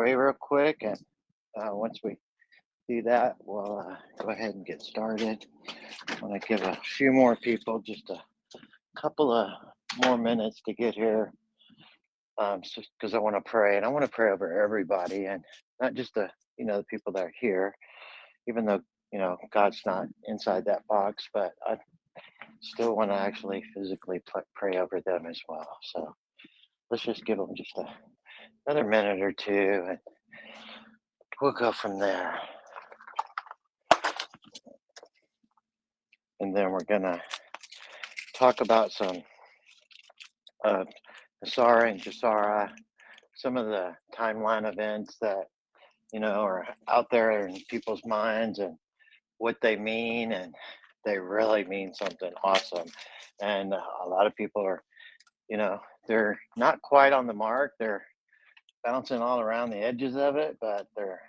pray real quick, and once we do that, we'll go ahead and get started. I want to give a few more people just a couple of more minutes to get here, because I want to pray, and I want to pray over everybody, and not just the people that are here, even though God's not inside that box, but I still want to actually physically pray over them as well. So let's just give them just another minute or two, and we'll go from there. And then we're gonna talk about some Nesara and Gesara, some of the timeline events that are out there in people's minds and what they mean, and they really mean something awesome. And a lot of people are, they're not quite on the mark. They're bouncing all around the edges of it, but they're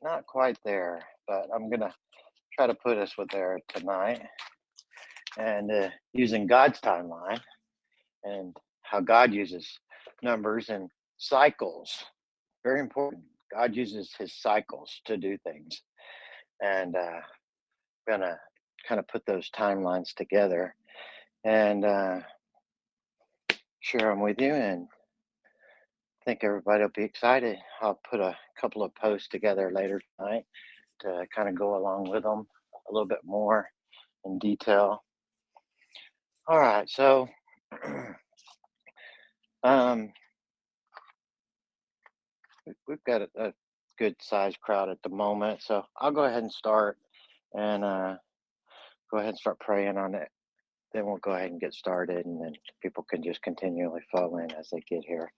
not quite there. But I'm gonna try to put us with there tonight, and using God's timeline and how God uses numbers and cycles. Very important. God uses his cycles to do things. And gonna kind of put those timelines together and share them with you. And I think everybody will be excited. I'll put a couple of posts together later tonight to kind of go along with them a little bit more in detail. All right. So, we've got a good sized crowd at the moment. So I'll go ahead and start and go ahead and start praying on it. Then we'll go ahead and get started, and then people can just continually fall in as they get here.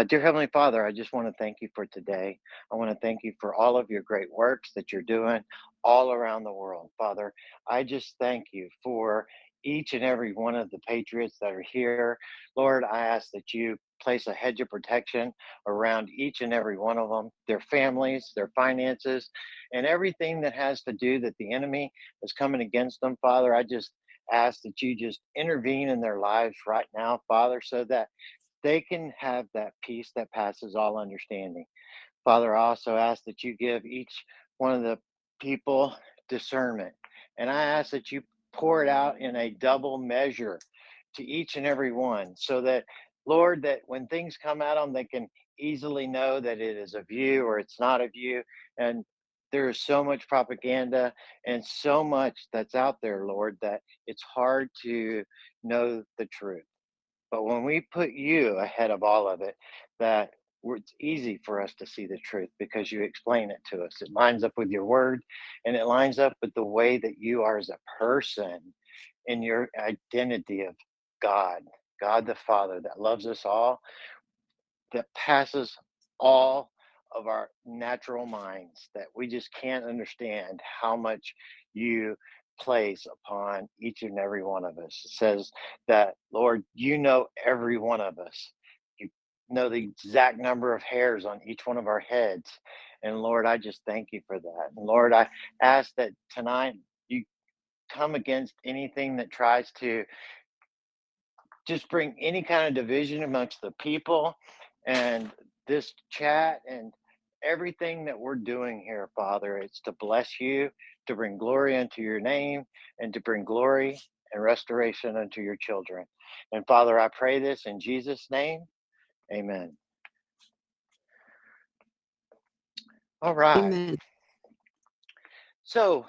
Dear Heavenly Father, I just want to thank you for today. I want to thank you for all of your great works that you're doing all around the world. Father, I just thank you for each and every one of the patriots that are here. Lord, I ask that you place a hedge of protection around each and every one of them, their families, their finances, and everything that has to do that the enemy is coming against them. Father, I just ask that you just intervene in their lives right now, Father, so that they can have that peace that passes all understanding. Father, I also ask that you give each one of the people discernment. And I ask that you pour it out in a double measure to each and every one, so that, Lord, that when things come at them, they can easily know that it is of you or it's not of you. And there is so much propaganda and so much that's out there, Lord, that it's hard to know the truth. But when we put you ahead of all of it, that it's easy for us to see the truth because you explain it to us. It lines up with your word, and it lines up with the way that you are as a person in your identity of God, God the Father that loves us all, that passes all of our natural minds, that we just can't understand how much you place upon each and every one of us. It says that, Lord, you know every one of us. You know the exact number of hairs on each one of our heads. And Lord, I just thank you for that. And Lord, I ask that tonight you come against anything that tries to just bring any kind of division amongst the people and this chat and everything that we're doing here, Father. It's to bless you, to bring glory unto your name, and to bring glory and restoration unto your children. And Father, I pray this in Jesus' name. Amen. All right. Amen. So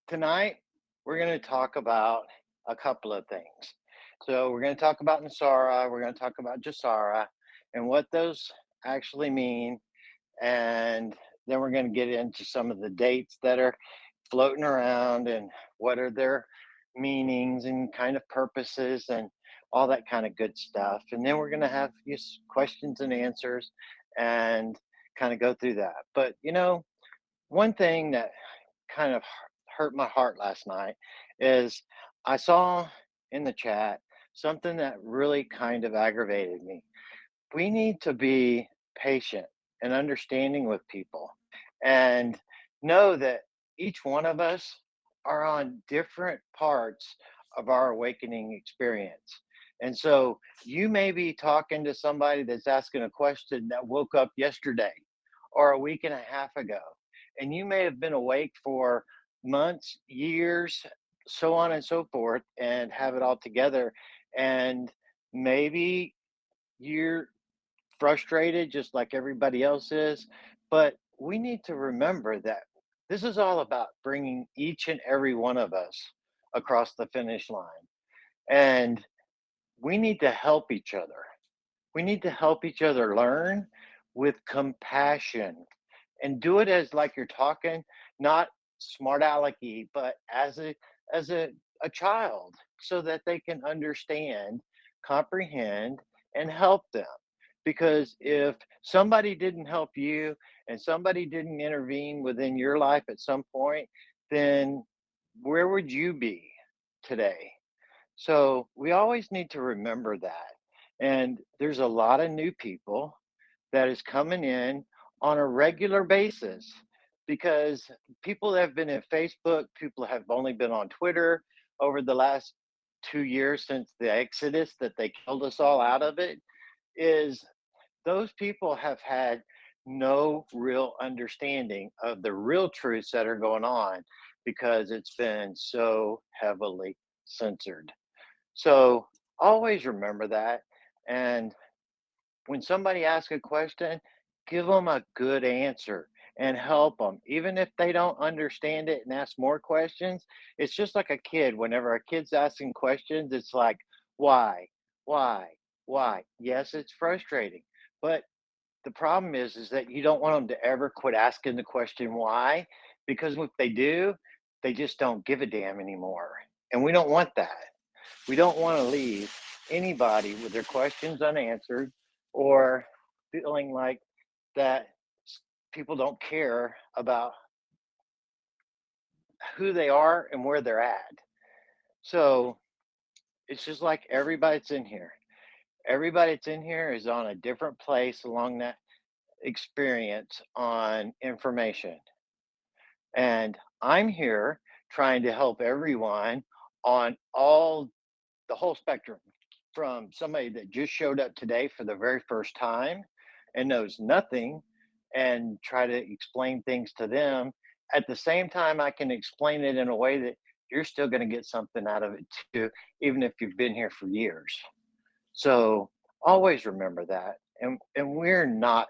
tonight we're going to talk about a couple of things. So we're going to talk about Nesara, we're going to talk about Gesara, and what those actually mean. And then we're going to get into some of the dates that are floating around and what are their meanings and kind of purposes and all that kind of good stuff. And then we're going to have questions and answers and kind of go through that. But, one thing that kind of hurt my heart last night is I saw in the chat something that really kind of aggravated me. We need to be patient and understanding with people and know that each one of us are on different parts of our awakening experience. And so you may be talking to somebody that's asking a question that woke up yesterday or a week and a half ago. And you may have been awake for months, years, so on and so forth, and have it all together. And maybe you're frustrated just like everybody else is. But we need to remember that this is all about bringing each and every one of us across the finish line. And we need to help each other. We need to help each other learn with compassion and do it as like you're talking, not smart alecky, but as a child so that they can understand, comprehend, and help them. Because if somebody didn't help you and somebody didn't intervene within your life at some point, then where would you be today? So we always need to remember that. And there's a lot of new people that is coming in on a regular basis because people that have been in Facebook, people have only been on Twitter over the last 2 years since the exodus that they killed us all out of it, is those people have had no real understanding of the real truths that are going on because it's been so heavily censored. So always remember that. And when somebody asks a question, give them a good answer and help them. Even if they don't understand it and ask more questions, it's just like a kid. Whenever a kid's asking questions, it's like, why, why, why? Yes, it's frustrating. But the problem is that you don't want them to ever quit asking the question why, because if they do, they just don't give a damn anymore. And we don't want that. We don't want to leave anybody with their questions unanswered or feeling like that people don't care about who they are and where they're at. So it's just like everybody that's in here. Everybody that's in here is on a different place along that experience on information. And I'm here trying to help everyone on all the whole spectrum, from somebody that just showed up today for the very first time and knows nothing and try to explain things to them. At the same time, I can explain it in a way that you're still going to get something out of it too, even if you've been here for years. So always remember that. And we're not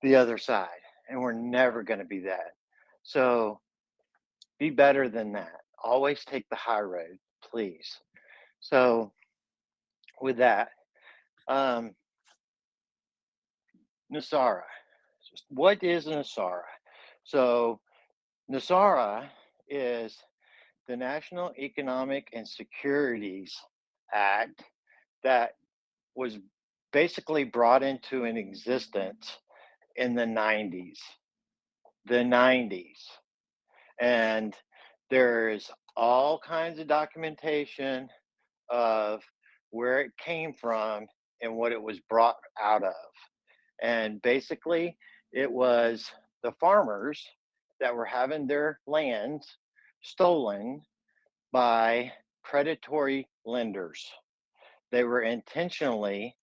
the other side, and we're never going to be that. So be better than that. Always take the high road, please. So with that, um, Nesara. What is Nesara? So Nesara is the National Economic and Securities Act that was basically brought into an existence in the 90s. The 90s. And there's all kinds of documentation of where it came from and what it was brought out of. And basically, it was the farmers that were having their lands stolen by predatory lenders. They were intentionally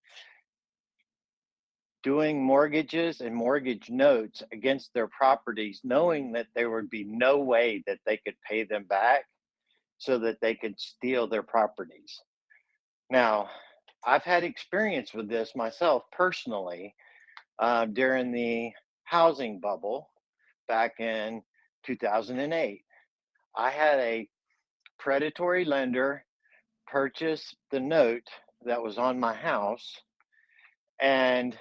doing mortgages and mortgage notes against their properties, knowing that there would be no way that they could pay them back so that they could steal their properties. Now, I've had experience with this myself personally during the housing bubble back in 2008. I had a predatory lender purchase the note that was on my house, and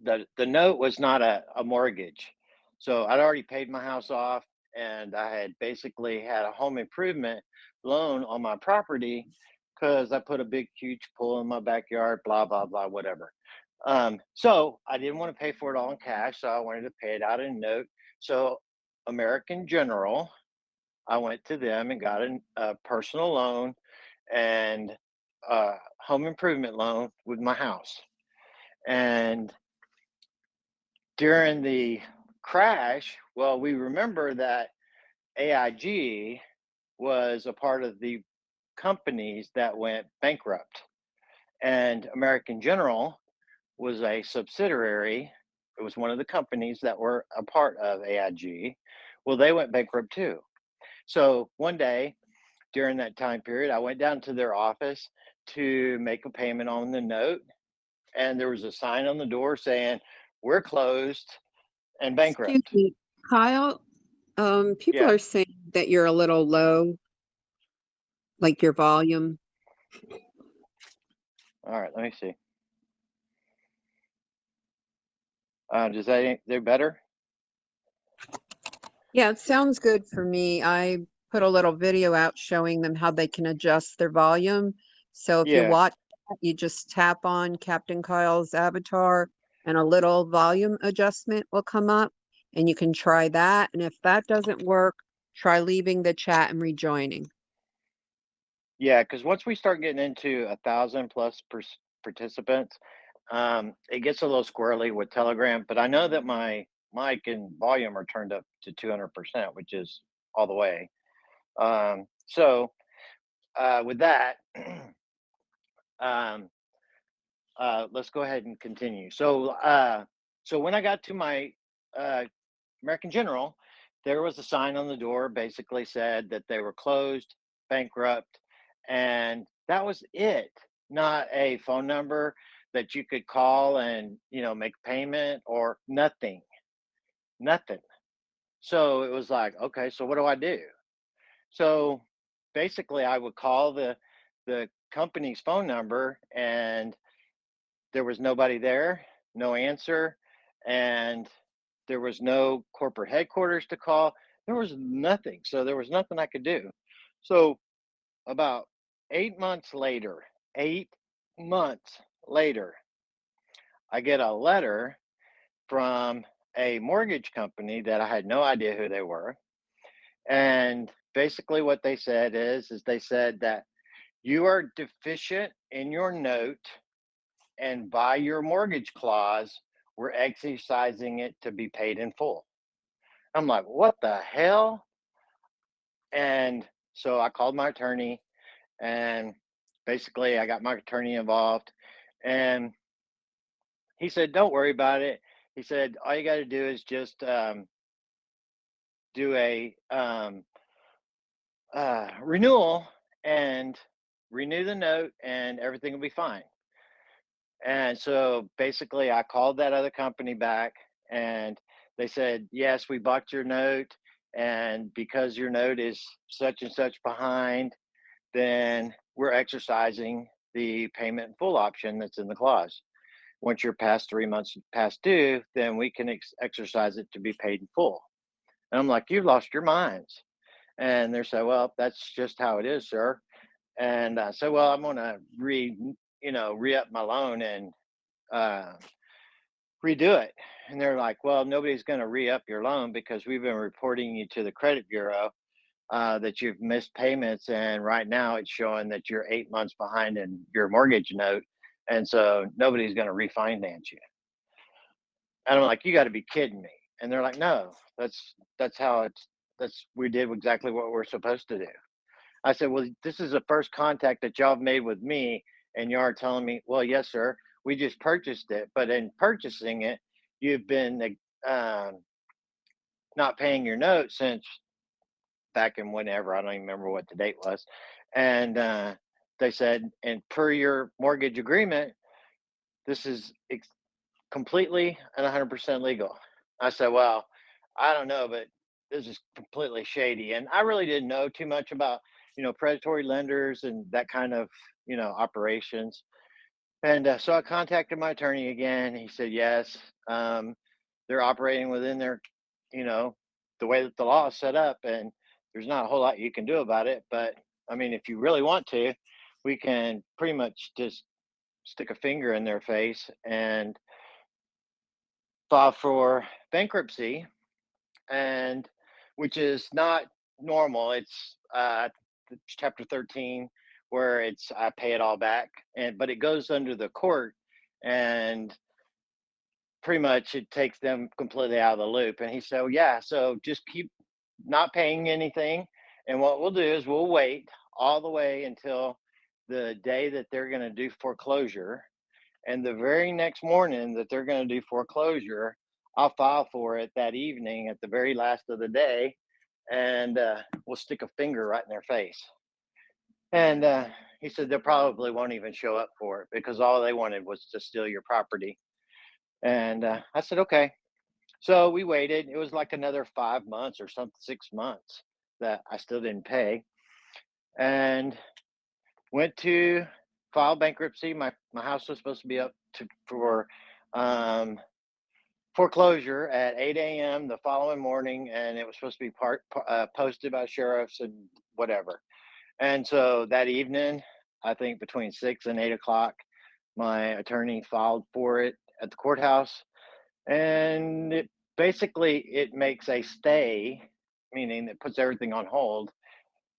the note was not a mortgage. So I'd already paid my house off, and I had basically had a home improvement loan on my property because I put a big, huge pool in my backyard, blah, blah, blah, whatever. So I didn't want to pay for it all in cash, so I wanted to pay it out in a note. So American General, I went to them and got a personal loan and a home improvement loan with my house. And during the crash, well, we remember that AIG was a part of the companies that went bankrupt, and American General was a subsidiary. It was one of the companies that were a part of AIG. Well, they went bankrupt too. So one day during that time period, I went down to their office to make a payment on the note, and there was a sign on the door saying, "We're closed and Excuse bankrupt." me, Kyle. People Yeah. are saying that you're a little low, like your volume. All right. Let me see. Does that do better? Yeah, it sounds good for me. I put a little video out showing them how they can adjust their volume. So if you Yeah. watch that, you just tap on Captain Kyle's avatar and a little volume adjustment will come up and you can try that. And if that doesn't work, try leaving the chat and rejoining. Yeah. Because once we start getting into 1,000 plus participants, it gets a little squirrely with Telegram. But I know that my mic and volume are turned up to 200%, which is all the way. So with that, um, let's go ahead and continue. So when I got to my uh, American General, there was a sign on the door basically said that they were closed, bankrupt, and that was it. Not a phone number that you could call and make a payment or nothing, nothing. So it was like, okay, so what do I do? So basically, I would call the company's phone number, and there was nobody there, no answer, and there was no corporate headquarters to call. There was nothing. So there was nothing I could do. So about 8 months later, 8 months later, I get a letter from a mortgage company that I had no idea who they were. And basically what they said is they said that you are deficient in your note, and by your mortgage clause, we're exercising it to be paid in full. I'm like, what the hell? And so I called my attorney, and basically I got my attorney involved, and he said, don't worry about it. He said, all you got to do is just do a renewal and renew the note, and everything will be fine. And so basically, I called that other company back, and they said, yes, we bought your note. And because your note is such and such behind, then we're exercising the payment in full option that's in the clause. Once you're past 3 months past due, then we can exercise it to be paid in full. And I'm like, you've lost your minds. And they said, well, that's just how it is, sir. And I said, well, I'm going to re up my loan and uh, redo it. And they're like, well, nobody's going to re up your loan because we've been reporting you to the credit bureau that you've missed payments. And right now it's showing that you're 8 months behind in your mortgage note. And so nobody's going to refinance you. And I'm like, you got to be kidding me. And they're like, no, that's how we did exactly what we're supposed to do. I said, well, this is the first contact that y'all have made with me, and y'all are telling me, well, yes, sir, we just purchased it, but in purchasing it, you've been um, not paying your note since back in whenever. I don't even remember what the date was. And they said, and per your mortgage agreement, this is completely and 100% legal. I said, well, I don't know, but this is completely shady. And I really didn't know too much about, predatory lenders and that kind of, operations. And so I contacted my attorney again. He said, yes, um, they're operating within their, you know, the way that the law is set up. And there's not a whole lot you can do about it. But I mean, if you really want to, we can pretty much just stick a finger in their face and file for bankruptcy, and which is not normal. It's chapter 13 where it's I pay it all back, and but it goes under the court, and pretty much it takes them completely out of the loop. And he said, well, yeah, so just keep not paying anything, and what we'll do is we'll wait all the way until the day that they're going to do foreclosure. And the very next morning that they're going to do foreclosure, I'll file for it that evening at the very last of the day, and we'll stick a finger right in their face. And he said they probably won't even show up for it because all they wanted was to steal your property. And I said, okay. So we waited. It was like another 5 months or something, 6 months that I still didn't pay, and went to file bankruptcy. My house was supposed to be up for um, foreclosure at 8 a.m. the following morning, and it was supposed to be posted by sheriffs and whatever. And so that evening, I think between 6 and 8 o'clock, my attorney filed for it at the courthouse, and it makes a stay, meaning it puts everything on hold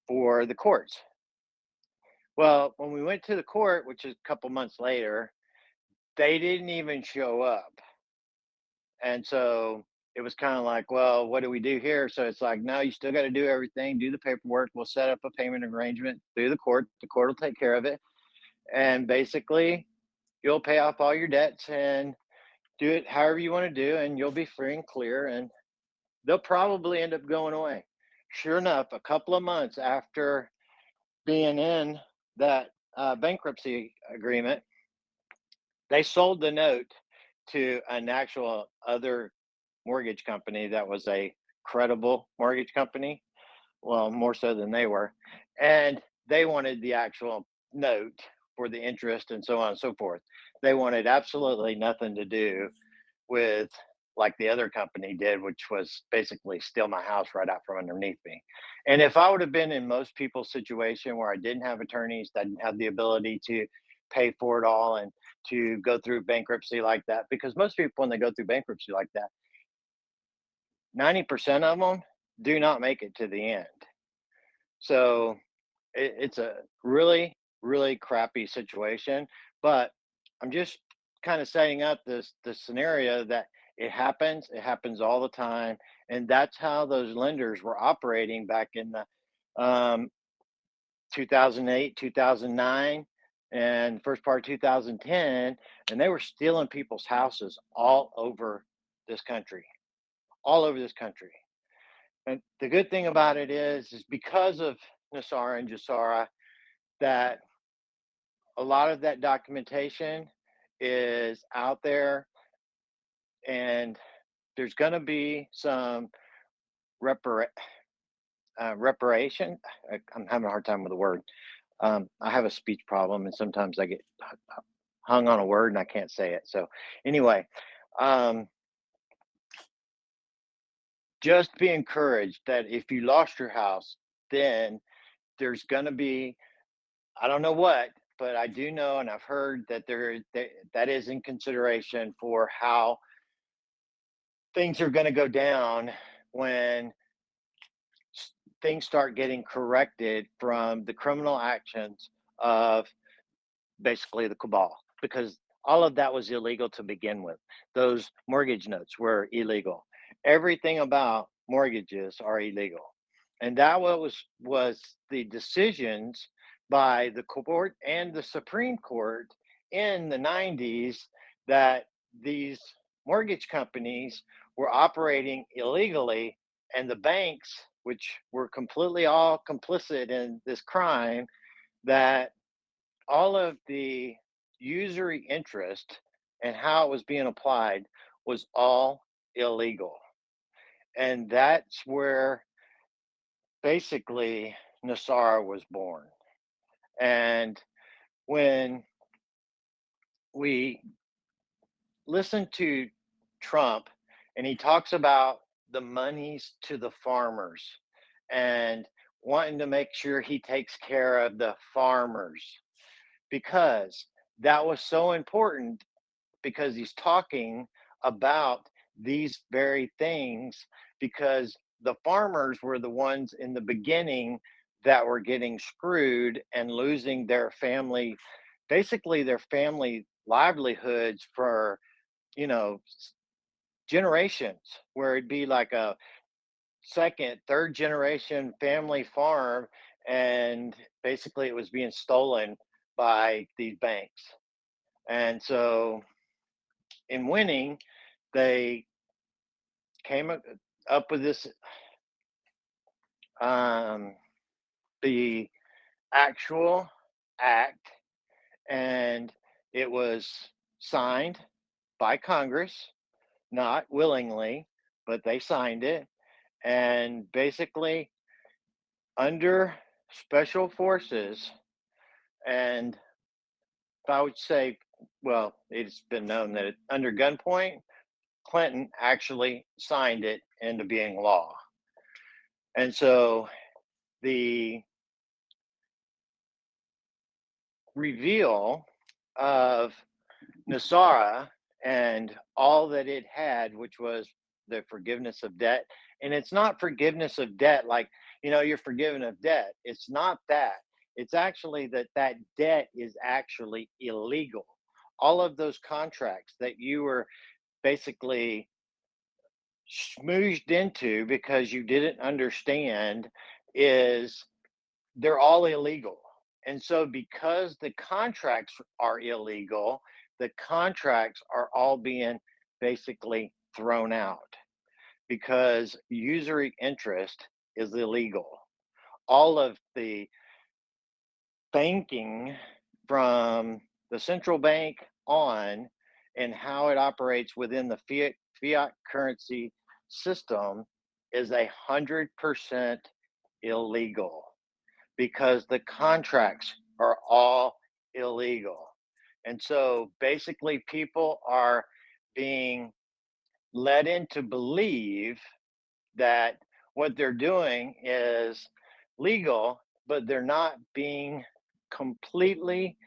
for the courts. Well, when we went to the court, which is a couple months later, they didn't even show up. And so it was kind of like, well, what do we do here? So it's like, no, you still got to do everything, do the paperwork. We'll set up a payment arrangement through the court. The court will take care of it. And basically, you'll pay off all your debts and do it however you want to do, and you'll be free and clear. And they'll probably end up going away. Sure enough, a couple of months after being in that bankruptcy agreement, they sold the note to an actual other mortgage company that was a credible mortgage company. Well, more so than they were. And they wanted the actual note for the interest and so on and so forth. They wanted absolutely nothing to do with like the other company did, which was basically steal my house right out from underneath me. And if I would have been in most people's situation where I didn't have attorneys, that didn't have the ability to pay for it all and to go through bankruptcy like that, because most people, when they go through bankruptcy like that, 90% of them do not make it to the end. So it's a really, really crappy situation. But I'm just kind of setting up this scenario that it happens. It happens all the time, and that's how those lenders were operating back in the 2008, 2009, and first part of 2010, and they were stealing people's houses this country, all over this country. And the good thing about it is because of Nesara and Gesara, that a lot of that documentation is out there, and there's going to be some repara- reparation. I'm having a hard time with the word. I have a speech problem, and sometimes I get hung on a word and I can't say it. So, anyway, um, just be encouraged that if you lost your house, then there's going to be, I don't know what, but I do know, and I've heard that that is in consideration for how things are going to go down when things start getting corrected from the criminal actions of basically the cabal, because all of that was illegal to begin with. Those mortgage notes were illegal. Everything about mortgages are illegal. And that was the decisions by the court and the Supreme Court in the 90s that these mortgage companies were operating illegally, and the banks, which were completely all complicit in this crime, that all of the usury interest and how it was being applied was all illegal. And that's where basically Nasara was born. And when we listen to Trump and he talks about the monies to the farmers and wanting to make sure he takes care of the farmers, because that was so important, because he's talking about these very things, because the farmers were the ones in the beginning that were getting screwed and losing their family, basically their family livelihoods for, you know, generations, where it'd be like a second, third generation family farm, and basically it was being stolen by these banks. And so, in winning, they came up with this um, the actual act, and it was signed by Congress, not willingly, but they signed it. And basically, under special forces, and I would say, well, it's been known that under gunpoint, Clinton actually signed it into being law. And so the reveal of Nesara and all that it had, which was the forgiveness of debt. And it's not forgiveness of debt like, you're forgiven of debt. It's not that. It's actually that that debt is actually illegal. All of those contracts that you were basically smooshed into because you didn't understand is they're all illegal. And so, because the contracts are illegal, the contracts are all being basically thrown out because usury interest is illegal. All of the banking from the central bank on and how it operates within the fiat currency system is 100% illegal because the contracts are all illegal. And so basically, people are being led into believe that what they're doing is legal, but they're not being completely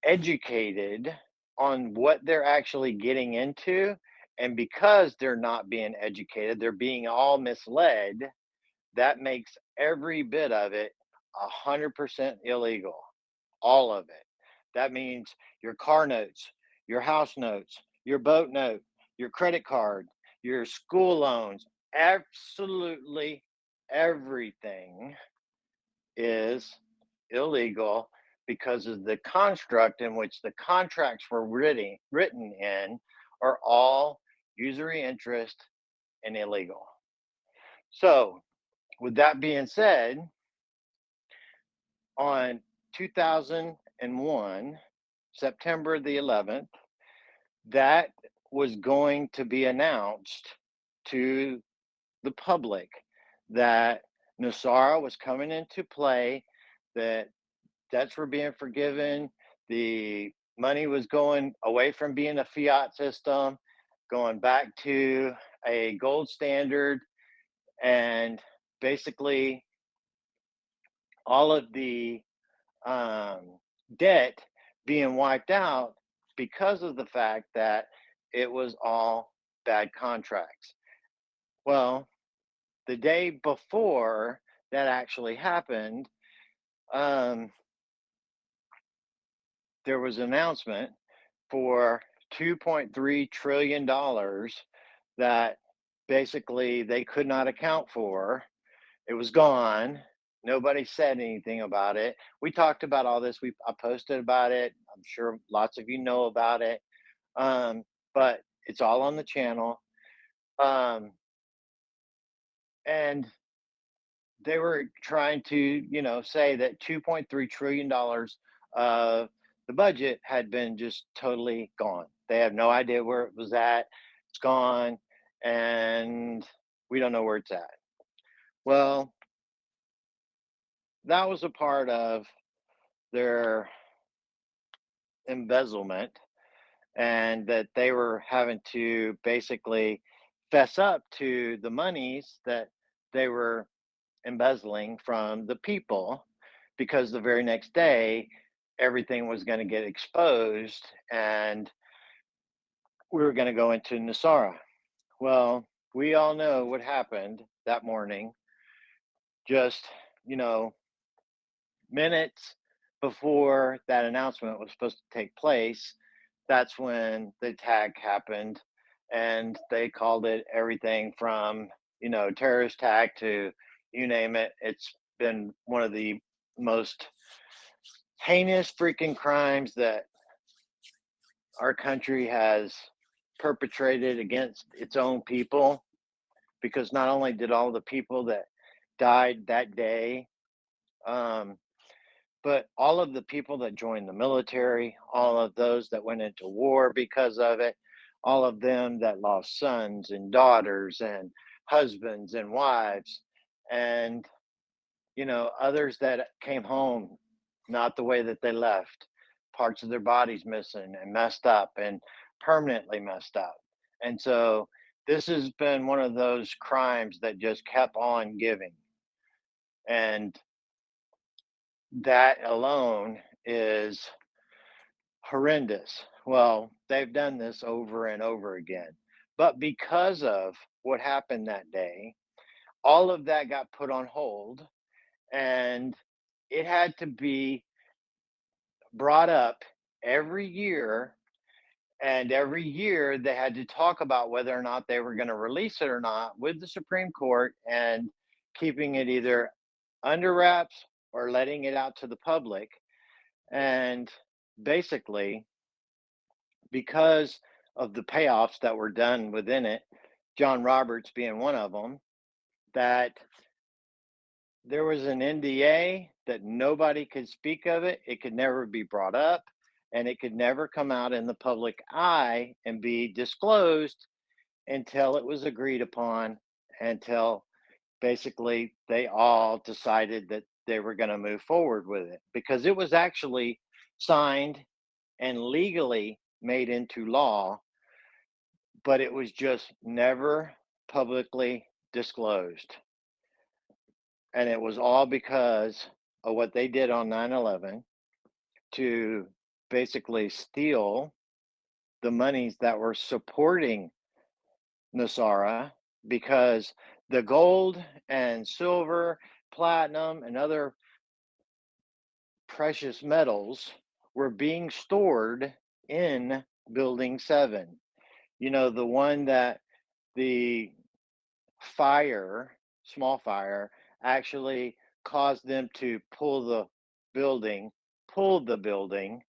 educated on what they're actually getting into. And because they're not being educated, they're being all misled. That makes every bit of it 100% illegal, all of it. That means your car notes, your house notes, your boat note, your credit card, your school loans, absolutely everything is illegal because of the construct in which the contracts were written in are all usury interest and illegal. So, with that being said, on 2001, September the 11th, that was going to be announced to the public that Nesara was coming into play, that debts were being forgiven, the money was going away from being a fiat system, going back to a gold standard, and basically all of the debt being wiped out because of the fact that it was all bad contracts. Well, the day before that actually happened, um, there was an announcement for $2.3 trillion that basically they could not account for. It was gone. Nobody said anything about it. We talked about all this. I posted about it. I'm sure lots of you know about it. Um, but it's all on the channel. Um, and they were trying to, say that $2.3 trillion of the budget had been just totally gone. They have no idea where it was at. It's gone, and we don't know where it's at. Well, that was a part of their embezzlement, and that they were having to basically fess up to the monies that they were embezzling from the people, because the very next day everything was going to get exposed and we were going to go into Nesara. Well, we all know what happened that morning. Just, you know, minutes before that announcement was supposed to take place, that's when the attack happened. And they called it everything from, terrorist attack to you name it. It's been one of the most heinous freaking crimes that our country has perpetrated against its own people, because not only did all the people that died that day, um, but all of the people that joined the military, all of those that went into war because of it, all of them that lost sons and daughters and husbands and wives, and others that came home not the way that they left, parts of their bodies missing and messed up and permanently messed up. And so this has been one of those crimes that just kept on giving. And that alone is horrendous. Well, they've done this over and over again. But because of what happened that day, all of that got put on hold, and it had to be brought up every year. And every year they had to talk about whether or not they were going to release it or not with the Supreme Court, and keeping it either under wraps or letting it out to the public. And basically, because of the payoffs that were done within it, John Roberts being one of them, that there was an NDA that nobody could speak of it. It could never be brought up, and it could never come out in the public eye and be disclosed until it was agreed upon, until basically they all decided that they were going to move forward with it, because it was actually signed and legally made into law, but it was just never publicly disclosed. And it was all because of what they did on 9/11 to basically steal the monies that were supporting Nesara, because the gold and silver, platinum, and other precious metals were being stored in Building 7. The one that the fire, small fire, actually caused them to building, pulled the building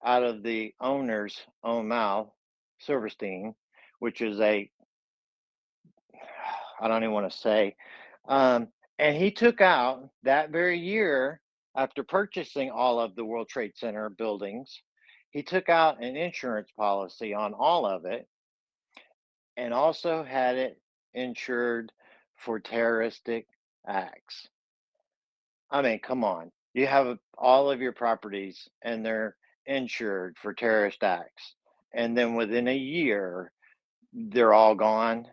out of the owner's own mouth, Silverstein, which is I don't even want to say. And he took out that very year, after purchasing all of the World Trade Center buildings, he took out an insurance policy on all of it, and also had it insured for terroristic acts. I mean, come on. You have all of your properties and they're insured for terrorist acts. And then within a year, they're all gone.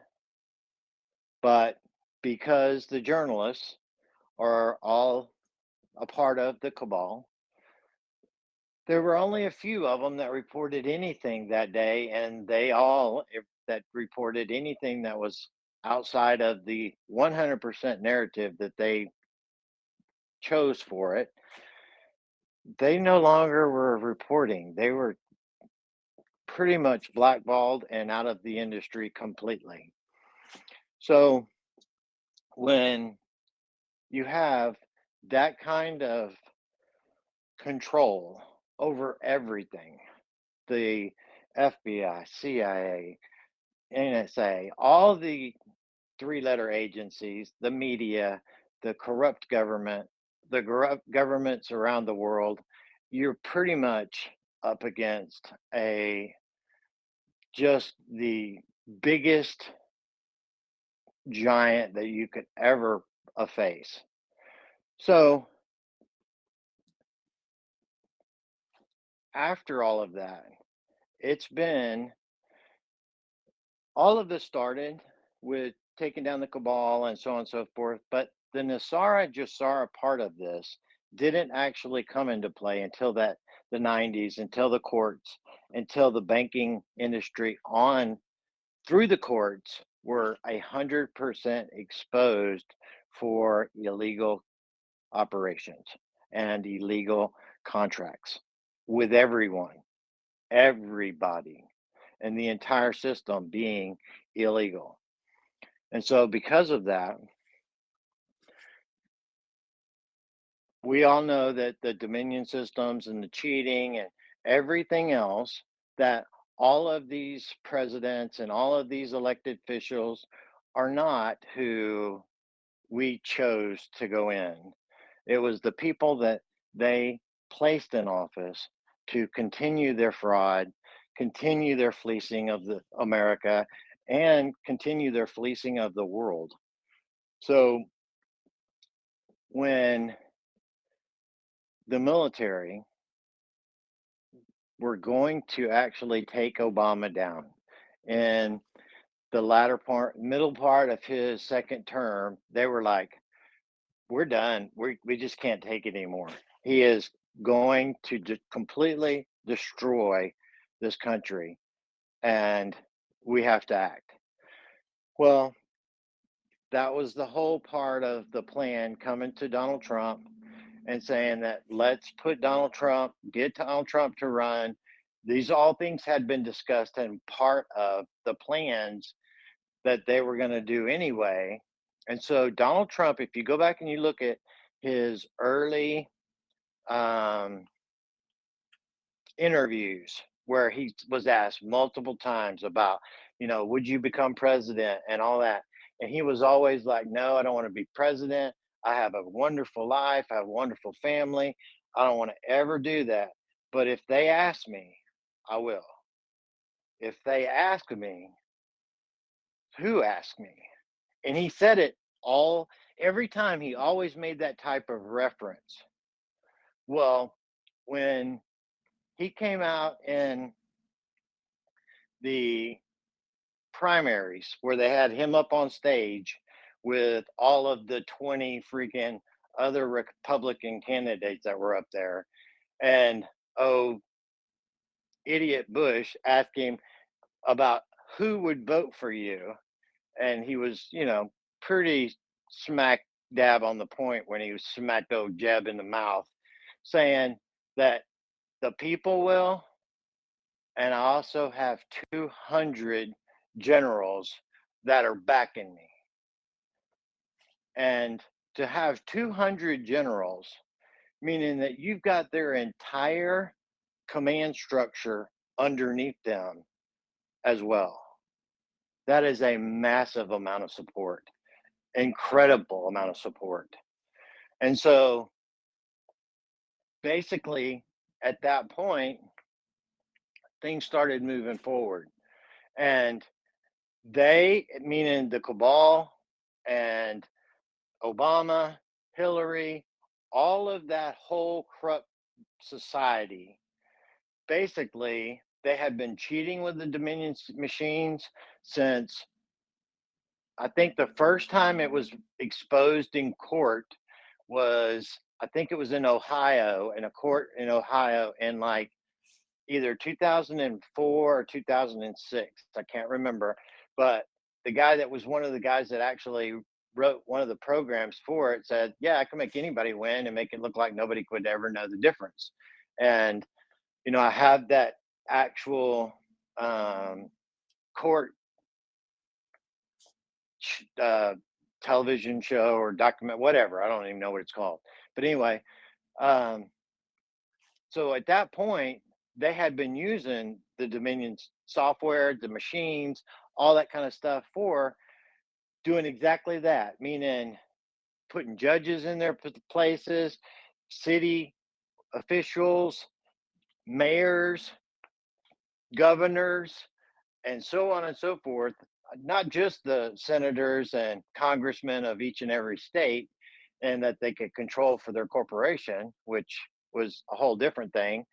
But because the journalists are all a part of the cabal, there were only a few of them that reported anything that day, and they all that reported anything that was outside of the 100% narrative that they chose for it, they no longer were reporting. They were pretty much blackballed and out of the industry completely. So when you have that kind of control over everything, the FBI, CIA, NSA, all the three-letter agencies, the media, the corrupt government, the corrupt governments around the world, you're pretty much up against a just the biggest giant that you could ever face. So after all of that, it's been all of this started with taking down the cabal and so on and so forth, but the Nesara Gesara part of this didn't actually come into play until the 90s, until the courts, until the banking industry on through the courts were 100% exposed for illegal operations and illegal contracts with everybody, and the entire system being illegal. And so, because of that, we all know that the Dominion systems and the cheating and everything else, that all of these presidents and all of these elected officials are not who we chose to go in. It was the people that they placed in office to continue their fraud, continue their fleecing of the America, and continue their fleecing of the world. So when the military were going to actually take Obama down in the latter part, middle part of his second term, they were like, we're done. We just can't take it anymore. He is going to completely destroy this country, and we have to act. Well, that was the whole part of the plan coming to Donald Trump and saying that let's put Donald Trump, get Donald Trump to run. These all things had been discussed and part of the plans that they were going to do anyway. And so Donald Trump, if you go back and you look at his early um, interviews where he was asked multiple times about, would you become president and all that. And he was always like, no, I don't want to be president. I have a wonderful life. I have a wonderful family. I don't want to ever do that. But if they ask me, I will. If they ask me, who asked me? And he said it all every time. He always made that type of reference. Well, when he came out in the primaries where they had him up on stage with all of the 20 freaking other Republican candidates that were up there. And oh, idiot Bush asked him about who would vote for you. And he was, pretty smack dab on the point when he was smacked old Jeb in the mouth, saying that the people will, and I also have 200 generals that are backing me. And to have 200 generals, meaning that you've got their entire command structure underneath them as well. That is a massive amount of support, incredible amount of support. And so basically, at that point, things started moving forward. And they, meaning the cabal and Obama, Hillary, all of that whole corrupt society, basically, they had been cheating with the Dominion machines since I think the first time it was exposed in court was, I think it was in Ohio, in a court in Ohio in like either 2004 or 2006. I can't remember. But the guy that was one of the guys that actually wrote one of the programs for it said, yeah, I can make anybody win and make it look like nobody could ever know the difference. And, I have that actual court uh, television show or document, whatever. I don't even know what it's called. But anyway, um, so at that point, they had been using the Dominion software, the machines, all that kind of stuff for doing exactly that, meaning putting judges in their places, city officials, mayors, governors, and so on and so forth. Not just the senators and congressmen of each and every state, and that they could control for their corporation, which was a whole different thing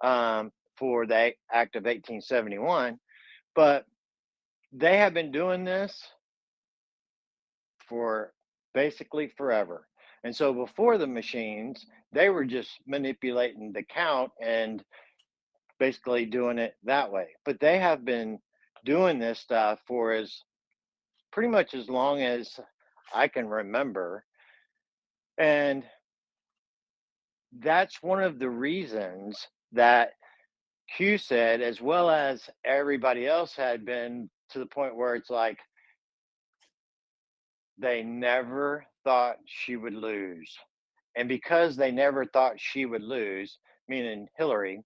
for the Act of 1871. But they have been doing this for basically forever. And so before the machines, they were just manipulating the count and basically doing it that way. But they have been doing this stuff for as pretty much as long as I can remember. And that's one of the reasons that Q said, as well as everybody else had been to the point where it's like they never thought she would lose. And because they never thought she would lose, meaning Hillary,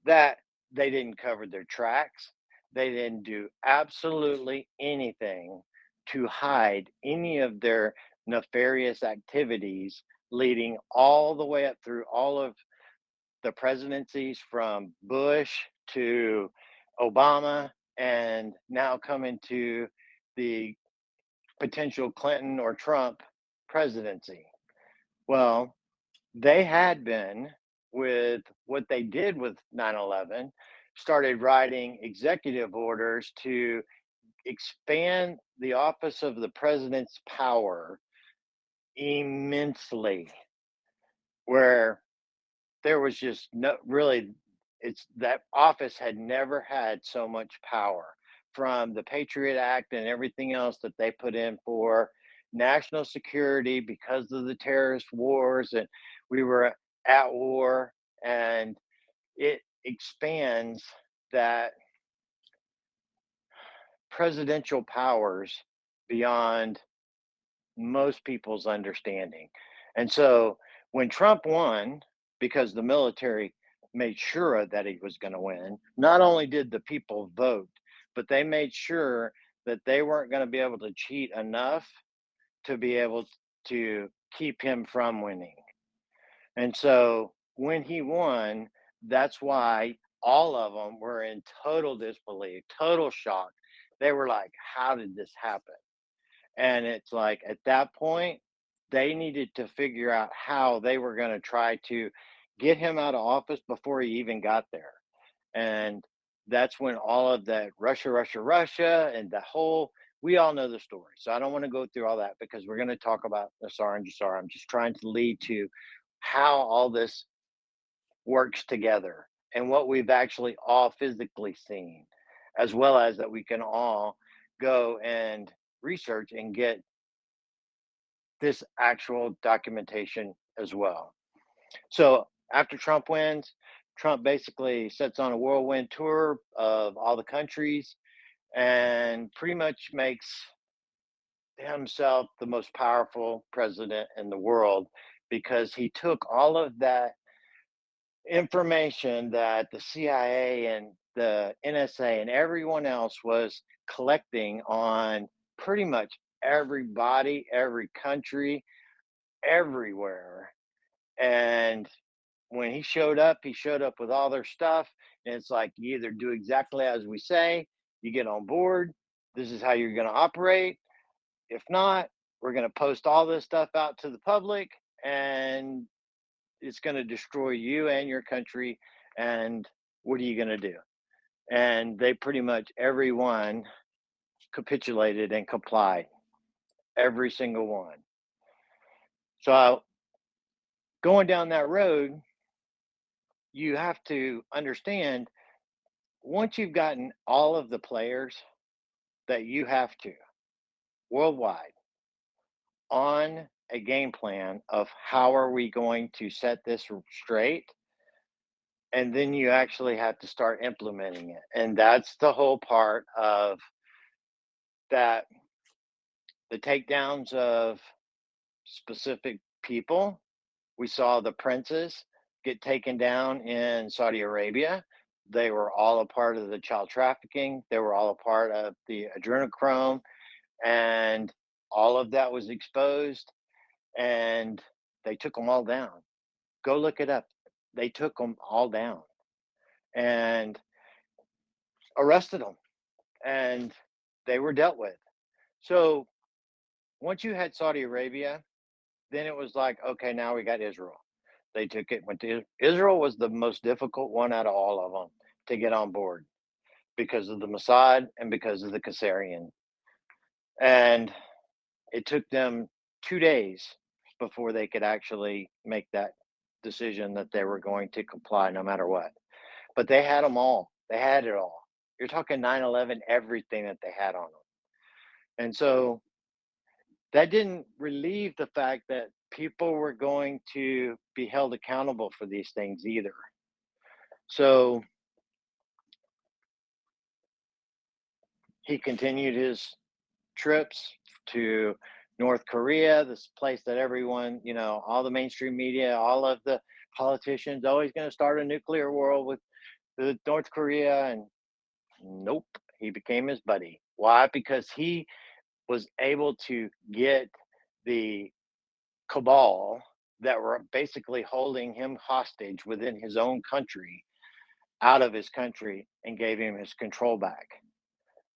that they didn't cover their tracks. They didn't do absolutely anything to hide any of their nefarious activities leading all the way up through all of the presidencies from Bush to Obama and now coming to the potential Clinton or Trump presidency. Well, they had been, with what they did with 9/11, started writing executive orders to expand the office of the president's power immensely, where there was just no really, it's that office had never had so much power, from the Patriot Act and everything else that they put in for national security because of the terrorist wars, and we were at war, and it expands that presidential powers beyond most people's understanding. And so when Trump won, because the military made sure that he was going to win, not only did the people vote, but they made sure that they weren't going to be able to cheat enough to be able to keep him from winning. And so when he won, that's why all of them were in total disbelief, total shock. They were like, how did this happen? And it's like at that point, they needed to figure out how they were going to try to get him out of office before he even got there. And that's when all of that Russia, Russia, Russia, and the whole, we all know the story. So I don't want to go through all that because we're going to talk about Nesara and Gesara. I'm just trying to lead to how all this works together and what we've actually all physically seen, as well as that we can all go and research and get this actual documentation as well. So after Trump wins, Trump basically sets on a whirlwind tour of all the countries and pretty much makes himself the most powerful president in the world because he took all of that information that the CIA and the NSA and everyone else was collecting on pretty much everybody, every country, everywhere. And when he showed up with all their stuff. And it's like, you either do exactly as we say, you get on board, this is how you're going to operate. If not, we're going to post all this stuff out to the public and it's going to destroy you and your country. And what are you going to do? And they pretty much, everyone capitulated and complied, every single one. So going down that road, you have to understand, once you've gotten all of the players that you have to worldwide on a game plan of how are we going to set this straight, and then you actually have to start implementing it. And that's the whole part of that, the takedowns of specific people. We saw the princes get taken down in Saudi Arabia. They were all a part of the child trafficking. They were all a part of the adrenochrome, and all of that was exposed. And they took them all down. Go look it up. They took them all down and arrested them, and they were dealt with. So once you had Saudi Arabia, then it was like, okay, now we got Israel. They took it, went to Israel, was the most difficult one out of all of them to get on board because of the Mossad and because of the Khazarian. And it took them 2 days before they could actually make that decision that they were going to comply no matter what. But they had them all. They had it all. You're talking 9/11, everything that they had on them. And so that didn't relieve the fact that people were going to be held accountable for these things either. So he continued his trips to North Korea, this place that everyone, all the mainstream media, all of the politicians, always going to start a nuclear war with the North Korea. And nope, he became his buddy. Why? Because he was able to get the cabal that were basically holding him hostage within his own country out of his country and gave him his control back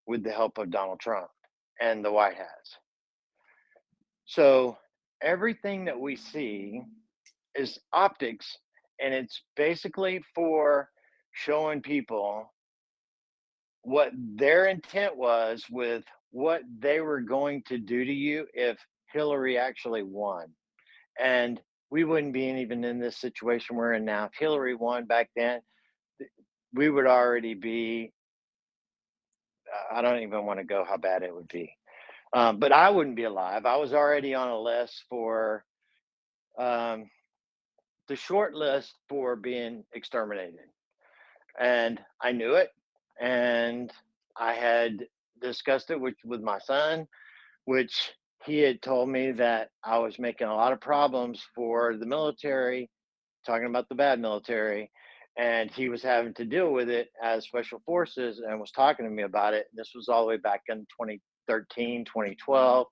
with the help of Donald Trump and the White Hats. So everything that we see is optics, and it's basically for showing people what their intent was with what they were going to do to you if Hillary actually won. And we wouldn't be even in this situation we're in now. If Hillary won back then, we would already be, I don't even want to go how bad it would be. But I wouldn't be alive. I was already on a list for um, the short list for being exterminated. And I knew it. And I had discussed it with my son, which he had told me that I was making a lot of problems for the military, talking about the bad military. And he was having to deal with it as special forces and was talking to me about it. This was all the way back in 2013, 2012.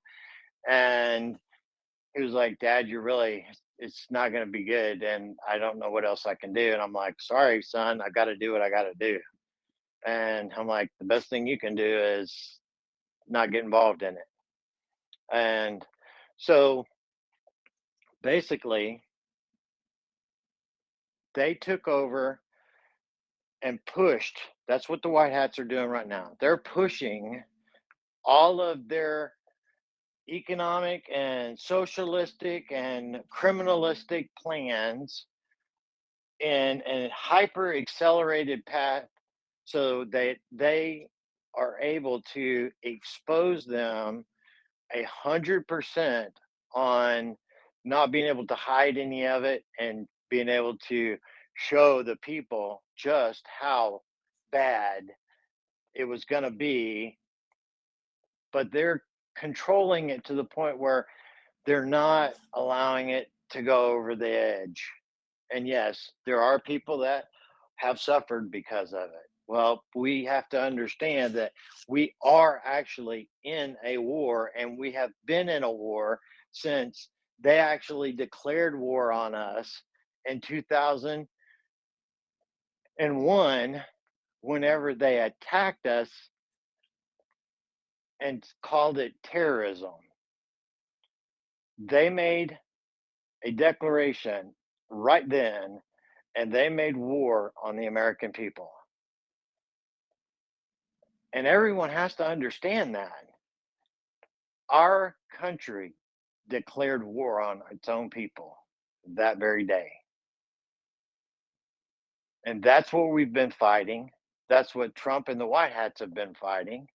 And he was like, Dad, it's not going to be good. And I don't know what else I can do. And I'm like, sorry, son, I got to do what I got to do. And I'm like, the best thing you can do is not get involved in it. And so basically, they took over and pushed. That's what the White Hats are doing right now. They're pushing all of their economic and socialistic and criminalistic plans in a hyper accelerated path so they are able to expose them 100% on not being able to hide any of it and being able to show the people just how bad it was going to be, but they're controlling it to the point where they're not allowing it to go over the edge. And yes, there are people that have suffered because of it. Well, we have to understand that we are actually in a war, and we have been in a war since they actually declared war on us in 2001 whenever they attacked us and called it terrorism. They made a declaration right then, and they made war on the American people. And everyone has to understand that. Our country declared war on its own people that very day. And that's what we've been fighting. That's what Trump and the White Hats have been fighting.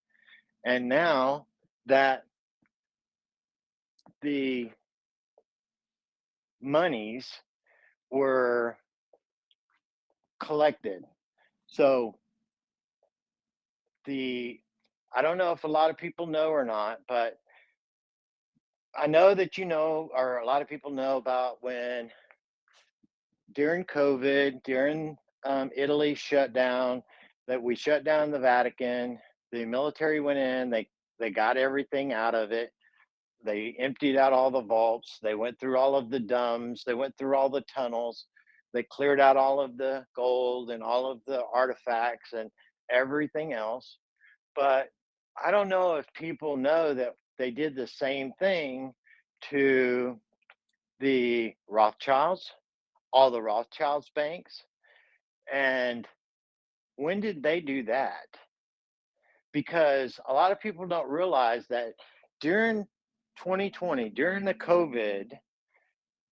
And now that the monies were collected, so the I don't know if a lot of people know or not, but I know that or a lot of people know about when during COVID, during Italy shut down, that we shut down the Vatican. The military went in, they got everything out of it. They emptied out all the vaults. They went through all of the dumbs. They went through all the tunnels. They cleared out all of the gold and all of the artifacts and everything else. But I don't know if people know that they did the same thing to the Rothschilds, all the Rothschilds banks. And when did they do that? Because a lot of people don't realize that during 2020, during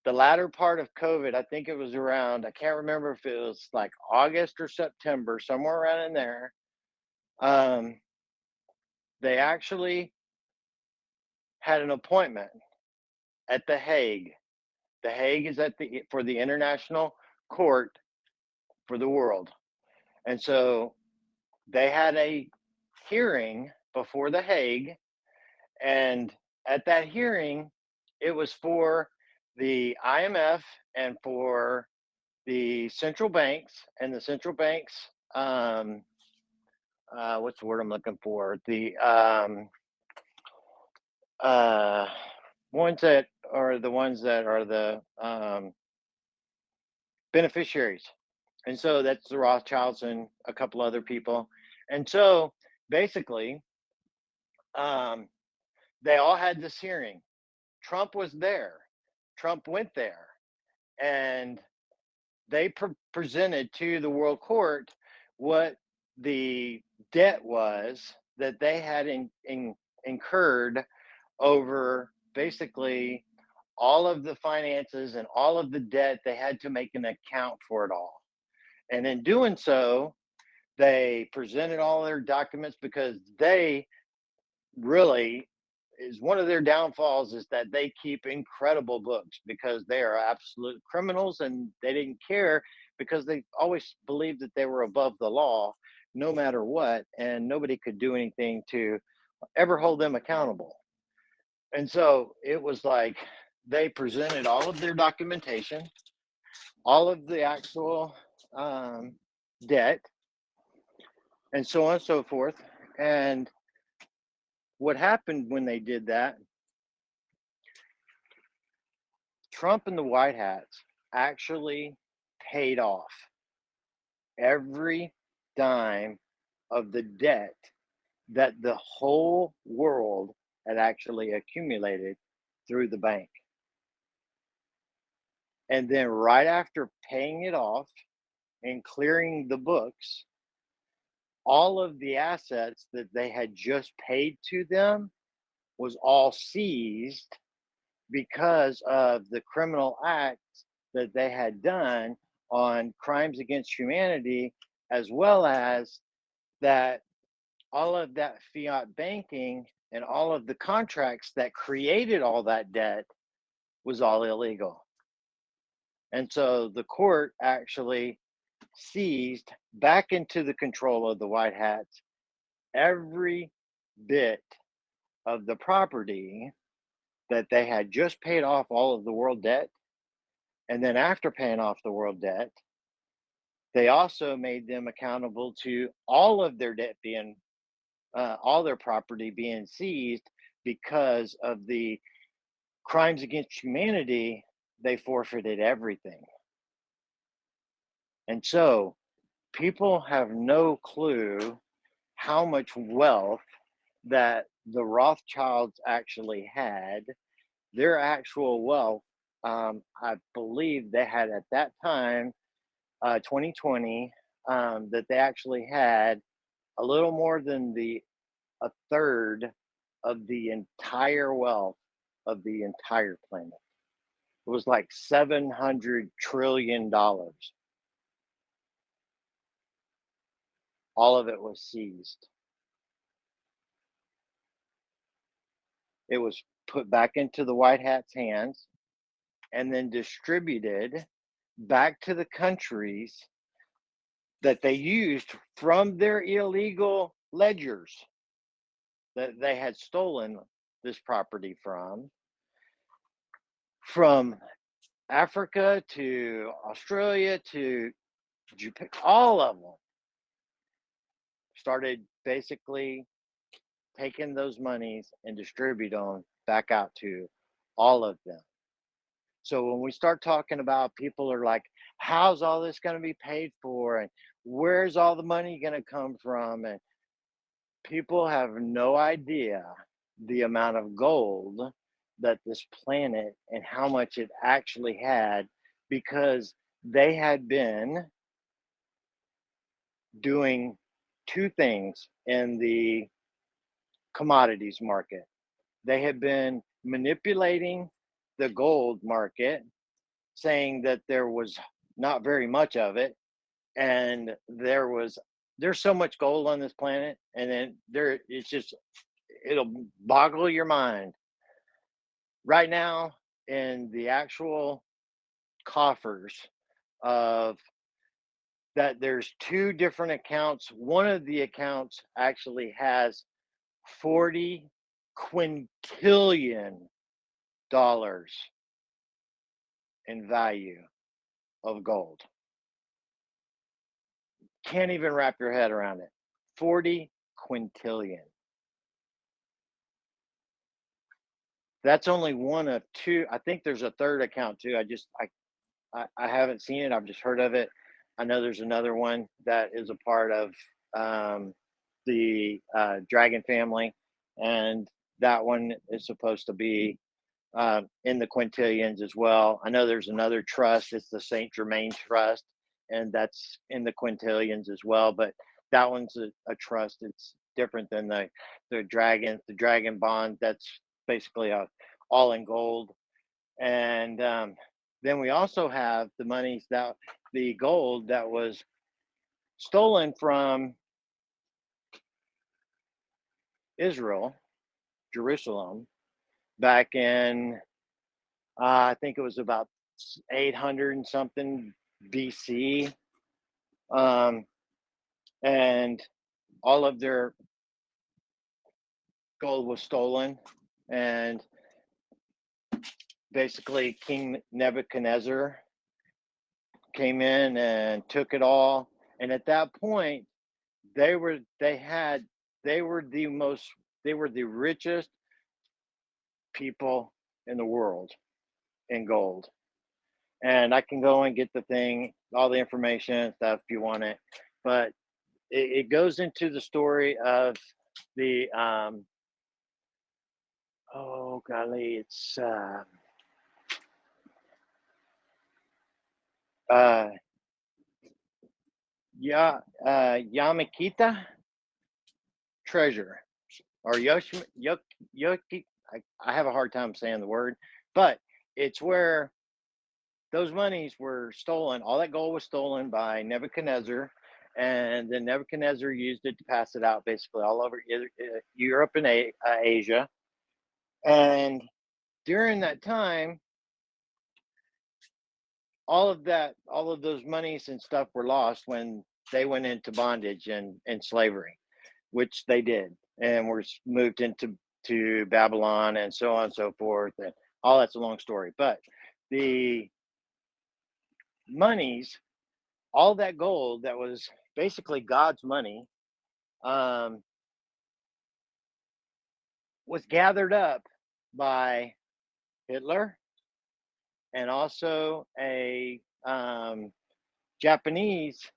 the latter part of COVID, I think it was around, I can't remember if it was like August or September, somewhere around in there. Um, they actually had an appointment at The Hague. The Hague is for the International Court for the world. And so they had a hearing before The Hague, and at that hearing, it was for the IMF and for the central banks and the central banks. Um, what's the word I'm looking for? The uh, ones that are the beneficiaries. And so that's the Rothschilds and a couple other people. And so basically, um, they all had this hearing. Trump was there. Trump went there, and they presented to the world court what the debt was that they had incurred over basically all of the finances and all of the debt. They had to make an account for it all. And in doing so, they presented all their documents because they really is one of their downfalls is that they keep incredible books because they are absolute criminals and they didn't care because they always believed that they were above the law no matter what, and nobody could do anything to ever hold them accountable. And so it was like they presented all of their documentation, all of the actual um, debt, and so on and so forth. And what happened when they did that, Trump and the White Hats actually paid off every dime of the debt that the whole world had actually accumulated through the bank. And then, right after paying it off and clearing the books, all of the assets that they had just paid to them was all seized because of the criminal acts that they had done on crimes against humanity, as well as that all of that fiat banking and all of the contracts that created all that debt was all illegal. And so the court actually seized back into the control of the White Hats every bit of the property that they had just paid off all of the world debt. And then after paying off the world debt, they also made them accountable to all of their debt being, all their property being seized because of the crimes against humanity. They forfeited everything. And so people have no clue how much wealth that the Rothschilds actually had. Their actual wealth, I believe they had at that time, 2020, that they actually had a little more than a third of the entire wealth of the entire planet. It was like $700 trillion. All of it was seized. It was put back into the White Hat's hands and then distributed back to the countries that they used from their illegal ledgers that they had stolen this property from Africa to Australia to Japan. All of them started basically taking those monies and distribute them back out to all of them. So when we start talking about, people are like, how's all this going to be paid for? And where's all the money going to come from? And people have no idea the amount of gold that this planet and how much it actually had, because they had been doing two things in the commodities market. They had been manipulating the gold market, saying that there was not very much of it, and there's so much gold on this planet, and then it's just, it'll boggle your mind. Right now, in the actual coffers of that, there's two different accounts. One of the accounts actually has 40 quintillion dollars in value of gold. Can't even wrap your head around it. 40 quintillion. That's only one of two. I think there's a third account too. I haven't seen it. I've just heard of it. I know there's another one that is a part of the dragon family, and that one is supposed to be in the quintillions as well. I know there's another trust. It's the Saint Germain Trust, and that's in the quintillions as well. But that one's a trust. It's different than the dragon bond. That's basically all in gold. And then we also have the gold that was stolen from Israel, Jerusalem, back in I think it was about 800 and something BC, um, and all of their gold was stolen, and basically King Nebuchadnezzar came in and took it all. And at that point, they were they had they were the most they were the richest people in the world in gold. And I can go and get all the information and stuff if you want it. But it goes into the story of the oh golly, it's uh yeah Yamakita treasure or Yoki. I have a hard time saying the word, but it's where those monies were stolen. All that gold was stolen by Nebuchadnezzar, and then Nebuchadnezzar used it to pass it out basically all over Europe and Asia. And during that time, all of those monies and stuff were lost when they went into bondage and slavery, which they did, and were moved to Babylon and so on and so forth. And all that's a long story, but the monies, all that gold that was basically God's money, um, was gathered up by Hitler and also a Japanese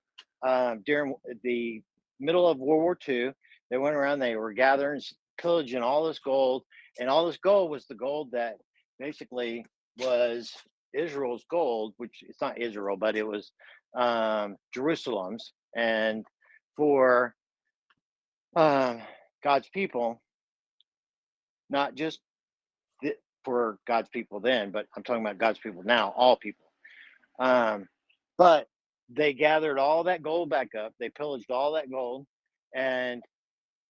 during the middle of World War II. They went around, they were gathering, pillaging all this gold, and all this gold was the gold that basically was Israel's gold, which it's not Israel, but it was Jerusalem's, and for God's people, not just for God's people then, but I'm talking about God's people now, all people. Um, but they gathered all that gold back up. They pillaged all that gold. And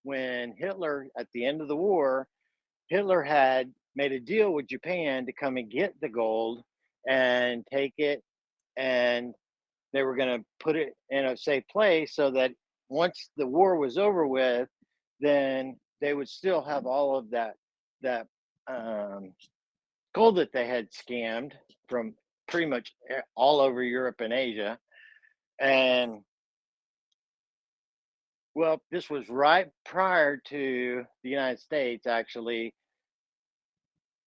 when Hitler, at the end of the war, Hitler had made a deal with Japan to come and get the gold and take it. And they were going to put it in a safe place so that once the war was over with, then they would still have all of that gold that they had scammed from pretty much all over Europe and Asia. And well, this was right prior to the United States actually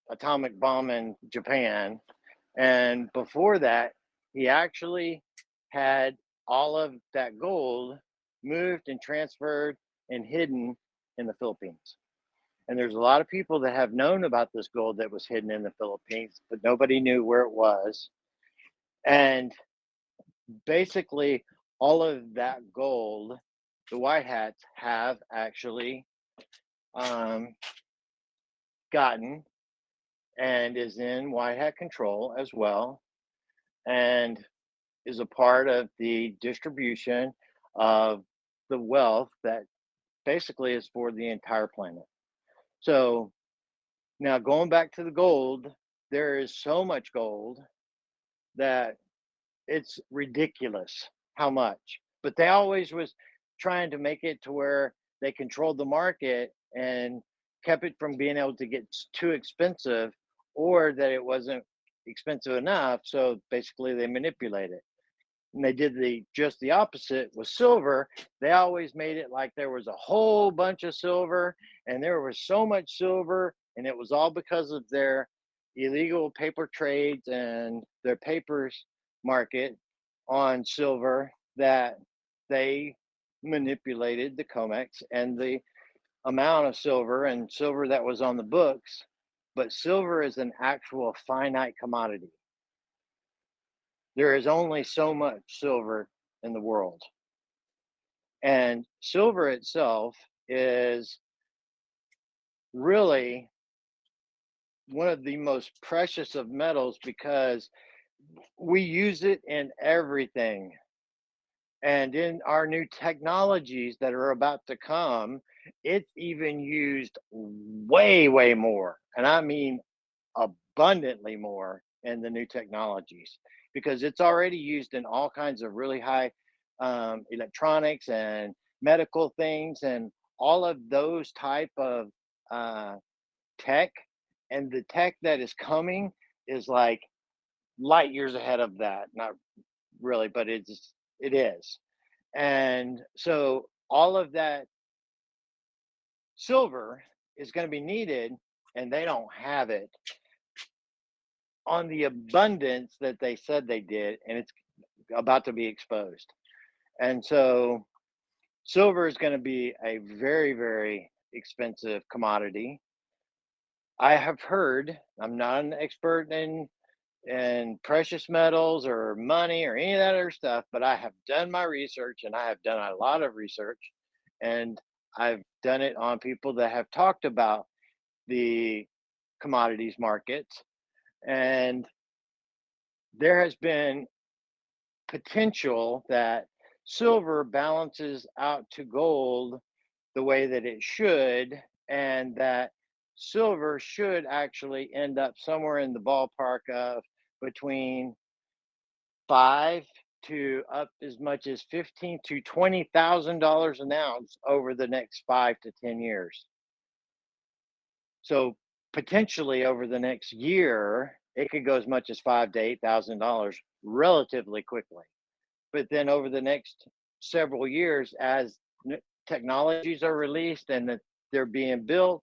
atomic bombing Japan. And before that, he actually had all of that gold moved and transferred and hidden in the Philippines. And there's a lot of people that have known about this gold that was hidden in the Philippines, but nobody knew where it was. And basically, all of that gold, the White Hats have actually um, gotten and is in White Hat control as well, and is a part of the distribution of the wealth that basically is for the entire planet. So now going back to the gold, there is so much gold that it's ridiculous how much. But they always was trying to make it to where they controlled the market and kept it from being able to get too expensive, or that it wasn't expensive enough. So basically, they manipulate it. And they did the just the opposite with silver. They always made it like there was a whole bunch of silver, and there was so much silver, and it was all because of their illegal paper trades and their papers market on silver, that they manipulated the COMEX and the amount of silver and silver that was on the books. But silver is an actual finite commodity. There is only so much silver in the world. And silver itself is really one of the most precious of metals because we use it in everything. And in our new technologies that are about to come, it's even used way, way more. And I mean abundantly more in the new technologies, because it's already used in all kinds of really high electronics and medical things and all of those type of uh, tech. And the tech that is coming is like light years ahead of that. Not really, but it is. And so all of that silver is going to be needed, and they don't have it on the abundance that they said they did, and it's about to be exposed. And so silver is going to be a very, very expensive commodity. I have heard, I'm not an expert in precious metals or money or any of that other stuff, but I have done my research, and I have done a lot of research, and I've done it on people that have talked about the commodities markets. And there has been potential that silver balances out to gold the way that it should, and that silver should actually end up somewhere in the ballpark of between five to up as much as 15 to $20,000 an ounce over the next 5 to 10 years. So potentially over the next year, it could go as much as $5 to $8,000 relatively quickly. But then over the next several years, as technologies are released and that they're being built,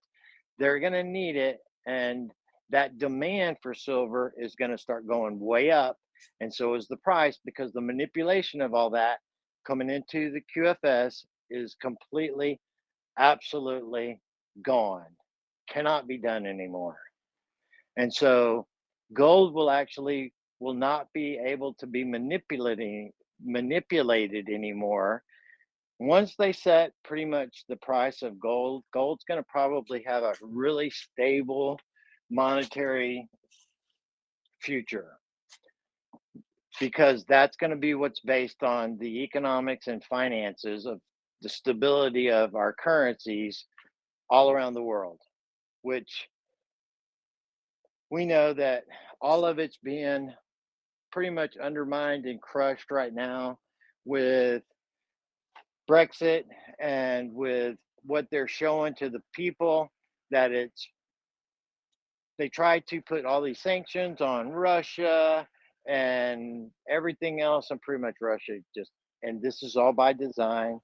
they're going to need it. And that demand for silver is going to start going way up. And so is the price, because the manipulation of all that coming into the QFS is completely, absolutely gone. Cannot be done anymore. And so gold will not be able to be manipulated anymore. Once they set pretty much the price of gold, gold's going to probably have a really stable monetary future, because that's going to be what's based on the economics and finances of the stability of our currencies all around the world, which we know that all of it's being pretty much undermined and crushed right now with Brexit, and with what they're showing to the people, that they tried to put all these sanctions on Russia and everything else, and pretty much Russia just, and this is all by design,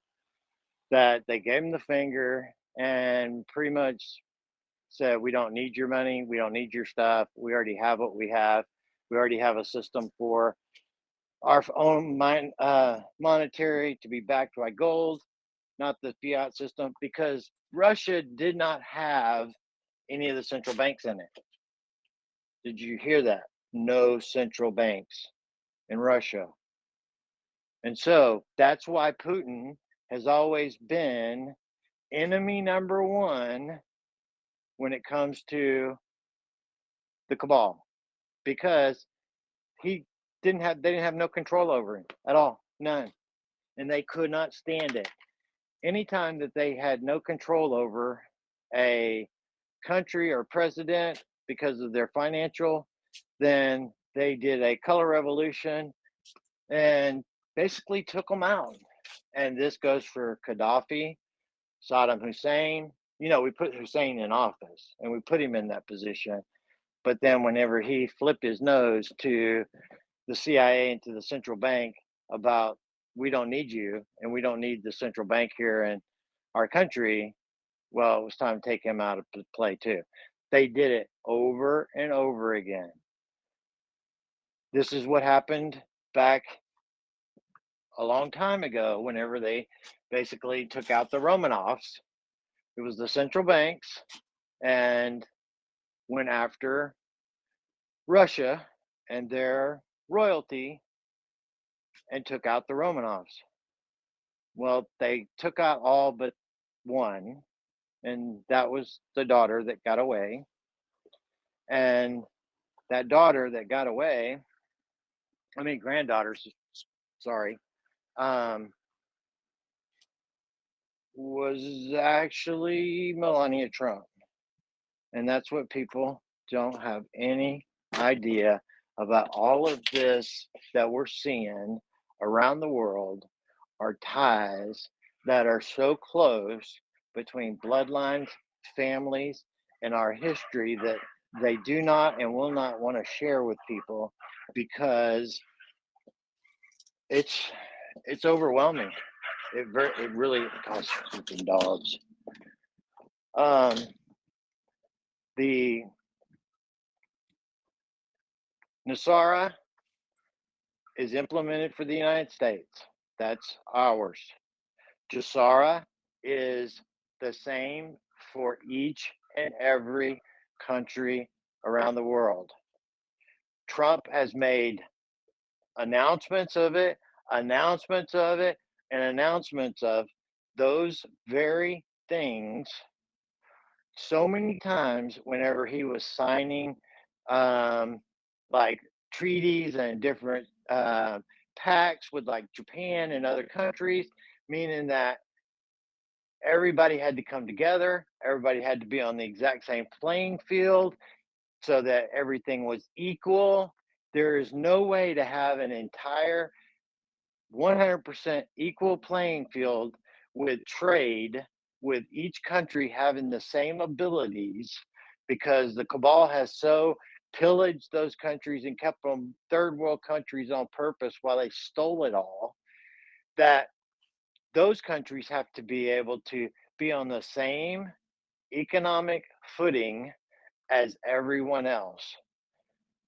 that they gave them the finger and pretty much said, we don't need your money, we don't need your stuff, we already have what we have. We already have a system for our own monetary to be backed by gold, not the fiat system, because Russia did not have any of the central banks in it. Did you hear that? No central banks in Russia. And so that's why Putin has always been enemy number one when it comes to the cabal, because he they didn't have no control over him at all, none. And they could not stand it. Anytime that they had no control over a country or president because of their financial, then they did a color revolution and basically took them out. And this goes for Gaddafi, Saddam Hussein, we put Hussein in office and we put him in that position. But then whenever he flipped his nose to the CIA and to the central bank about we don't need you and we don't need the central bank here in our country, well, it was time to take him out of play too. They did it over and over again. This is what happened back a long time ago whenever they basically took out the Romanovs. It was the central banks and went after Russia and their royalty and took out the Romanovs. Well, they took out all but one, and that was the daughter that got away. And that daughter that got away, I mean, granddaughters, sorry, um, was actually Melania Trump. And that's what people don't have any idea about. All of this that we're seeing around the world are ties that are so close between bloodlines, families, and our history that they do not and will not want to share with people because it's it's overwhelming. It really costs freaking dogs. Um, the Nesara is implemented for the United States. That's ours. Gesara is the same for each and every country around the world. Trump has made announcements of it, announcements of it, and announcements of those very things so many times whenever he was signing like treaties and different pacts with like Japan and other countries, meaning that everybody had to come together, everybody had to be on the exact same playing field so that everything was equal. There is no way to have an entire 100% equal playing field with trade, with each country having the same abilities, because the cabal has so pillaged those countries and kept them third world countries on purpose while they stole it all, that those countries have to be able to be on the same economic footing as everyone else.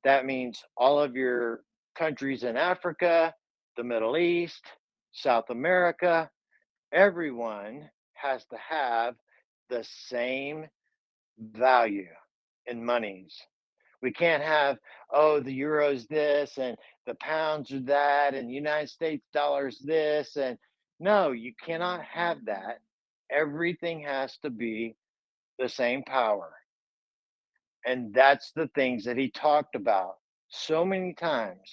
That means all of your countries in Africa, the Middle East, South America, everyone has to have the same value in monies. We can't have, oh, the euro's this and the pounds are that and the United States dollars this. And no, you cannot have that. Everything has to be the same power. And that's the things that he talked about so many times.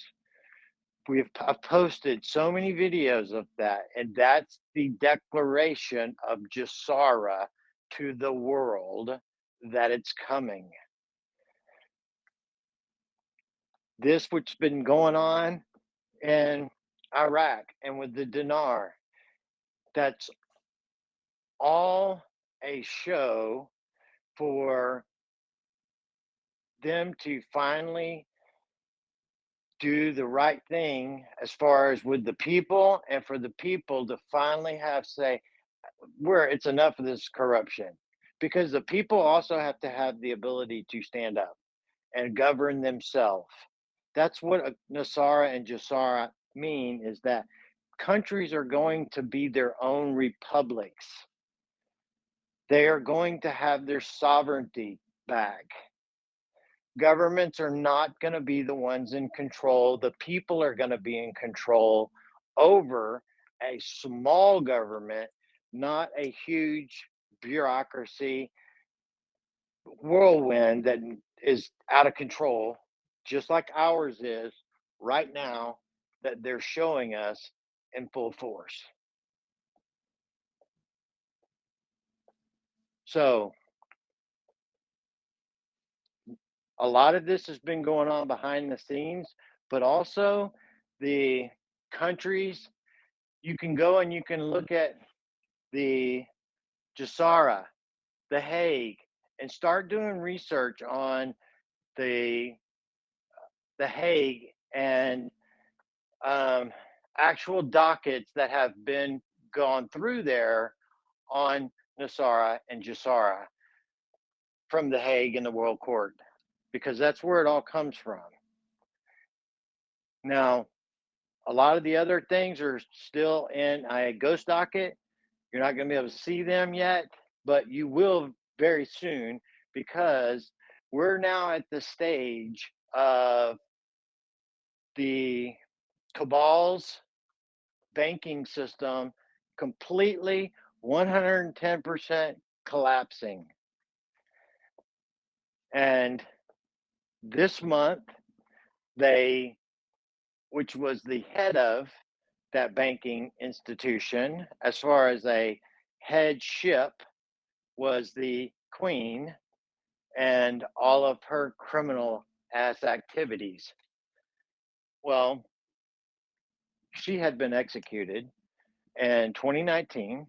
I've posted so many videos of that, and that's the declaration of Gesara to the world that it's coming. This, which has been going on in Iraq and with the dinar, that's all a show for them to finally do the right thing as far as with the people, and for the people to finally have say where it's enough of this corruption, because the people also have to have the ability to stand up and govern themselves. That's what Nasara and Jasara mean, is that countries are going to be their own republics. They are going to have their sovereignty back. Governments are not going to be the ones in control. The people are going to be in control over a small government, not a huge bureaucracy whirlwind that is out of control, just like ours is right now, that they're showing us in full force. So, a lot of this has been going on behind the scenes, but also the countries, you can go and you can look at the Gesara. The Hague, and start doing research on the the Hague and um, actual dockets that have been gone through there on Nesara and Gesara from the Hague and the World Court, because that's where it all comes from. Now, a lot of the other things are still in a ghost docket. You're not going to be able to see them yet, but you will very soon, because we're now at the stage of the cabal's banking system completely 110% collapsing. And this month, they, which was the head of that banking institution, as far as a headship, was the queen and all of her criminal ass activities. Well, she had been executed in 2019.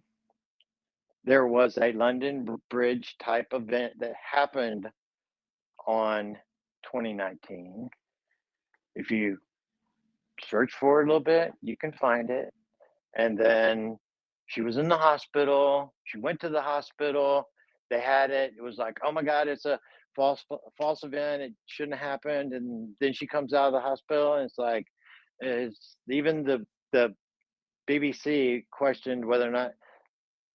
There was a London Bridge type event that happened on 2019. If you search for it a little bit, you can find it. And then she was in the hospital. She went to the hospital. They had it. It was like, oh my God, it's a false event. It shouldn't have happened. And then she comes out of the hospital, and it's like, it's even the BBC questioned whether or not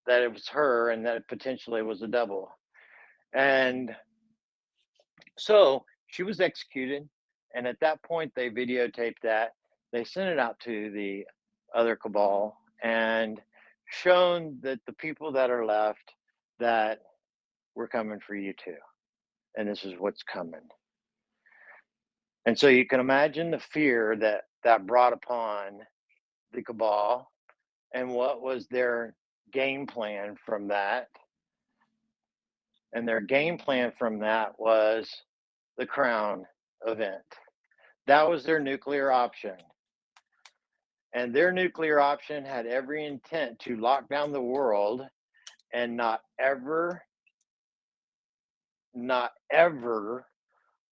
that it was her and that it potentially was a double. And so she was executed. And at that point, they videotaped that. They sent it out to the other cabal and shown that the people that are left, that we're coming for you too. And this is what's coming. And so you can imagine the fear that that brought upon the cabal, and what was their game plan from that. And their game plan from that was the Crown event. That was their nuclear option. And their nuclear option had every intent to lock down the world and not ever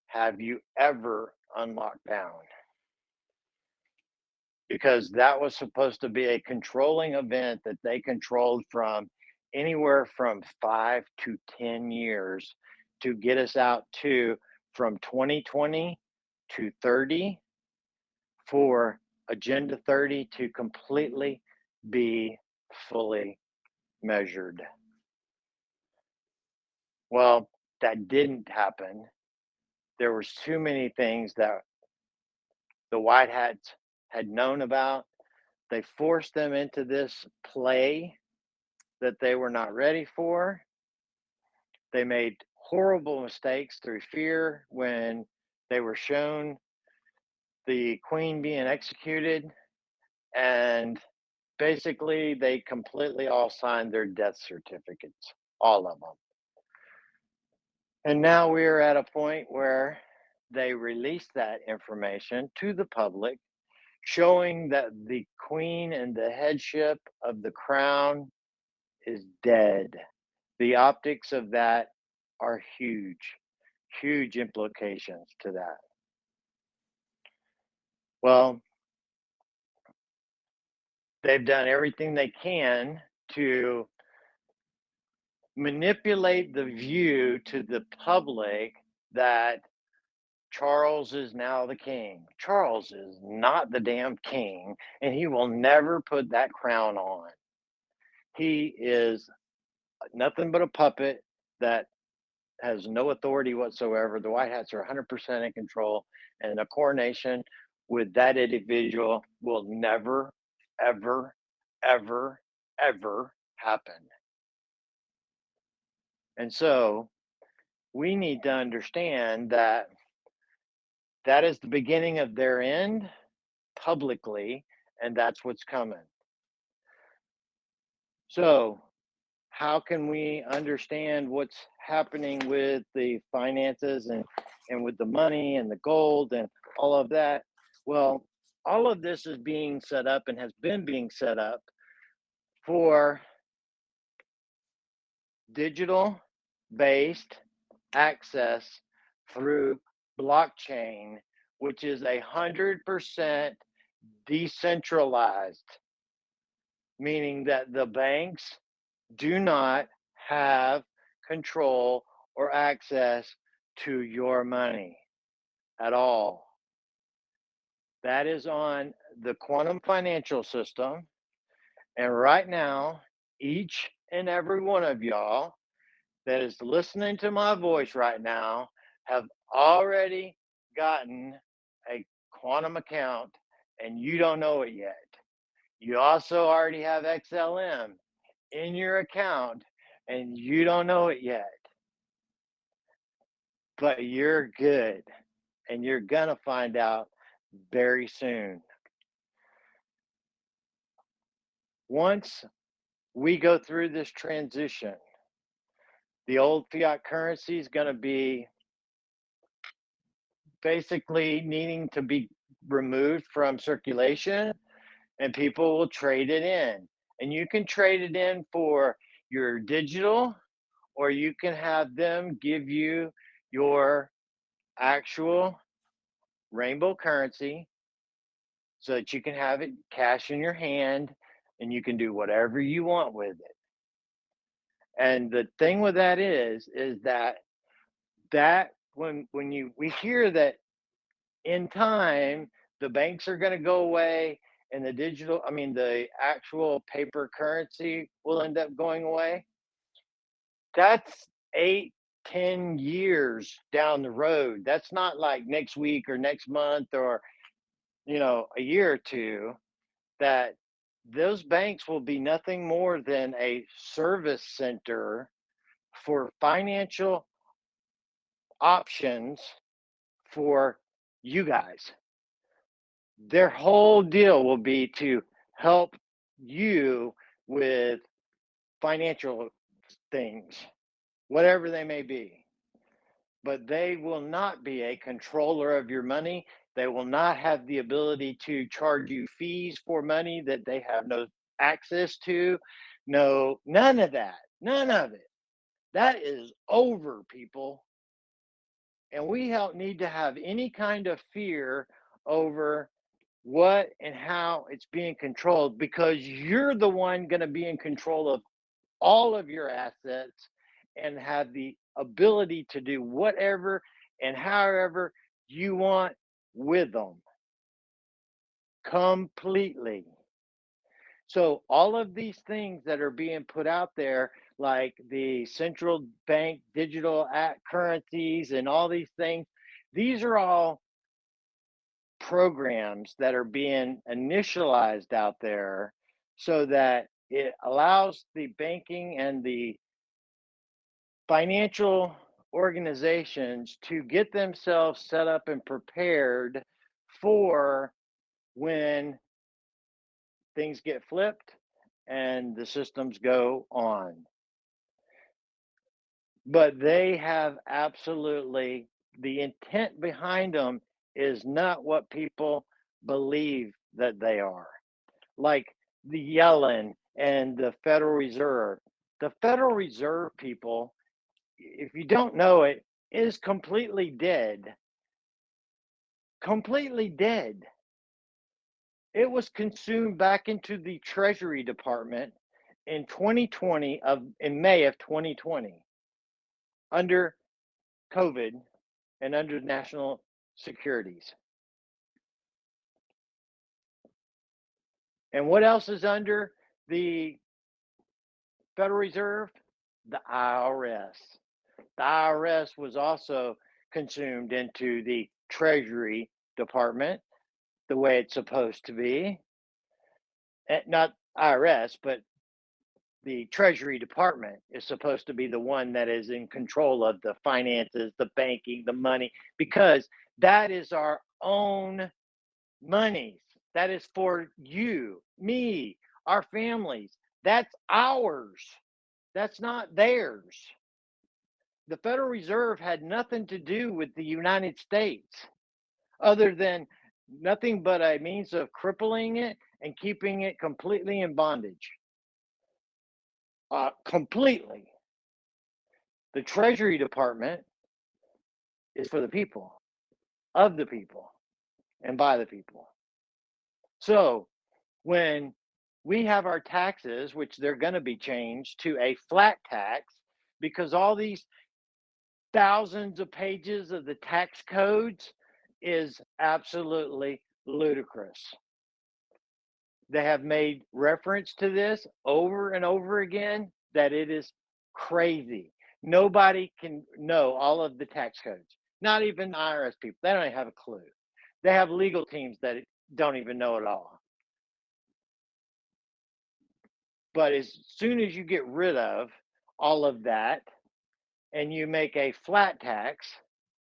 have you ever unlocked down. Because that was supposed to be a controlling event that they controlled from anywhere from 5 to 10 years to get us out to from 2020 to 30, for Agenda 30 to completely be fully measured. Well, that didn't happen. There was too many things that the White Hats had known about. They forced them into this play that they were not ready for. They made horrible mistakes through fear when they were shown the queen being executed, and basically they completely all signed their death certificates, all of them. And now we're at a point where they released that information to the public, showing that the queen and the headship of the crown is dead. The optics of that are huge, huge implications to that. Well, they've done everything they can to manipulate the view to the public that Charles is now the king. Charles is not the damn king, and he will never put that crown on. He is nothing but a puppet that has no authority whatsoever. The White Hats are 100% in control, and a coronation with that individual will never, ever, ever, ever happen. And so we need to understand that that is the beginning of their end publicly, and that's what's coming. So, how can we understand what's happening with the finances and with the money and the gold and all of that? Well, all of this is being set up and has been being set up for digital based access through blockchain, which is 100% decentralized, meaning that the banks do not have control or access to your money at all. That is on the quantum financial system. And right now, each and every one of y'all that is listening to my voice right now have already gotten a quantum account and you don't know it yet. You also already have XLM in your account and you don't know it yet, but you're good and you're going to find out very soon. Once we go through this transition, the old fiat currency is going to be basically needing to be removed from circulation and people will trade it in. And you can trade it in for your digital or you can have them give you your actual rainbow currency so that you can have it cash in your hand and you can do whatever you want with it. And the thing with that is that when you we hear that in time the banks are going to go away and the actual paper currency will end up going away, that's 8-10 years down the road. That's not like next week or next month or a year or two. That those banks will be nothing more than a service center for financial options for you guys. Their whole deal will be to help you with financial things, whatever they may be. But they will not be a controller of your money. They will not have the ability to charge you fees for money that they have no access to. No, none of that. None of it. That is over, people. And we don't need to have any kind of fear over what and how it's being controlled because you're the one going to be in control of all of your assets and have the ability to do whatever and however you want with them completely. So, all of these things that are being put out there, like the central bank digital currencies and all these things, these are all programs that are being initialized out there so that it allows the banking and the financial organizations to get themselves set up and prepared for when things get flipped and the systems go on. But they have absolutely the intent behind them is not what people believe that they are. Like the Yellen and the Federal Reserve. The Federal Reserve, people, if you don't know it, is completely dead. Completely dead. It was consumed back into the Treasury Department in 2020 in May of 2020 under COVID and under national securities. And what else is under the Federal Reserve? The IRS. The IRS was also consumed into the Treasury Department the way it's supposed to be. Not IRS, but the Treasury Department is supposed to be the one that is in control of the finances, the banking, the money, because that is our own monies. That is for you, me, our families. That's ours. That's not theirs. The Federal Reserve had nothing to do with the United States other than nothing but a means of crippling it and keeping it completely in bondage. Completely. The Treasury Department is for the people, of the people, and by the people. So when we have our taxes, which they're going to be changed to a flat tax, because all these thousands of pages of the tax codes is absolutely ludicrous. They have made reference to this over and over again that it is crazy. Nobody can know all of the tax codes, not even IRS people. They don't even have a clue. They have legal teams that don't even know it all. But as soon as you get rid of all of that and you make a flat tax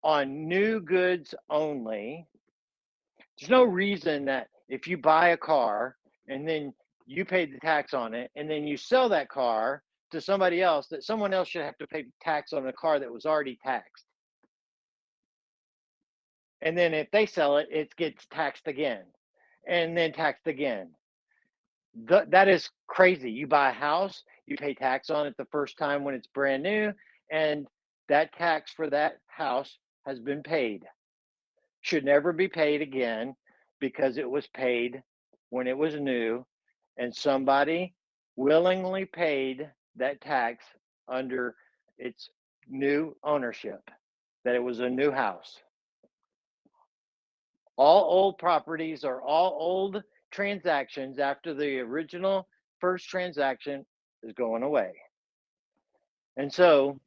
on new goods only, there's no reason that if you buy a car and then you pay the tax on it and then you sell that car to somebody else, that someone else should have to pay tax on a car that was already taxed. And then if they sell it, it gets taxed again and then taxed again. That is crazy. You buy a house, you pay tax on it the first time when it's brand new, and that tax for that house has been paid. Should never be paid again because it was paid when it was new, and somebody willingly paid that tax under its new ownership, that it was a new house. All old properties or all old transactions after the original first transaction is going away. And so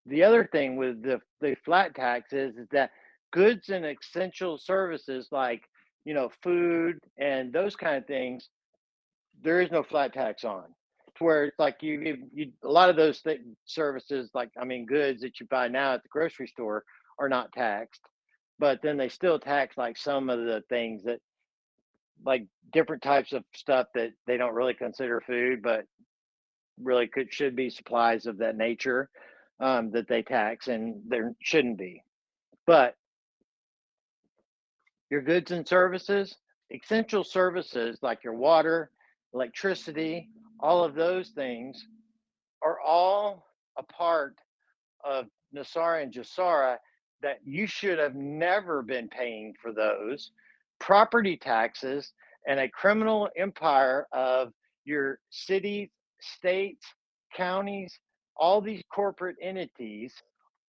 the other thing with the flat tax is that goods and essential services like food and those kind of things, there is no flat tax on. To where it's like you a lot of those services, like I mean goods that you buy now at the grocery store are not taxed, but then they still tax like some of the things that like different types of stuff that they don't really consider food, but really should be supplies of that nature, that they tax, and there shouldn't be. But your goods and services, essential services like your water, electricity, all of those things are all a part of Nesara and Gesara that you should have never been paying for those property taxes and a criminal empire of your cities, states, counties, all these corporate entities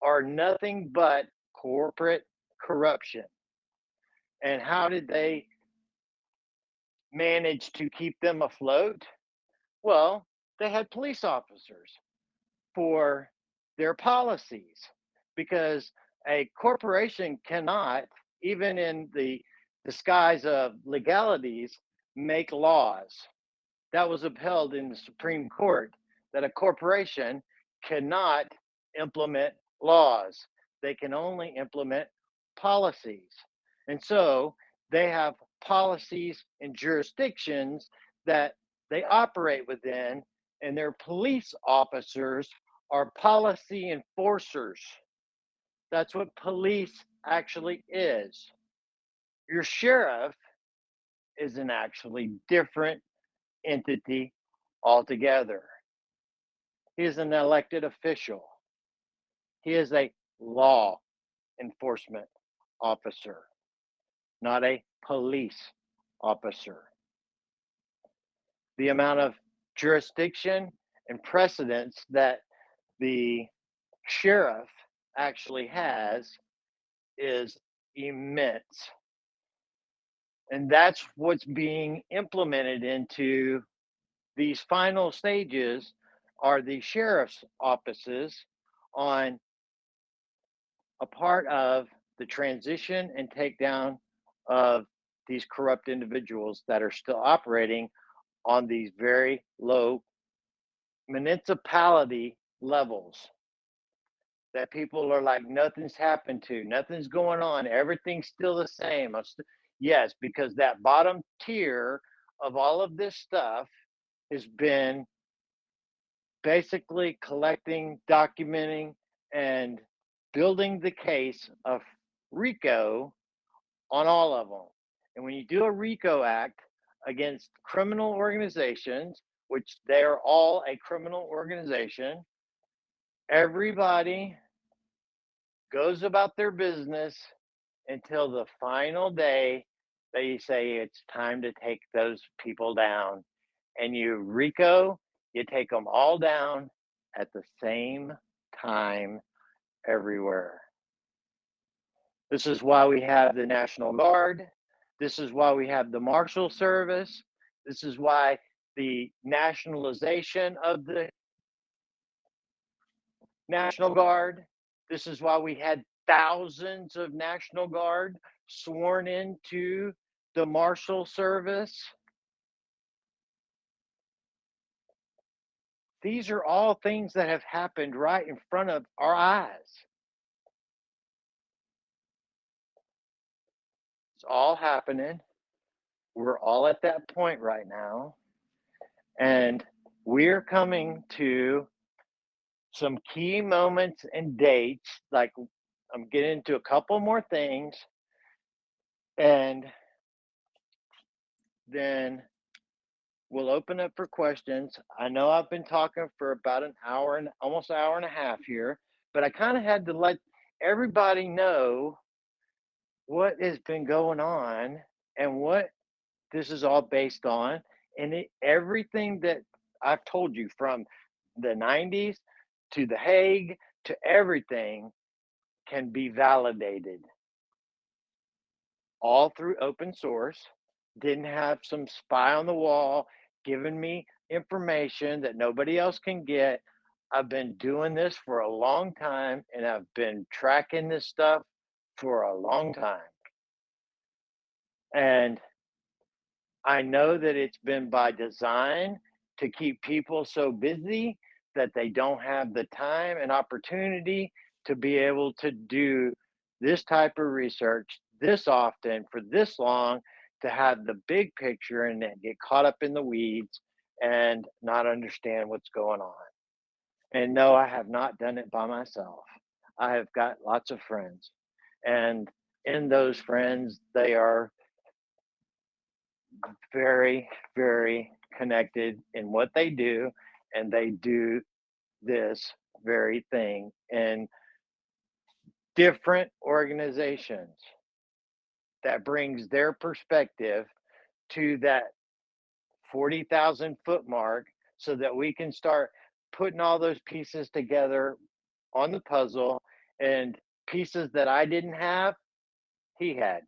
are nothing but corporate corruption. And how did they manage to keep them afloat? Well, they had police officers for their policies because a corporation cannot, even in the disguise of legalities, make laws. That was upheld in the Supreme Court that a corporation cannot implement laws. They can only implement policies. And so they have policies and jurisdictions that they operate within, and their police officers are policy enforcers. That's what police actually is. Your sheriff is an actually different entity altogether. He is an elected official. He is a law enforcement officer, not a police officer. The amount of jurisdiction and precedence that the sheriff actually has is immense. And that's what's being implemented into these final stages are the sheriff's offices on a part of the transition and takedown of these corrupt individuals that are still operating on these very low municipality levels that people are like nothing's happened to, nothing's going on, everything's still the same. Yes, because that bottom tier of all of this stuff has been basically collecting, documenting, and building the case of RICO on all of them. And when you do a RICO act against criminal organizations, which they are all a criminal organization, Everybody goes about their business until the final day they say it's time to take those people down. And you, Rico, you take them all down at the same time everywhere. This is why we have the National Guard. This is why we have the Marshal Service. This is why the nationalization of the National Guard. This is why we had thousands of National Guard sworn into the Marshal Service. These are all things that have happened right in front of our eyes. It's all happening. We're all at that point right now. And we're coming to some key moments and dates. Like, I'm getting into a couple more things. And then we'll open up for questions. I know I've been talking for about an hour and almost an hour and a half here, but I kind of had to let everybody know what has been going on and what this is all based on. And everything that I've told you from the 90s to The Hague to everything can be validated all through open source. Didn't have some spy on the wall giving me information that nobody else can get. I've been doing this for a long time and I've been tracking this stuff for a long time. And I know that it's been by design to keep people so busy that they don't have the time and opportunity to be able to do this type of research this often for this long, to have the big picture and then get caught up in the weeds and not understand what's going on. And no, I have not done it by myself. I have got lots of friends. And in those friends, they are very, very connected in what they do, and they do this very thing in different organizations that brings their perspective to that 40,000 foot mark so that we can start putting all those pieces together on the puzzle, and pieces that I didn't have, he had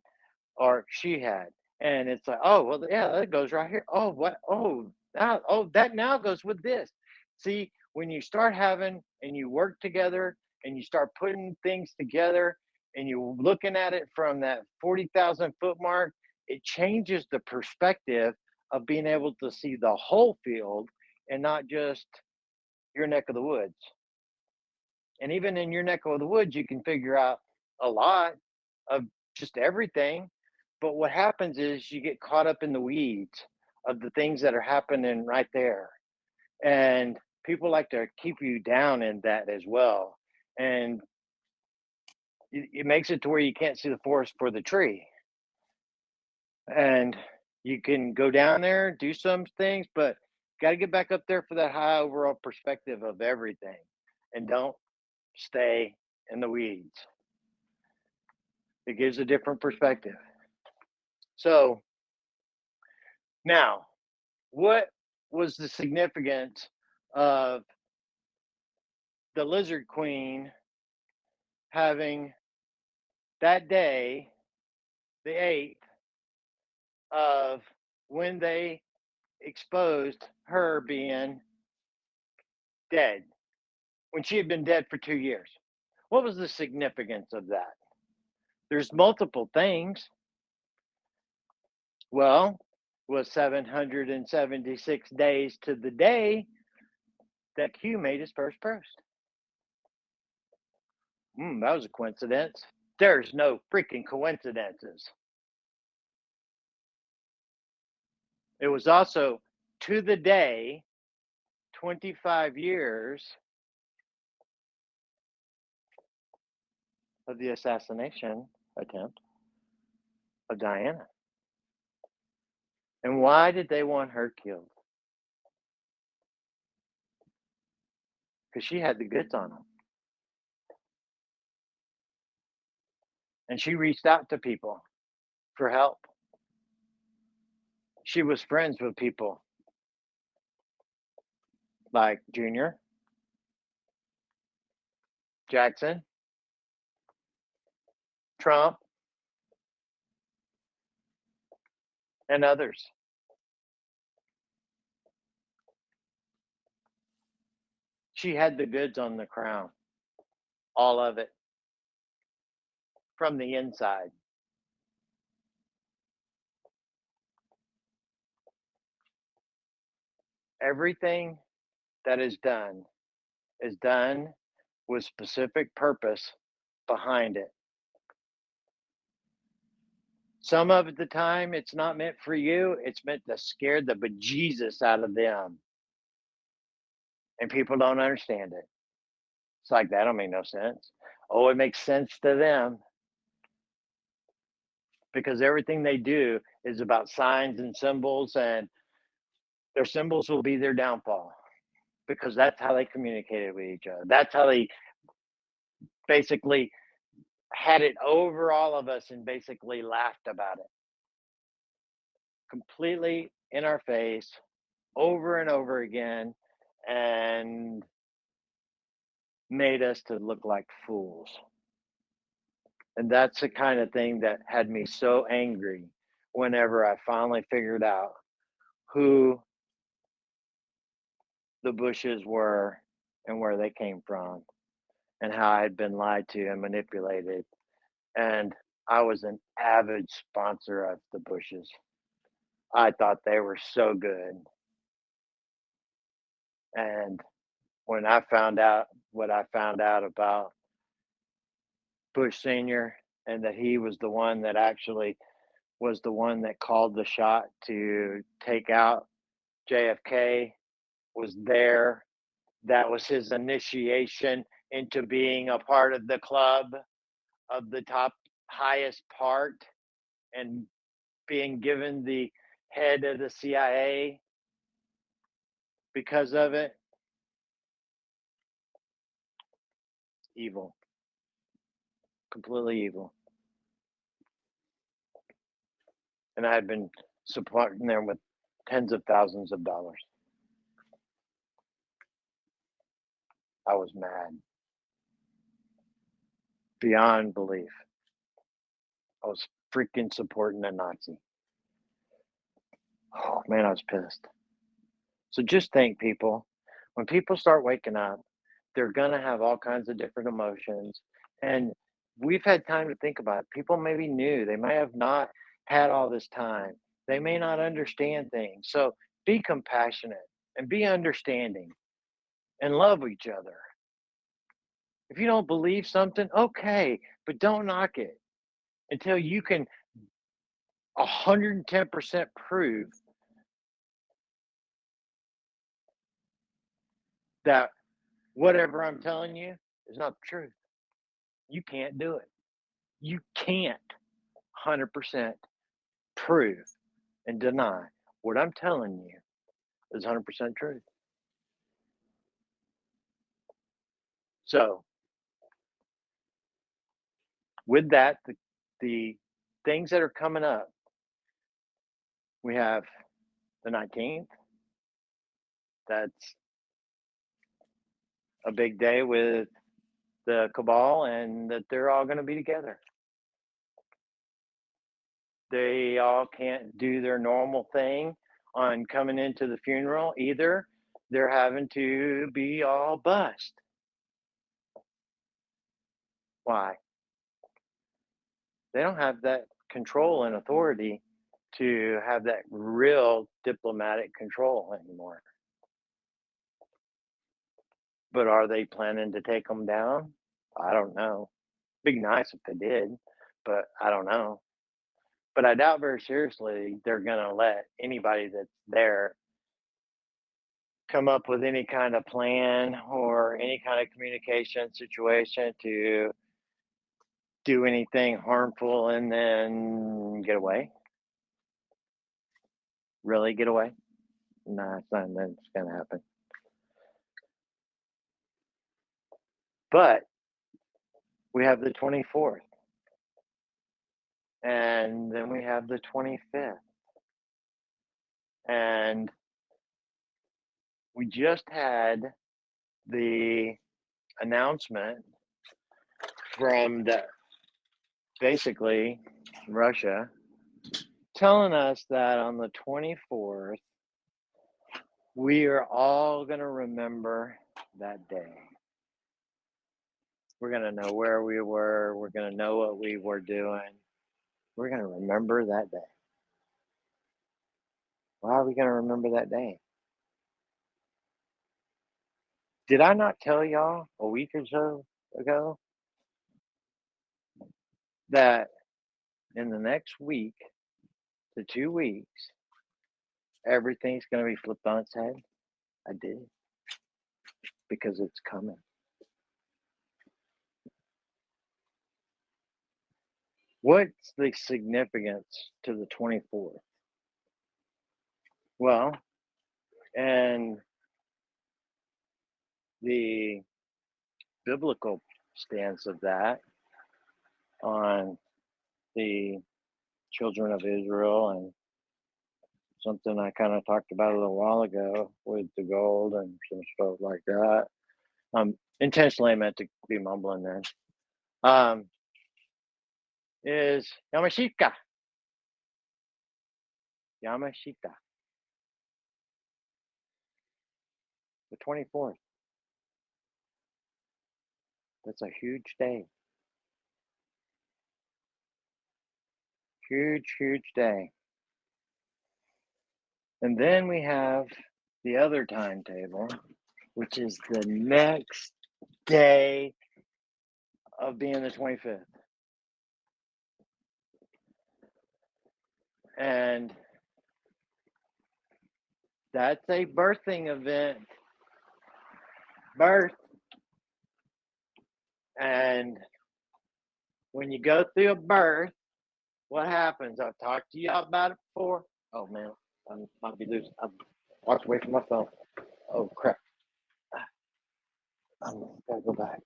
or she had. And it's like, oh, well, yeah, that goes right here. Oh, what? Oh, now, oh, that now goes with this. See, when you start having and you work together and you start putting things together and you're looking at it from that 40,000 foot mark, it changes the perspective of being able to see the whole field and not just your neck of the woods. And even in your neck of the woods, you can figure out a lot of just everything. But what happens is you get caught up in the weeds of the things that are happening right there. And people like to keep you down in that as well. And it makes it to where you can't see the forest for the tree. And you can go down there, do some things, but got to get back up there for that high overall perspective of everything. And don't stay in the weeds. It gives a different perspective. So now, what was the significance of the Lizard Queen having that day, the 8th, of when they exposed her being dead, when she had been dead for 2 years? What was the significance of that? There's multiple things. Well, was 776 days to the day that Q made his first post. That was a coincidence. There's no freaking coincidences. It was also to the day 25 years of the assassination attempt of Diana. And why did they want her killed? Because she had the goods on them. and she reached out to people for help. She was friends with people like Junior, Jackson, Trump, and others. She had the goods on the crown, all of it from the inside. Everything that is done with specific purpose behind it. Some of the time, it's not meant for you. It's meant to scare the bejesus out of them, and people don't understand it. It's like that don't make no sense. Oh, it makes sense to them because everything they do is about signs and symbols, and their symbols will be their downfall because that's how they communicated with each other. That's how they basically had it over all of us and basically laughed about it completely in our face over and over again and made us to look like fools. And that's the kind of thing that had me so angry whenever I finally figured out who the Bushes were and where they came from and how I had been lied to and manipulated. And I was an avid sponsor of the Bushes. I thought they were so good. And when I found out what I found out about Bush Sr. and that he was the one that actually was the one that called the shot to take out JFK, was there. That was his initiation into being a part of the club of the top highest part and being given the head of the CIA because of it. Evil, completely evil. And I had been supporting them with tens of thousands of dollars. I was mad beyond belief. I was freaking supporting a Nazi. Oh man, I was pissed. So just think, people, when people start waking up, they're gonna have all kinds of different emotions. And we've had time to think about it. People maybe new, they may have not had all this time. They may not understand things. So be compassionate and be understanding and love each other. If you don't believe something, okay, but don't knock it until you can 110% prove that whatever I'm telling you is not the truth. You can't do it. You can't 100% prove and deny what I'm telling you is 100% truth. So, with that, the things that are coming up, we have the 19th. That's a big day with the cabal, and that they're all going to be together. They all can't do their normal thing on coming into the funeral either. They're having to be all bussed. Why? They don't have that control and authority to have that real diplomatic control anymore. But are they planning to take them down? I don't know. Be nice if they did, but I don't know. But I doubt very seriously they're going to let anybody that's there come up with any kind of plan or any kind of communication situation to do anything harmful and then get away. Really get away? No, it's not that's going to happen. But we have the 24th. And then we have the 25th. And we just had the announcement from basically Russia telling us that on the 24th, we are all going to remember that day. We're going to know where we were. We're going to know what we were doing. We're going to remember that day. Why are we going to remember that day? Did I not tell y'all a week or so ago that in the next week to 2 weeks, everything's going to be flipped on its head? I did, because it's coming. What's the significance to the 24th? Well, and the biblical stance of that on the children of Israel, and something I kind of talked about a little while ago with the gold and some stuff like that. Intentionally I meant to be mumbling then. Is Yamashita. Yamashita. The 24th. That's a huge day. Huge day. And then we have the other timetable, which is the next day of being the 25th. And that's a birthing event. Birth. And when you go through a birth, what happens? I've talked to y'all about it before. Oh man, I might be losing. I walked away from my phone. Oh crap. I gotta go back.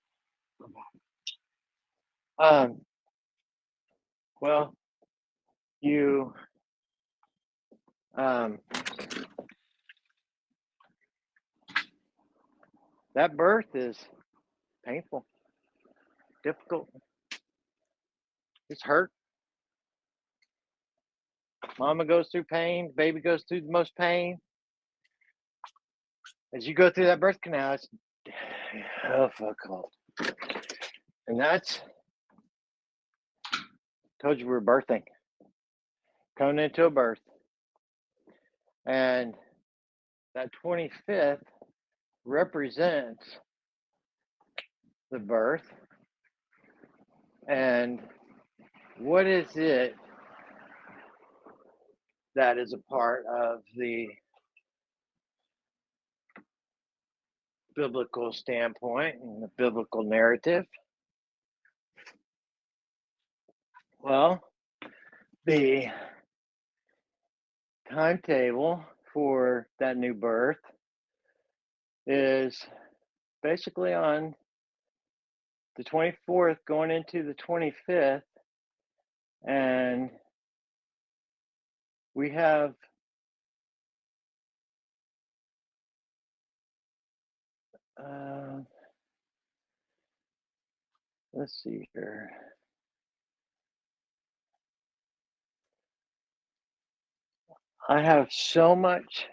Well, you that birth is painful, difficult. It's hurt. Mama goes through pain. Baby goes through the most pain. As you go through that birth canal, it's difficult. And that's told you we're birthing, coming into a birth. And that 25th represents the birth. And what is it that is a part of the biblical standpoint and the biblical narrative? Well, the timetable for that new birth is basically on the 24th going into the 25th, and we have let's see here. I have so much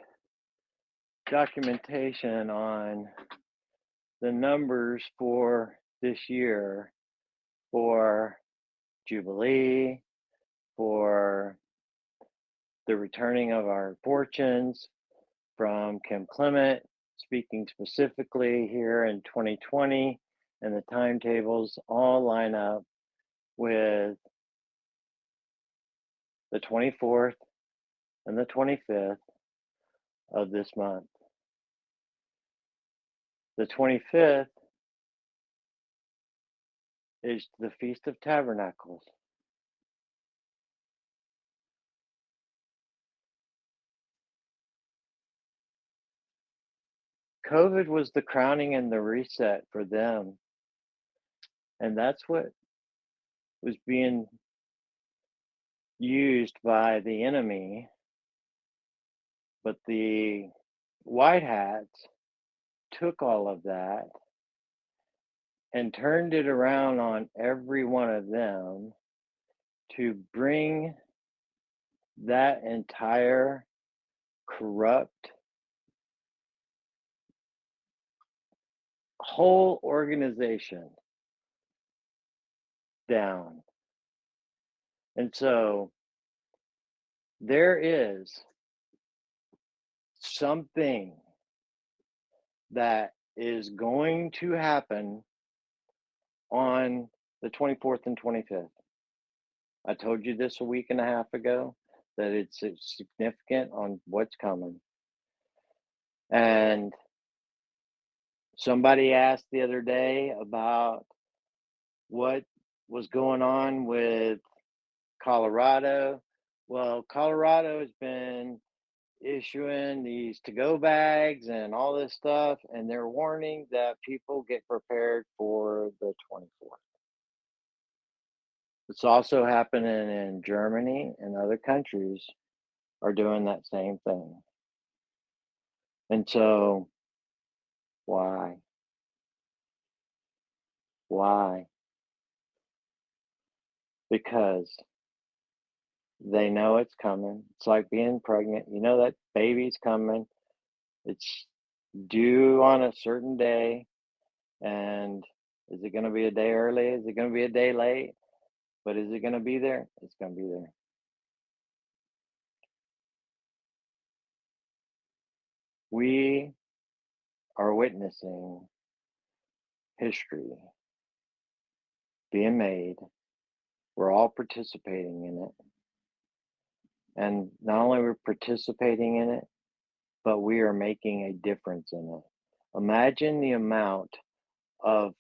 documentation on the numbers for this year, for Jubilee, for the returning of our fortunes from Kim Clement, speaking specifically here in 2020, and the timetables all line up with the 24th and the 25th of this month. The 25th is the Feast of Tabernacles. COVID was the crowning and the reset for them. And that's what was being used by the enemy, but the white hats took all of that and turned it around on every one of them to bring that entire corrupt whole organization down. And so there is something that is going to happen on the 24th and 25th. I told you this a week and a half ago that it's significant on what's coming. And somebody asked the other day about what was going on with Colorado. Well, Colorado has been issuing these to go bags and all this stuff, and they're warning that people get prepared for the 24th. It's also happening in Germany, and other countries are doing that same thing. And so, why? Why? Because they know it's coming. It's like being pregnant. You know that baby's coming. It's due on a certain day. And is it going to be a day early? Is it going to be a day late? But is it going to be there? It's going to be there. We are witnessing history being made. We're all participating in it. And not only we're participating in it, but we are making a difference in it. Imagine the amount of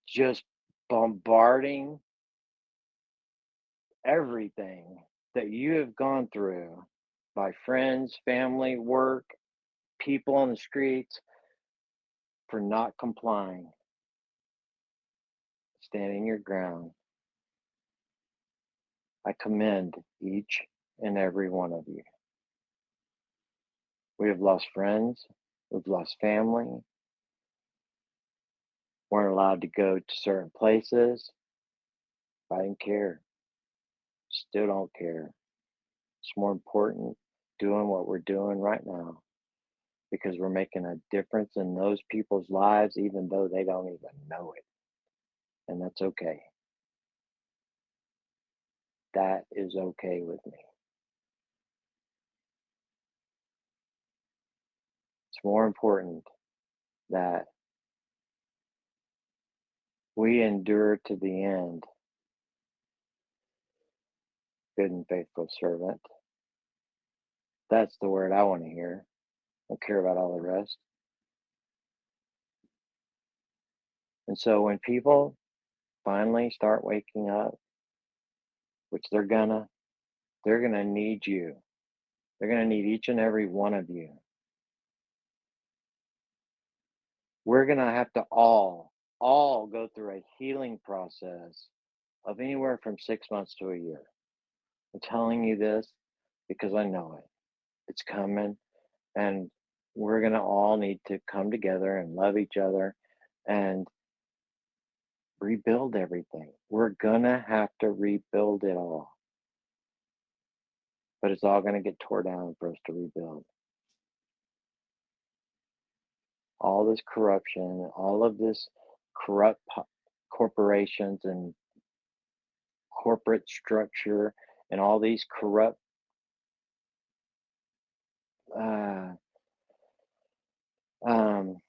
just bombarding everything that you have gone through by friends, family, work, people on the streets for not complying, standing your ground. I commend each and every one of you. We have lost friends, we've lost family, weren't allowed to go to certain places. I didn't care, still don't care. It's more important doing what we're doing right now because we're making a difference in those people's lives, even though they don't even know it. And that's okay. That is okay with me. It's more important that we endure to the end, good and faithful servant. That's the word I want to hear. I don't care about all the rest. And so when people finally start waking up, which they're gonna need you. They're gonna need each and every one of you. We're gonna have to all go through a healing process of anywhere from 6 months to a year. I'm telling you this because I know it. It's coming, and we're gonna all need to come together and love each other and rebuild everything. We're gonna have to rebuild it all, but it's all gonna get tore down for us to rebuild. All this corruption, all of this corrupt corporations and corporate structure, and all these corrupt uh, um,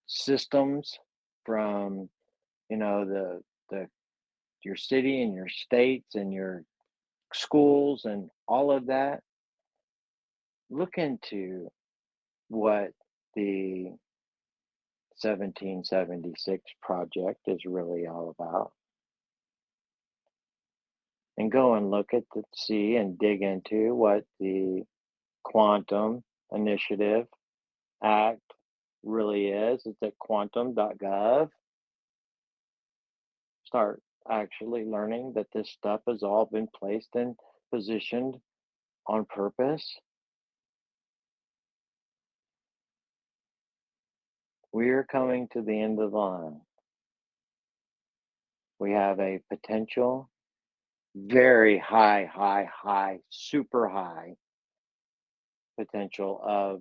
systems from the your city and your states and your schools and all of that. Look into what the 1776 project is really all about, and go and look at the see and dig into what the quantum initiative act really is. It's at quantum.gov. Start actually learning that this stuff has all been placed and positioned on purpose. We are coming to the end of the line. We have a potential very high, high, high, super high potential of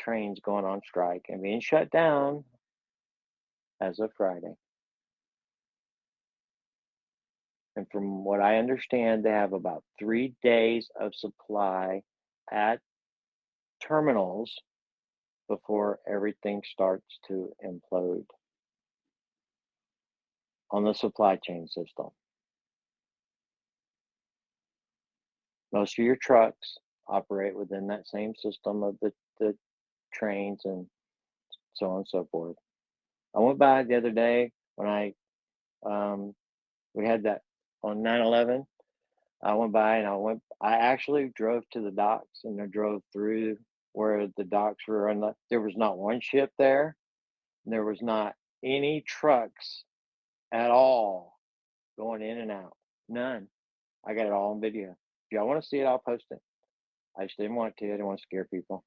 trains going on strike and being shut down as of Friday. And from what I understand, they have about 3 days of supply at terminals before everything starts to implode on the supply chain system. Most of your trucks operate within that same system of the trains and so on and so forth. I went by the other day when um, we had that on 9/11. I went by and I actually drove to the docks and I drove through where the docks were and there was not one ship there. There was not any trucks at all going in and out. None. I got it all on video. If y'all want to see it, I'll post it. I just didn't want to. I didn't want to scare people.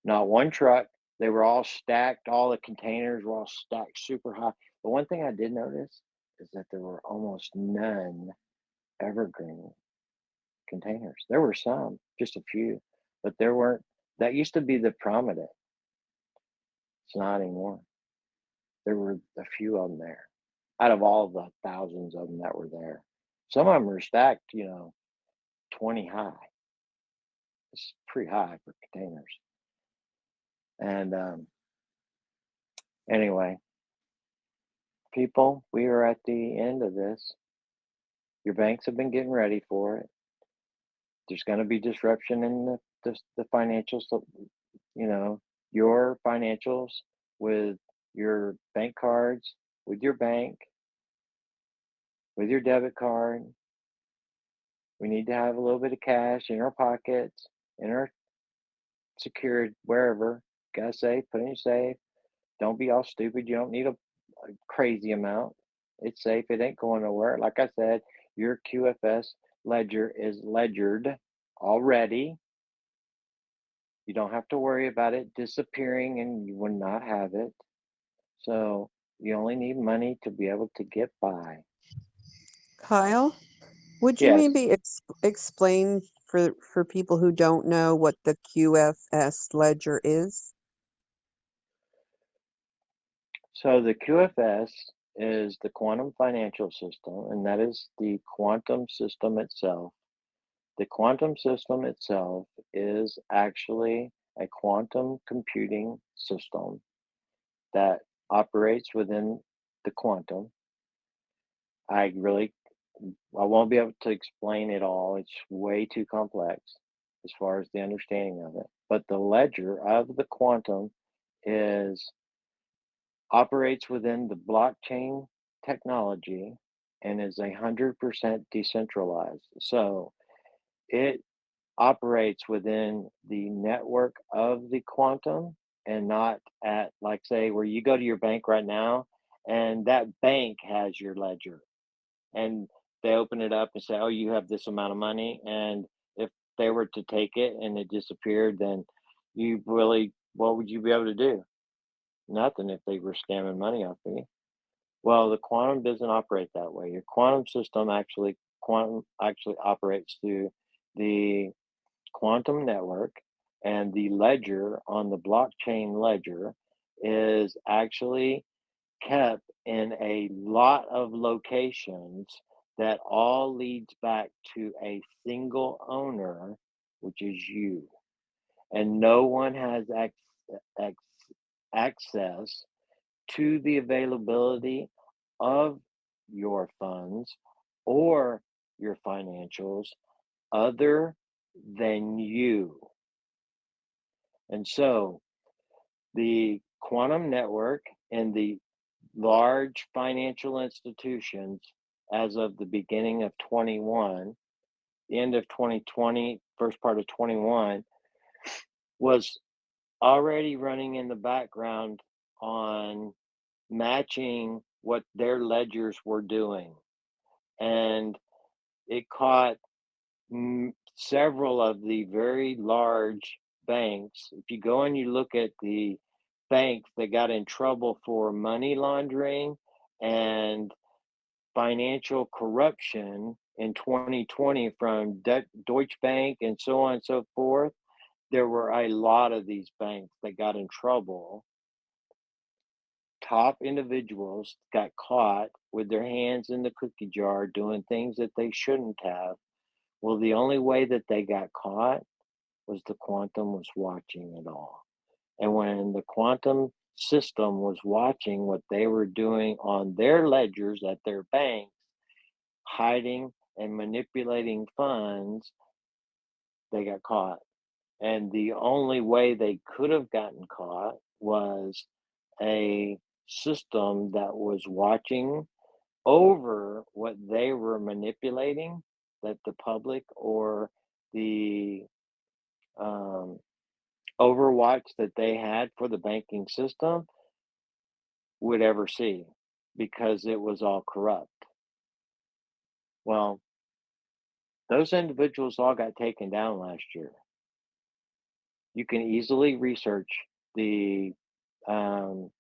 Not one truck. They were all stacked. All the containers were all stacked super high. The one thing I did notice is that there were almost none evergreen containers. There were some, just a few, but there weren't. That used to be the prominent. It's not anymore. There were a few of them there out of all the thousands of them that were there. Some of them were stacked, 20 high. It's pretty high for containers. And anyway, people, we are at the end of this. Your banks have been getting ready for it. There's going to be disruption in the financial, you know, your financials with your bank cards, with your bank, with your debit card. We need to have a little bit of cash in our pockets, in our secured wherever. Got a safe, put in your safe. Don't be all stupid. You don't need a crazy amount. It's safe. It ain't going nowhere. Like I said, your QFS ledger is ledgered already. You don't have to worry about it disappearing and you will not have it. So you only need money to be able to get by. Kyle, would you Yes. maybe explain for people who don't know what the QFS ledger is? So the QFS is the quantum financial system, and that is the quantum system itself. The quantum system itself is actually a quantum computing system that operates within the quantum. I really I won't be able to explain it all. It's way too complex as far as the understanding of it. But the ledger of the quantum is operates within the blockchain technology and is 100% decentralized. So it operates within the network of the quantum and not at, like, say, where you go to your bank right now and that bank has your ledger and they open it up and say, oh, you have this amount of money. And if they were to take it and it disappeared, then what would you be able to do? Nothing if they were scamming money off of you. Well, the quantum doesn't operate that way. Your quantum actually operates through the quantum network, and the ledger on the blockchain ledger is actually kept in a lot of locations that all leads back to a single owner, which is you. And no one has ac- access to the availability of your funds or your financials other than you. And so the quantum network and the large financial institutions as of the beginning of 21, the end of 2020, first part of 21, was already running in the background on matching what their ledgers were doing. And it caught several of the very large banks. If you go and you look at the banks that got in trouble for money laundering and financial corruption in 2020 from Deutsche Bank and so on and so forth, there were a lot of these banks that got in trouble. Top individuals got caught with their hands in the cookie jar doing things that they shouldn't have. Well, the only way that they got caught was the quantum was watching it all. And when the quantum system was watching what they were doing on their ledgers at their banks, hiding and manipulating funds, they got caught. And the only way they could have gotten caught was a system that was watching over what they were manipulating, that the public or the um, overwatch that they had for the banking system would ever see because it was all corrupt. Well, those individuals all got taken down last year. You can easily research the um,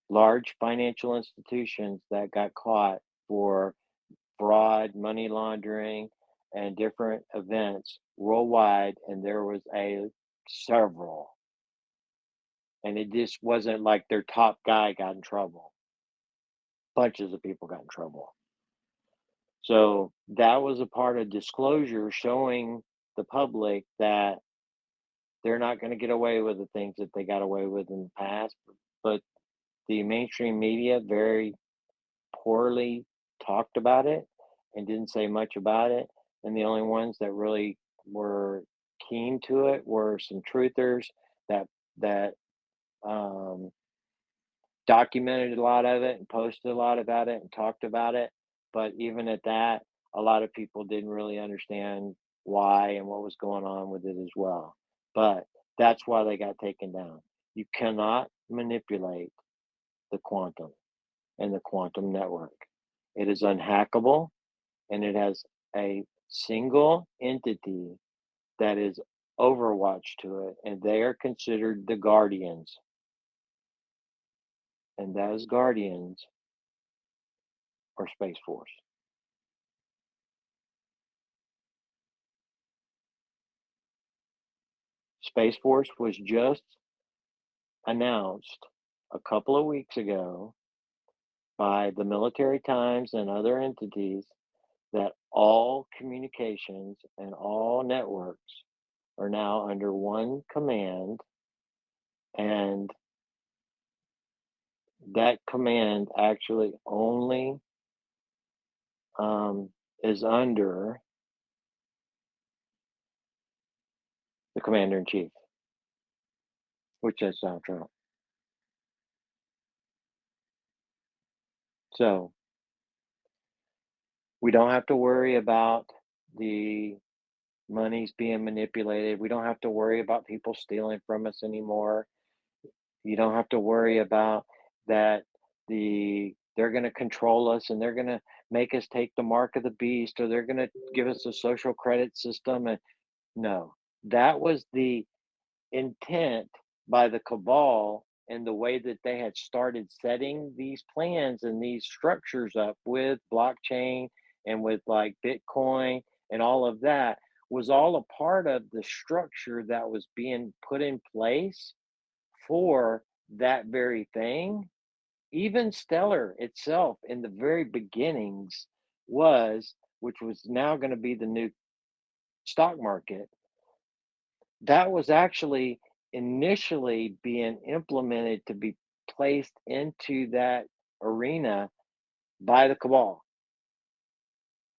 large financial institutions that got caught for fraud, money laundering, and different events worldwide, and there was a several. And it just wasn't like their top guy got in trouble. Bunches of people got in trouble. So that was a part of disclosure showing the public that they're not going to get away with the things that they got away with in the past. But the mainstream media very poorly talked about it and didn't say much about it. And the only ones that really were keen to it were some truthers that that um, documented a lot of it and posted a lot about it and talked about it. But even at that, a lot of people didn't really understand why and what was going on with it as well. But that's why they got taken down. You cannot manipulate the quantum and the quantum network. It is unhackable and it has a single entity that is overwatch to it, and they are considered the guardians. And those guardians are Space Force. Space Force was just announced a couple of weeks ago by the Military Times and other entities that all communications and all networks are now under one command, and that command actually only is under the commander in chief, which is Donald Trump. So we don't have to worry about the money's being manipulated. We don't have to worry about people stealing from us anymore. You don't have to worry about that they're going to control us and they're going to make us take the mark of the beast or they're going to give us a social credit system and no. That was the intent by the cabal and the way that they had started setting these plans and these structures up with blockchain and with like Bitcoin and all of that was all a part of the structure that was being put in place for that very thing. Even Stellar itself in the very beginnings was, which was now going to be the new stock market, that was actually initially being implemented to be placed into that arena by the cabal.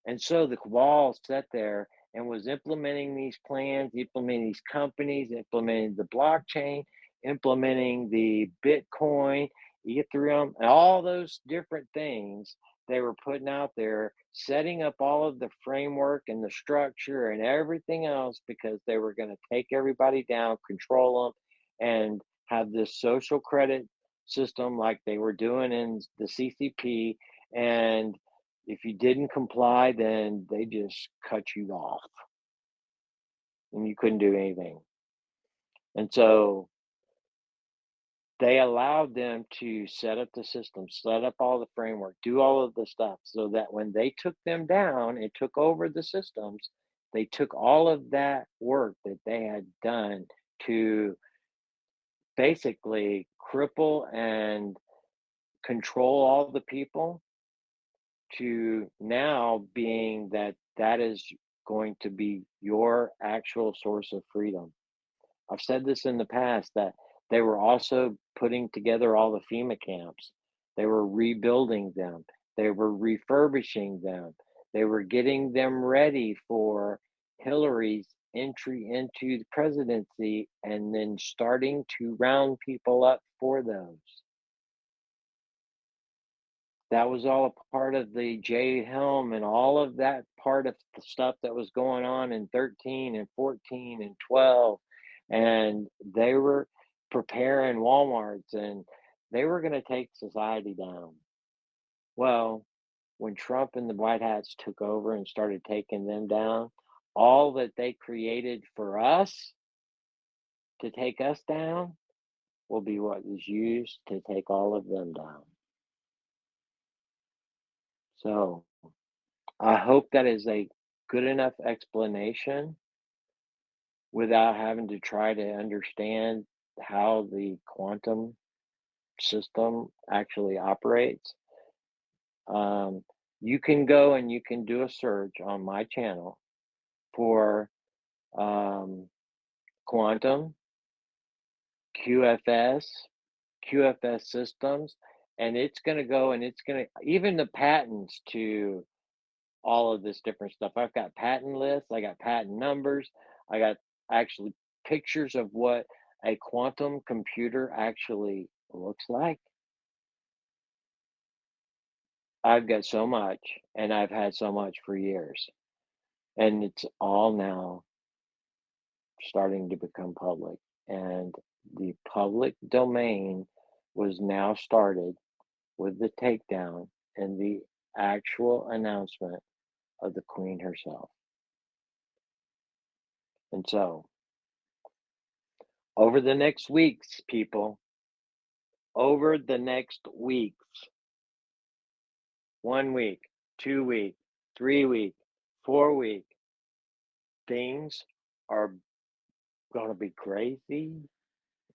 And so the cabal sat there and was implementing these plans, implementing these companies, implementing the blockchain, implementing the Bitcoin, Ethereum, and all those different things they were putting out there setting up all of the framework and the structure and everything else because they were going to take everybody down, control them, and have this social credit system like they were doing in the CCP. And if you didn't comply, then they just cut you off and you couldn't do anything. And so they allowed them to set up the system, set up all the framework, do all of the stuff so that when they took them down and took over the systems, they took all of that work that they had done to basically cripple and control all the people to now being that that is going to be your actual source of freedom. I've said this in the past that they were also putting together all the FEMA camps. They were rebuilding them. They were refurbishing them. They were getting them ready for Hillary's entry into the presidency and then starting to round people up for those. That was all a part of the J Helm and all of that part of the stuff that was going on in 13 and 14 and 12. And they were preparing Walmarts and they were going to take society down. Well, when Trump and the White Hats took over and started taking them down, all that they created for us to take us down will be what is used to take all of them down. So I hope that is a good enough explanation without having to try to understand how the quantum system actually operates. Um, you can go and you can do a search on my channel for um, quantum, QFS, QFS systems, and it's going to go and it's going to, even the patents to all of this different stuff. I've got patent lists, I got patent numbers, I got actually pictures of what a quantum computer actually looks like. I've got so much, and I've had so much for years, and it's all now starting to become public. And the public domain was now started with the takedown and the actual announcement of the Queen herself. And so, over the next weeks, people, over the next weeks, 1 week, 2 week, 3 week, 4 week, things are going to be crazy,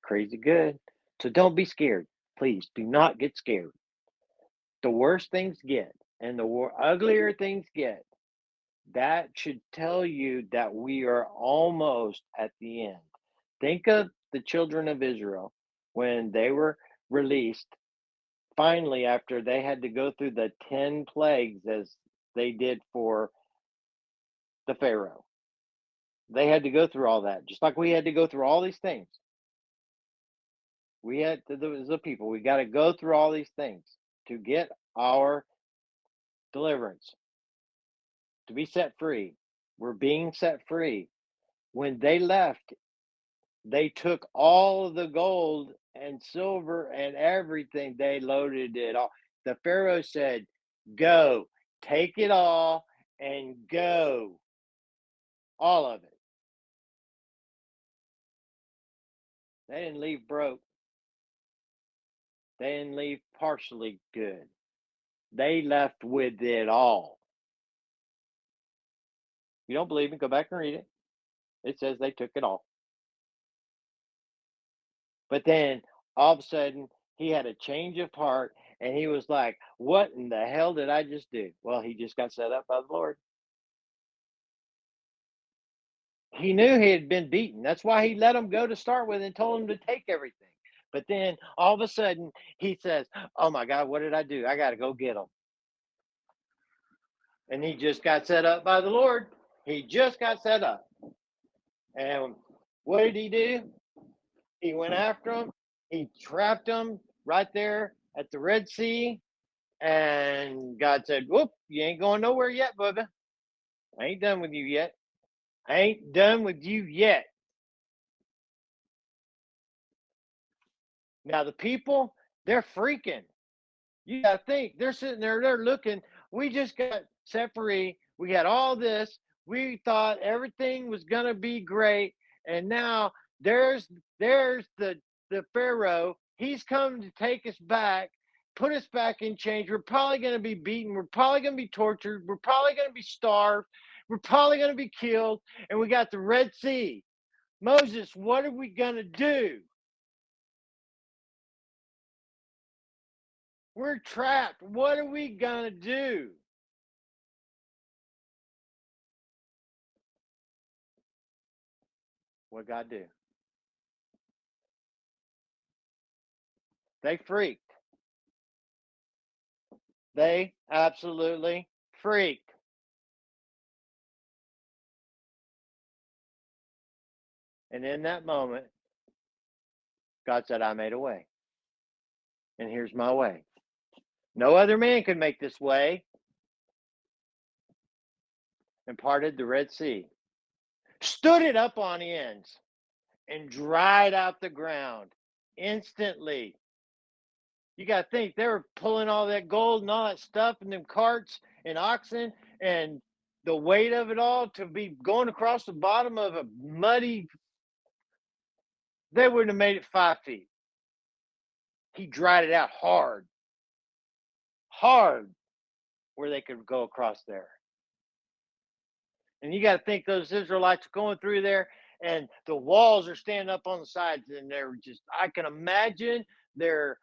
crazy good. So don't be scared. Please do not get scared. The worse things get and the uglier things get, that should tell you that we are almost at the end. Think of the children of Israel when they were released finally after they had to go through the 10 plagues as they did for the Pharaoh. They had to go through all that, just like we had to go through all these things. We had to, as a people, we got to go through all these things to get our deliverance, to be set free. We're being set free. When they left, they took all of the gold and silver and everything, they loaded it all. The Pharaoh said, go, take it all and go. All of it. They didn't leave broke. They didn't leave partially good. They left with it all. You don't believe me? Go back and read it. It says they took it all. But then all of a sudden, he had a change of heart and he was like, what in the hell did I just do? Well, he just got set up by the Lord. He knew he had been beaten. That's why he let him go to start with and told him to take everything. But then all of a sudden, he says, oh my God, what did I do? I got to go get him. And he just got set up by the Lord. He just got set up. And what did he do? He went after him. He trapped him right there at the Red Sea. And God said, "Whoop, you ain't going nowhere yet, Bubba. I ain't done with you yet. I ain't done with you yet." Now the people, they're freaking. You gotta think they're sitting there, they're looking. We just got set free. We had all this. We thought everything was gonna be great, and now there's the Pharaoh. He's come to take us back, put us back in chains. We're probably gonna be beaten. We're probably gonna be tortured. We're probably gonna be starved. We're probably gonna be killed. And we got the Red Sea. Moses, what are we gonna do? We're trapped. What are we gonna do? What God do? They freaked. They absolutely freaked. And in that moment, God said, I made a way. And here's my way. No other man could make this way. And parted the Red Sea, stood it up on ends, and dried out the ground instantly. You got to think they were pulling all that gold and all that stuff in them carts and oxen, and the weight of it all to be going across the bottom of a muddy, they wouldn't have made it 5 feet. He dried it out hard, hard, where they could go across there. And you got to think those Israelites are going through there, and the walls are standing up on the sides, and they're just, I can imagine their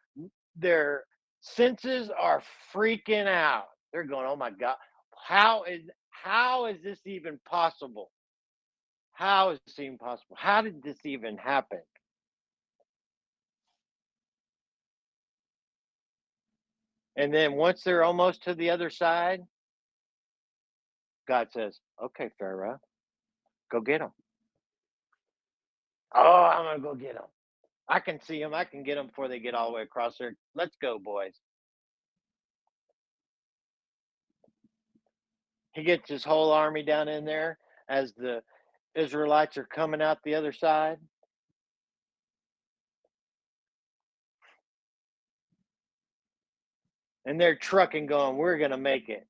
their senses are freaking out. They're going, "Oh my God, how is this even possible? How is this even possible? How did this even happen?" And then once they're almost to the other side, God says, "Okay, Pharaoh, go get them." Oh, I'm gonna go get them. I can see them. I can get them before they get all the way across there. Let's go, boys. He gets his whole army down in there as the Israelites are coming out the other side. And they're trucking, going, "We're going to make it."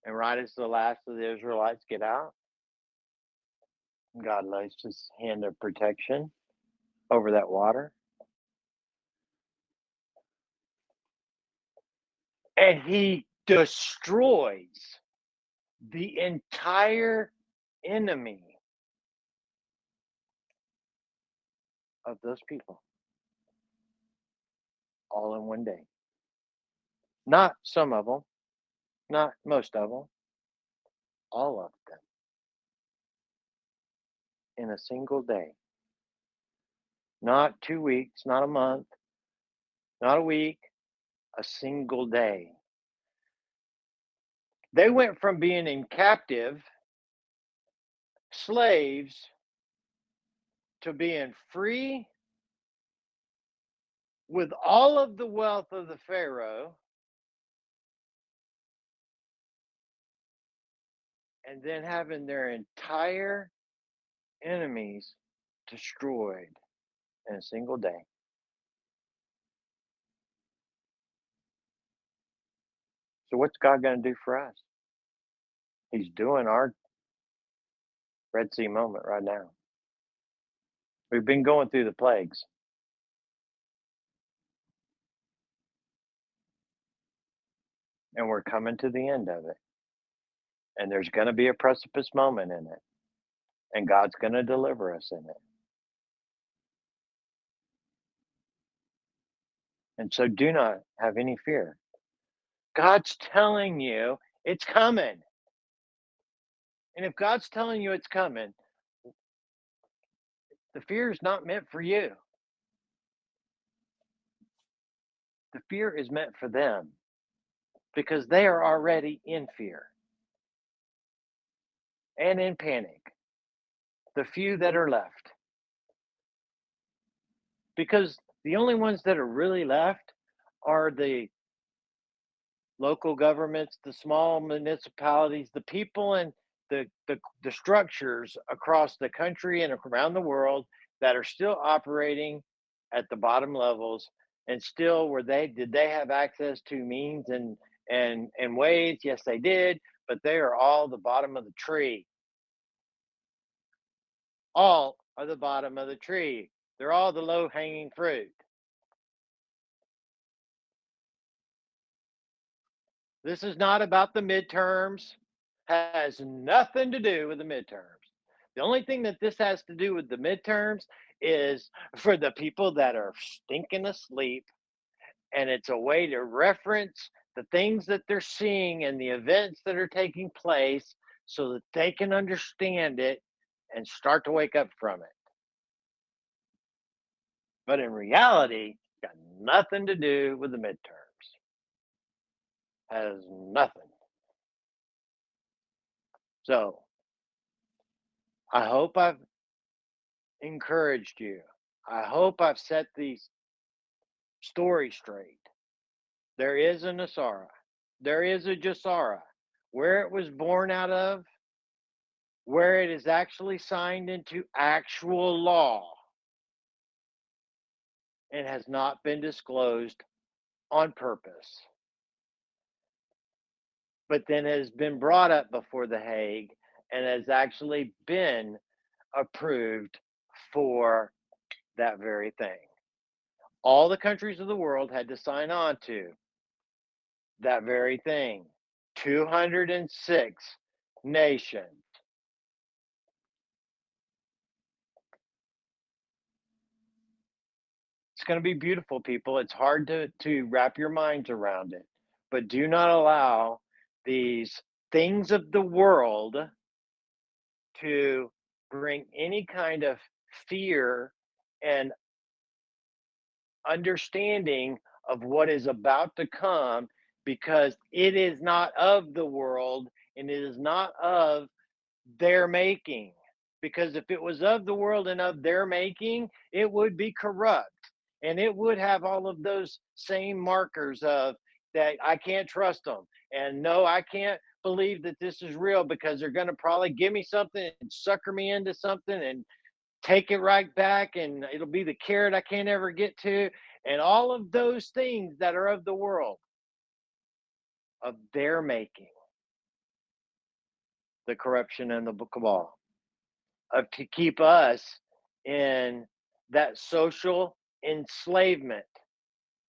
And right as the last of the Israelites get out, God lays his hand of protection over that water. And he destroys the entire enemy of those people all in one day. Not some of them, not most of them, all of them in a single day. Not 2 weeks, not a month, not a week, a single day. They went from being in captive slaves to being free with all of the wealth of the Pharaoh, and then having their entire enemies destroyed in a single day. So, what's God going to do for us? He's doing our Red Sea moment right now. We've been going through the plagues, and we're coming to the end of it. And there's going to be a precipice moment in it, and God's going to deliver us in it. And so, do not have any fear. God's telling you it's coming. And if God's telling you it's coming, the fear is not meant for you. The fear is meant for them because they are already in fear and in panic. The few that are left. Because the only ones that are really left are the local governments, the small municipalities, the people and the structures across the country and around the world that are still operating at the bottom levels and still were they did they have access to means and ways? Yes, they did, but they are all the bottom of the tree. All are the bottom of the tree. They're all the low hanging fruit. This is not about the midterms, has nothing to do with the midterms. The only thing that this has to do with the midterms is for the people that are stinking asleep, and it's a way to reference the things that they're seeing and the events that are taking place so that they can understand it and start to wake up from it. But in reality, it's got nothing to do with the midterms. Has nothing. So I hope I've encouraged you. I hope I've set these stories straight. There is a Nesara. There is a Gesara. Where it was born out of, where it is actually signed into actual law and has not been disclosed on purpose, but then has been brought up before the Hague and has actually been approved for that very thing. All the countries of the world had to sign on to that very thing. 206 nations. It's going to be beautiful, people. It's hard to wrap your minds around it, but do not allow these things of the world to bring any kind of fear and understanding of what is about to come, because it is not of the world and it is not of their making. Because if it was of the world and of their making, it would be corrupt and it would have all of those same markers of that I can't trust them. And no, I can't believe that this is real because they're going to probably give me something and sucker me into something and take it right back. And it'll be the carrot I can't ever get to. And all of those things that are of the world, of their making, the corruption and the cabal. Of to keep us in that social enslavement.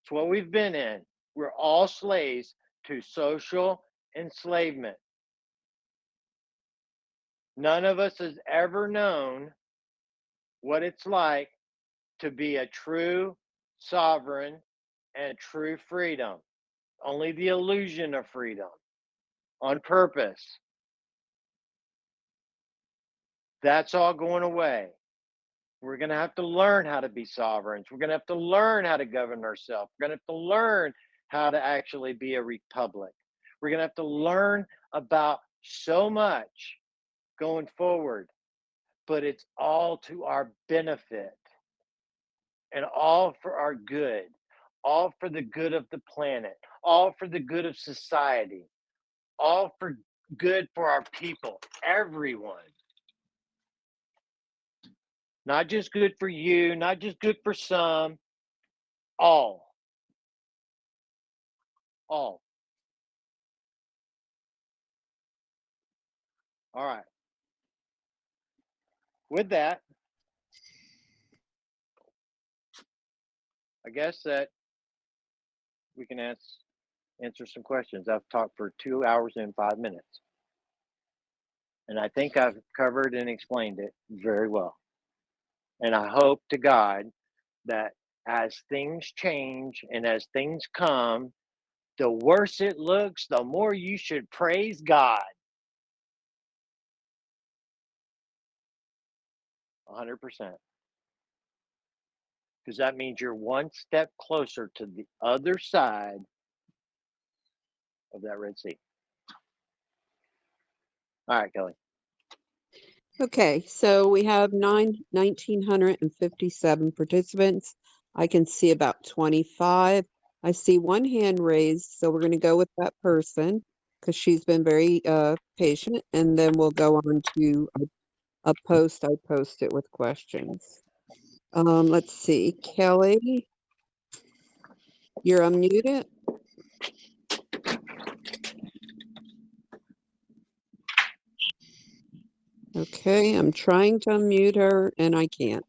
It's what we've been in. We're all slaves to social enslavement. None of us has ever known what it's like to be a true sovereign and true freedom. Only the illusion of freedom on purpose. That's all going away. We're going to have to learn how to be sovereigns. We're going to have to learn how to govern ourselves. We're going to have to learn how to actually be a republic. We're going to have to learn about so much going forward, but it's all to our benefit and all for our good, all for the good of the planet, all for the good of society, all for good for our people, everyone. Not just good for you, not just good for some, all. All. All right. With that, I guess that we can answer some questions. I've talked for 2 hours and 5 minutes, and I think I've covered and explained it very well. And I hope to God that as things change and as things come, the worse it looks, the more you should praise God. 100%. Because that means you're one step closer to the other side of that Red Sea. All right, Kelly. Okay, so we have 1,957 participants. I can see about 25. I see one hand raised, so we're going to go with that person because she's been very patient, and then we'll go on to a post. I post it with questions. Let's see. Kelly, you're unmuted. Okay, I'm trying to unmute her and I can't.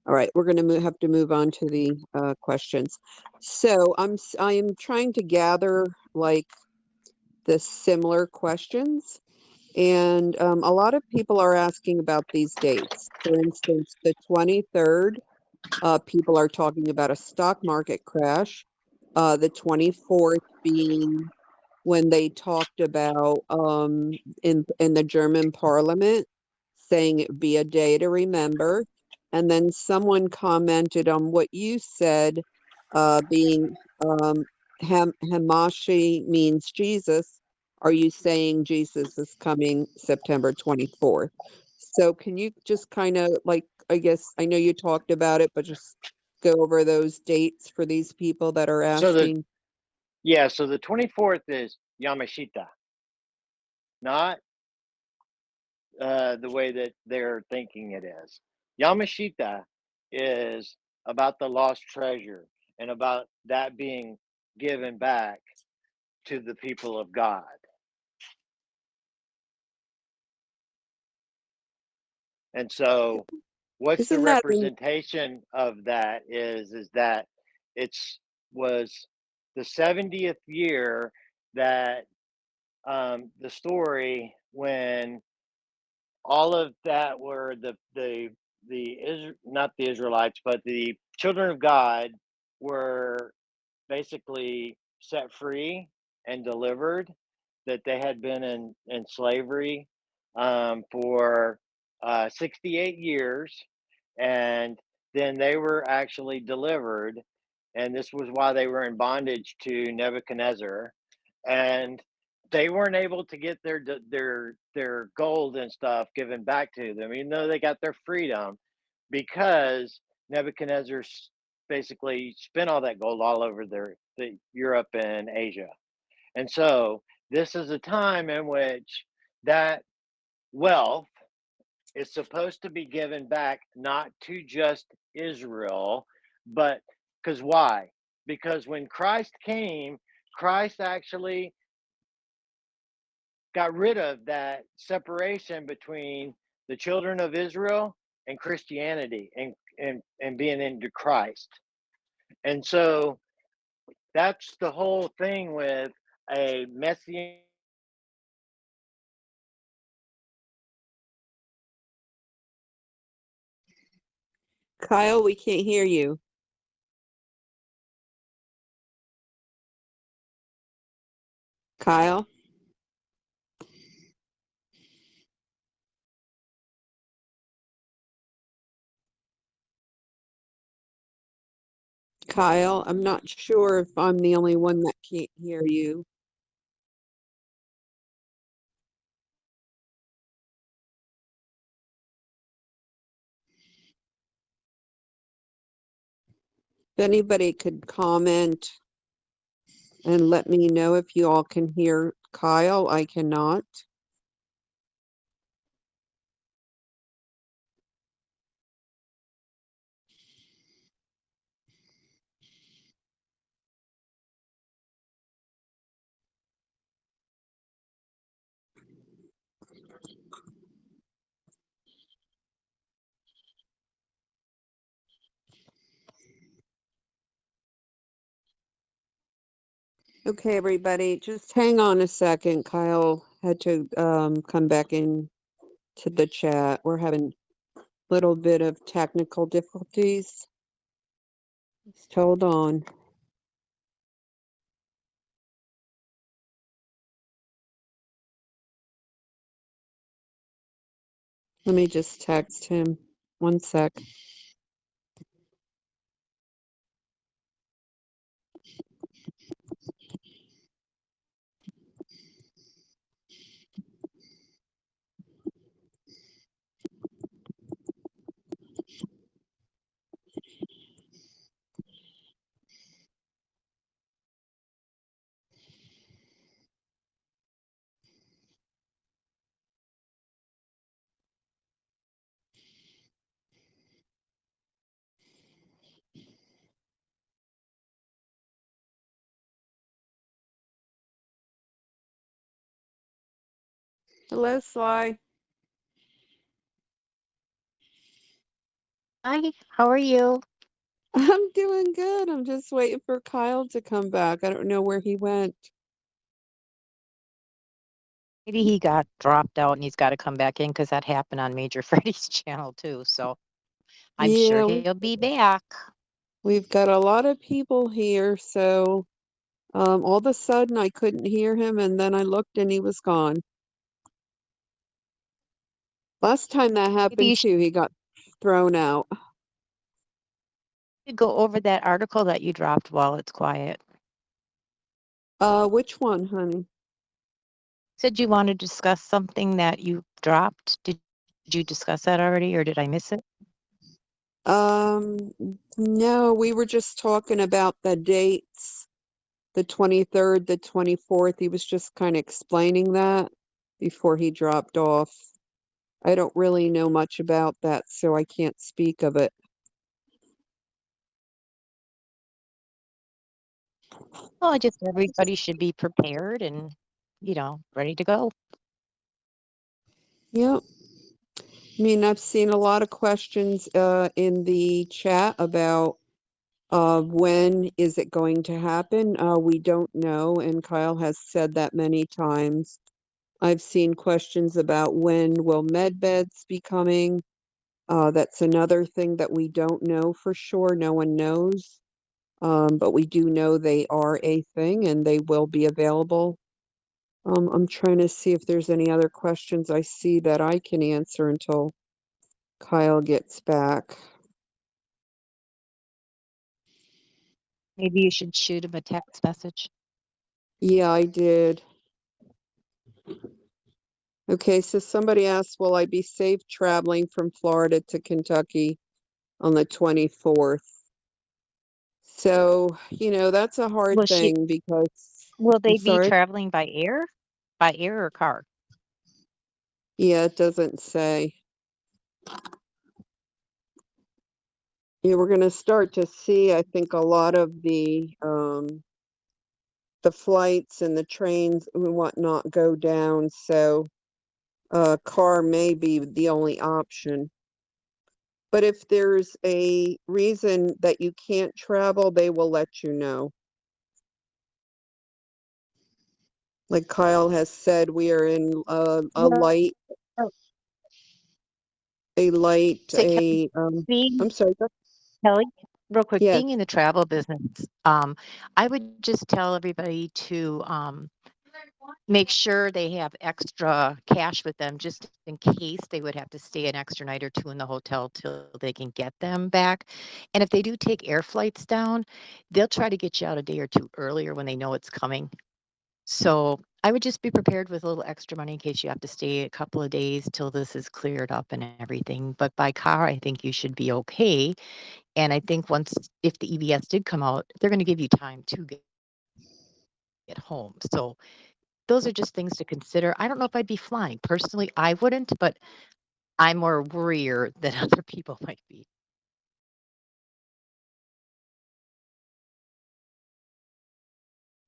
All right, we're going to have to move on to the questions. So I am trying to gather like the similar questions, and a lot of people are asking about these dates. For instance, the 23rd, people are talking about a stock market crash. The 24th being when they talked about in the German parliament saying it would be a day to remember. And then someone commented on what you said, being Hamashi means Jesus. Are you saying Jesus is coming September 24th? So can you just kind of like, I guess I know you talked about it, but just go over those dates for these people that are So asking? the 24th is Yamashita, not the way that they're thinking it is. Yamashita is about the lost treasure and about that being given back to the people of God. And so what's the Isn't that in representation of that is that it's was the 70th year that the story when all of that were not the Israelites, but the children of God were basically set free and delivered. That they had been in slavery for 68 years, and then they were actually delivered, and this was why they were in bondage to Nebuchadnezzar, and they weren't able to get their gold and stuff given back to them, even though they got their freedom, because Nebuchadnezzar basically spent all that gold all over the Europe and Asia. And so this is a time in which that wealth is supposed to be given back not to just Israel, but because why? Because when Christ came, Christ actually got rid of that separation between the children of Israel and Christianity and being into Christ. And so that's the whole thing with a messianic. Kyle? We can't hear you. Kyle? Kyle, I'm not sure if I'm the only one that can't hear you. If anybody could comment and let me know if you all can hear Kyle, I cannot. Okay, everybody, just hang on a second. Kyle had to come back in to the chat. We're having a little bit of technical difficulties. Just hold on. Let me just text him. One sec. Hello, Sly. Hi, how are you? I'm doing good. I'm just waiting for Kyle to come back. I don't know where he went. Maybe he got dropped out and he's got to come back in because that happened on Major Freddy's channel too. So I'm sure Yeah, he'll be back. we've got a lot of people here, so all of a sudden I couldn't hear him, and then I looked and he was gone. Last time that Maybe happened you too, he got thrown out. should go over that article that you dropped while it's quiet. Which one, honey? Said you want to discuss something that you dropped. Did you discuss that already or did I miss it? Um, no, we were just talking about the dates, the 23rd, the 24th. He was just kind of explaining that before he dropped off. I don't really know much about that, so I can't speak of it. Well, just everybody should be prepared and, ready to go. Yep. I mean, I've seen a lot of questions in the chat about when is it going to happen? We don't know, and Kyle has said that many times. I've seen questions about when will med beds be coming. That's another thing that we don't know for sure. No one knows. But we do know they are a thing and they will be available. I'm trying to see if there's any other questions I see that I can answer until Kyle gets back. Maybe you should shoot him a text message. Yeah, I did. Okay, so somebody asked, will I be safe traveling from Florida to Kentucky on the 24th? So, that's a hard Will she thing because will I'm they be sorry. traveling by air? By air or car? Yeah, it doesn't say. Yeah, we're going to start to see, I think, a lot of the flights and the trains and whatnot go down. So, car may be the only option. But if there's a reason that you can't travel, they will let you know. Like Kyle has said, we are in a Well, light, a light, say, being I'm sorry. Kelly, real quick, Yes, being in the travel business, I would just tell everybody to make sure they have extra cash with them just in case they would have to stay an extra night or two in the hotel till they can get them back. And if they do take air flights down, they'll try to get you out a day or two earlier when they know it's coming. So I would just be prepared with a little extra money in case you have to stay a couple of days till this is cleared up and everything. But by car, I think you should be okay. And I think once, if the EVS did come out, they're going to give you time to get home. So those are just things to consider. I don't know if I'd be flying. Personally, I wouldn't, but I'm more worrier than other people might be.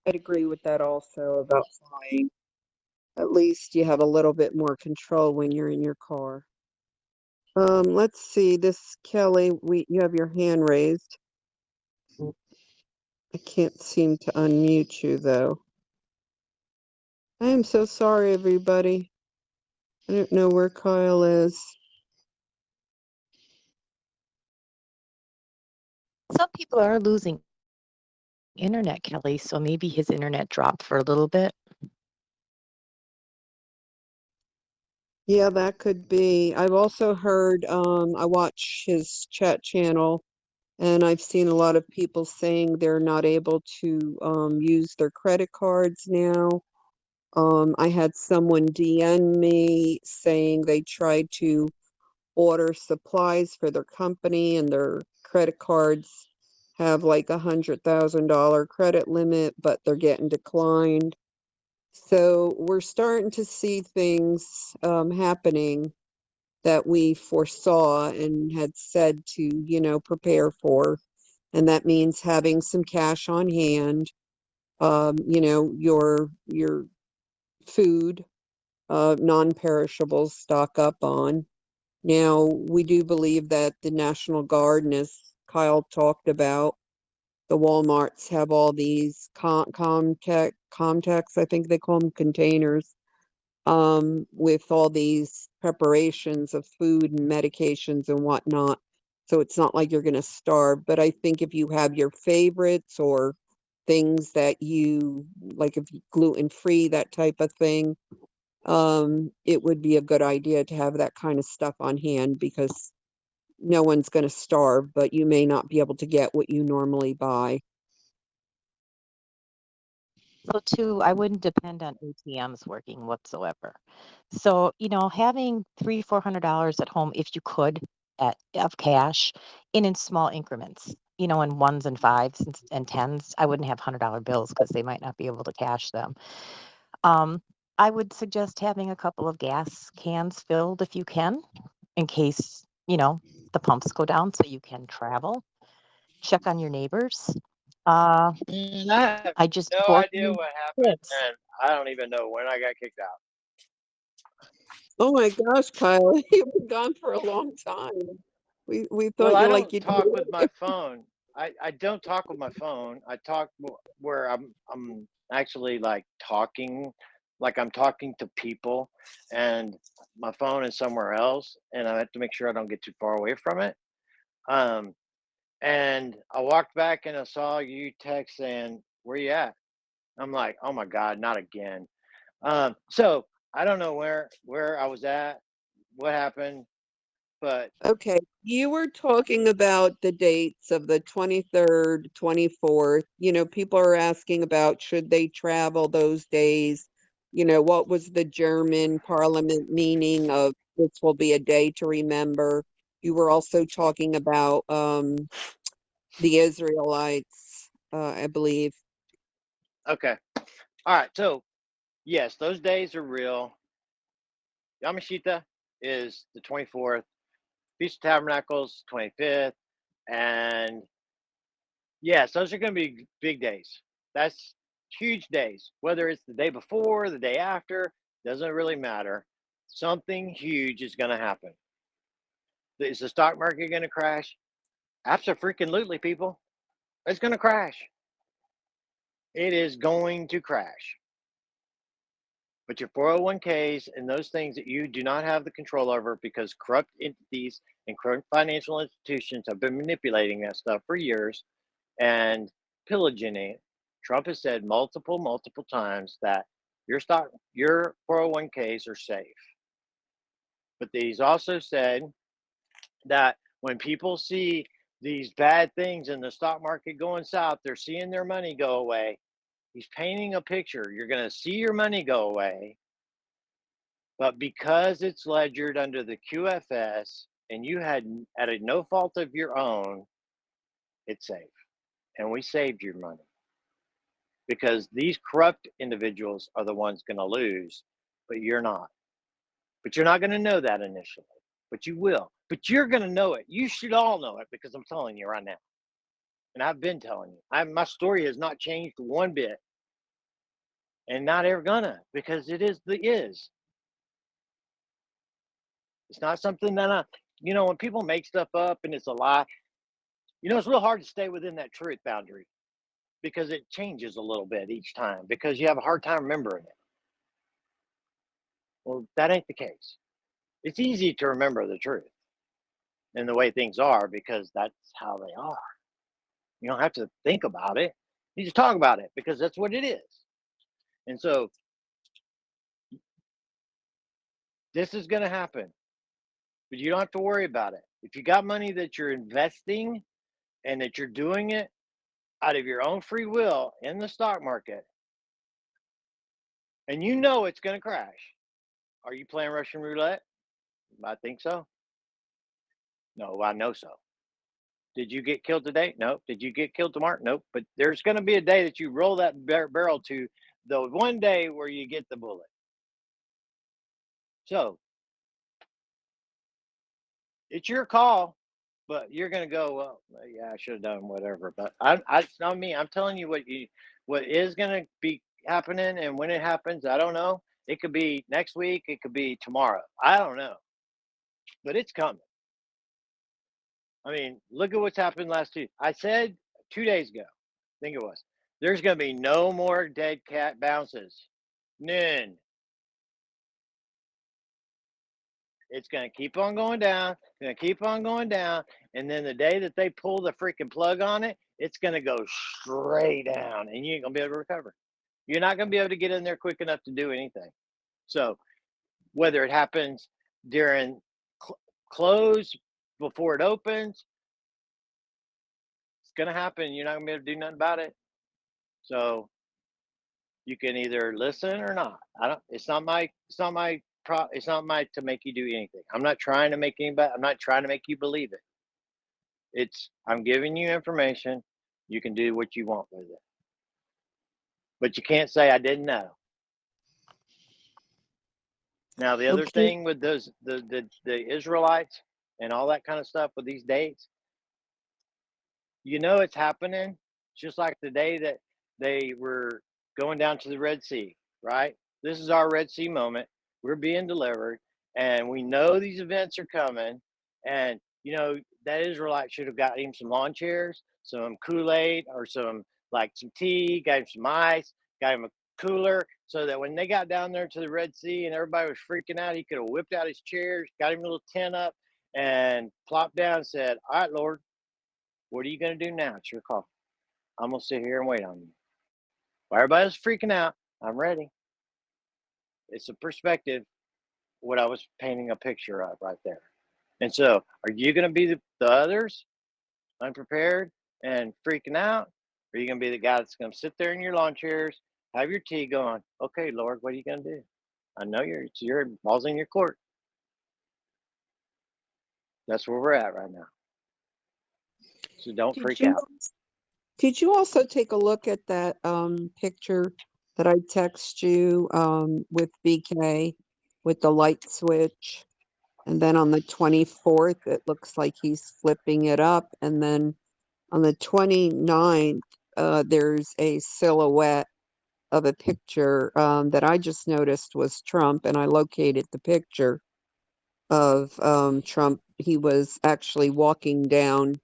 I'd agree with that also about flying. At least you have a little bit more control when you're in your car. Let's see, this Kelly, you have your hand raised. I can't seem to unmute you though. I am so sorry, everybody. I don't know where Kyle is. Some people are losing internet, Kelly, so maybe his internet dropped for a little bit. Yeah, that could be. I've also heard, I watch his chat channel, and I've seen a lot of people saying they're not able to use their credit cards now. I had someone DM me saying they tried to order supplies for their company and their credit cards have like $100,000 credit limit, but they're getting declined. So we're starting to see things happening that we foresaw and had said to, prepare for. And that means having some cash on hand, your food, non-perishables stock up on. Now, we do believe that the National Guard, and as Kyle talked about, the Walmarts have all these Comtex, I think they call them containers, with all these preparations of food and medications and whatnot. So it's not like you're going to starve. But I think if you have your favorites or things that you like, if you gluten free, that type of thing, it would be a good idea to have that kind of stuff on hand because no one's going to starve, but you may not be able to get what you normally buy. So too, I wouldn't depend on ATMs working whatsoever. So, having $300-400 at home, if you could, of cash, in small increments, in ones and fives and tens. I wouldn't have $100 bills because they might not be able to cash them. Um, I would suggest having a couple of gas cans filled if you can, in case, the pumps go down so you can travel. Check on your neighbors. Uh, And I have I just no idea fortunately what happened, kids. and I don't even know when I got kicked out. Oh my gosh, Kyle, you've been gone for a long time. We Well, thought I you like don't you. talk with my phone. I don't talk with my phone. I talk where I'm actually like talking, like I'm talking to people, and my phone is somewhere else, and I have to make sure I don't get too far away from it. Um, and I walked back and I saw you text saying, "Where you at?" I'm like, "Oh my God, not again." So I don't know where I was at, what happened, but Okay, you were talking about the dates of the 23rd, 24th. People are asking about should they travel those days? What was the German parliament meaning of this will be a day to remember? You were also talking about the Israelites, I believe. okay. All right. So yes, those days are real. Yamashita is the 24th, Feast of Tabernacles 25th, and yes, those are going to be big days. That's huge days. Whether it's the day before, the day after, doesn't really matter. Something huge is going to happen. Is the stock market going to crash? Absolutely, people. It's going to crash. It is going to crash. But your 401ks and those things that you do not have the control over because corrupt entities and corrupt financial institutions have been manipulating that stuff for years and pillaging it. Trump has said multiple times that your 401ks are safe. But he's also said that when people see these bad things in the stock market going south, they're seeing their money go away. He's painting a picture. You're going to see your money go away, but because it's ledgered under the QFS and you had at a no fault of your own, it's safe. And we saved your money because these corrupt individuals are the ones going to lose, but you're not. But you're not going to know that initially, but you will. But you're going to know it. You should all know it because I'm telling you right now. And I've been telling you. My story has not changed one bit and not ever gonna because it is the is. It's not something that when people make stuff up and it's a lie, it's real hard to stay within that truth boundary because it changes a little bit each time because you have a hard time remembering it. Well, that ain't the case. It's easy to remember the truth and the way things are because that's how they are. You don't have to think about it. You just talk about it because that's what it is. And so this is going to happen, but you don't have to worry about it. If you got money that you're investing and that you're doing it out of your own free will in the stock market, and it's going to crash, are you playing Russian roulette? I think so. No, I know so. Did you get killed today? Nope. Did you get killed tomorrow? Nope. But there's going to be a day that you roll that barrel to the one day where you get the bullet. So it's your call, but you're going to go, well, yeah, I should have done whatever. But it's not me. I'm telling you what is going to be happening, and when it happens, I don't know. It could be next week. It could be tomorrow. I don't know, but it's coming. I mean, look at what's happened last two. I said 2 days ago, I think it was, there's going to be no more dead cat bounces. None. It's going to keep on going down, going to keep on going down. And then the day that they pull the freaking plug on it, it's going to go straight down and you ain't going to be able to recover. You're not going to be able to get in there quick enough to do anything. So, whether it happens during close, before it opens, it's going to happen. You're not going to be able to do nothing about it. So, you can either listen or not. I don't. It's not my to make you do anything. I'm not trying to make anybody. I'm not trying to make you believe it. I'm giving you information. You can do what you want with it, but you can't say I didn't know. Now the other Okay. thing with those the Israelites and all that kind of stuff with these dates, it's happening just like the day that they were going down to the Red Sea, right? This is our Red Sea moment. We're being delivered, and we know these events are coming. And that Israelite should have got him some lawn chairs, some Kool-Aid, or some tea, got him some ice, got him a cooler, so that when they got down there to the Red Sea and everybody was freaking out, he could have whipped out his chairs, got him a little tent up, and plopped down and said, "All right, Lord, what are you going to do now? It's your call. I'm going to sit here and wait on you." While everybody's freaking out, I'm ready. It's a perspective, what I was painting a picture of right there. And so, are you going to be the others, unprepared and freaking out? Or are you going to be the guy that's going to sit there in your lawn chairs, have your tea going, "Okay, Lord, what are you going to do? I know it's your ball's in your court." That's where we're at right now. So don't Did freak you out. did you also take a look at that picture that I text you with BK with the light switch? And then on the 24th, it looks like he's flipping it up. And then on the 29th, there's a silhouette of a picture that I just noticed was Trump, and I located the picture of Trump. He was actually walking down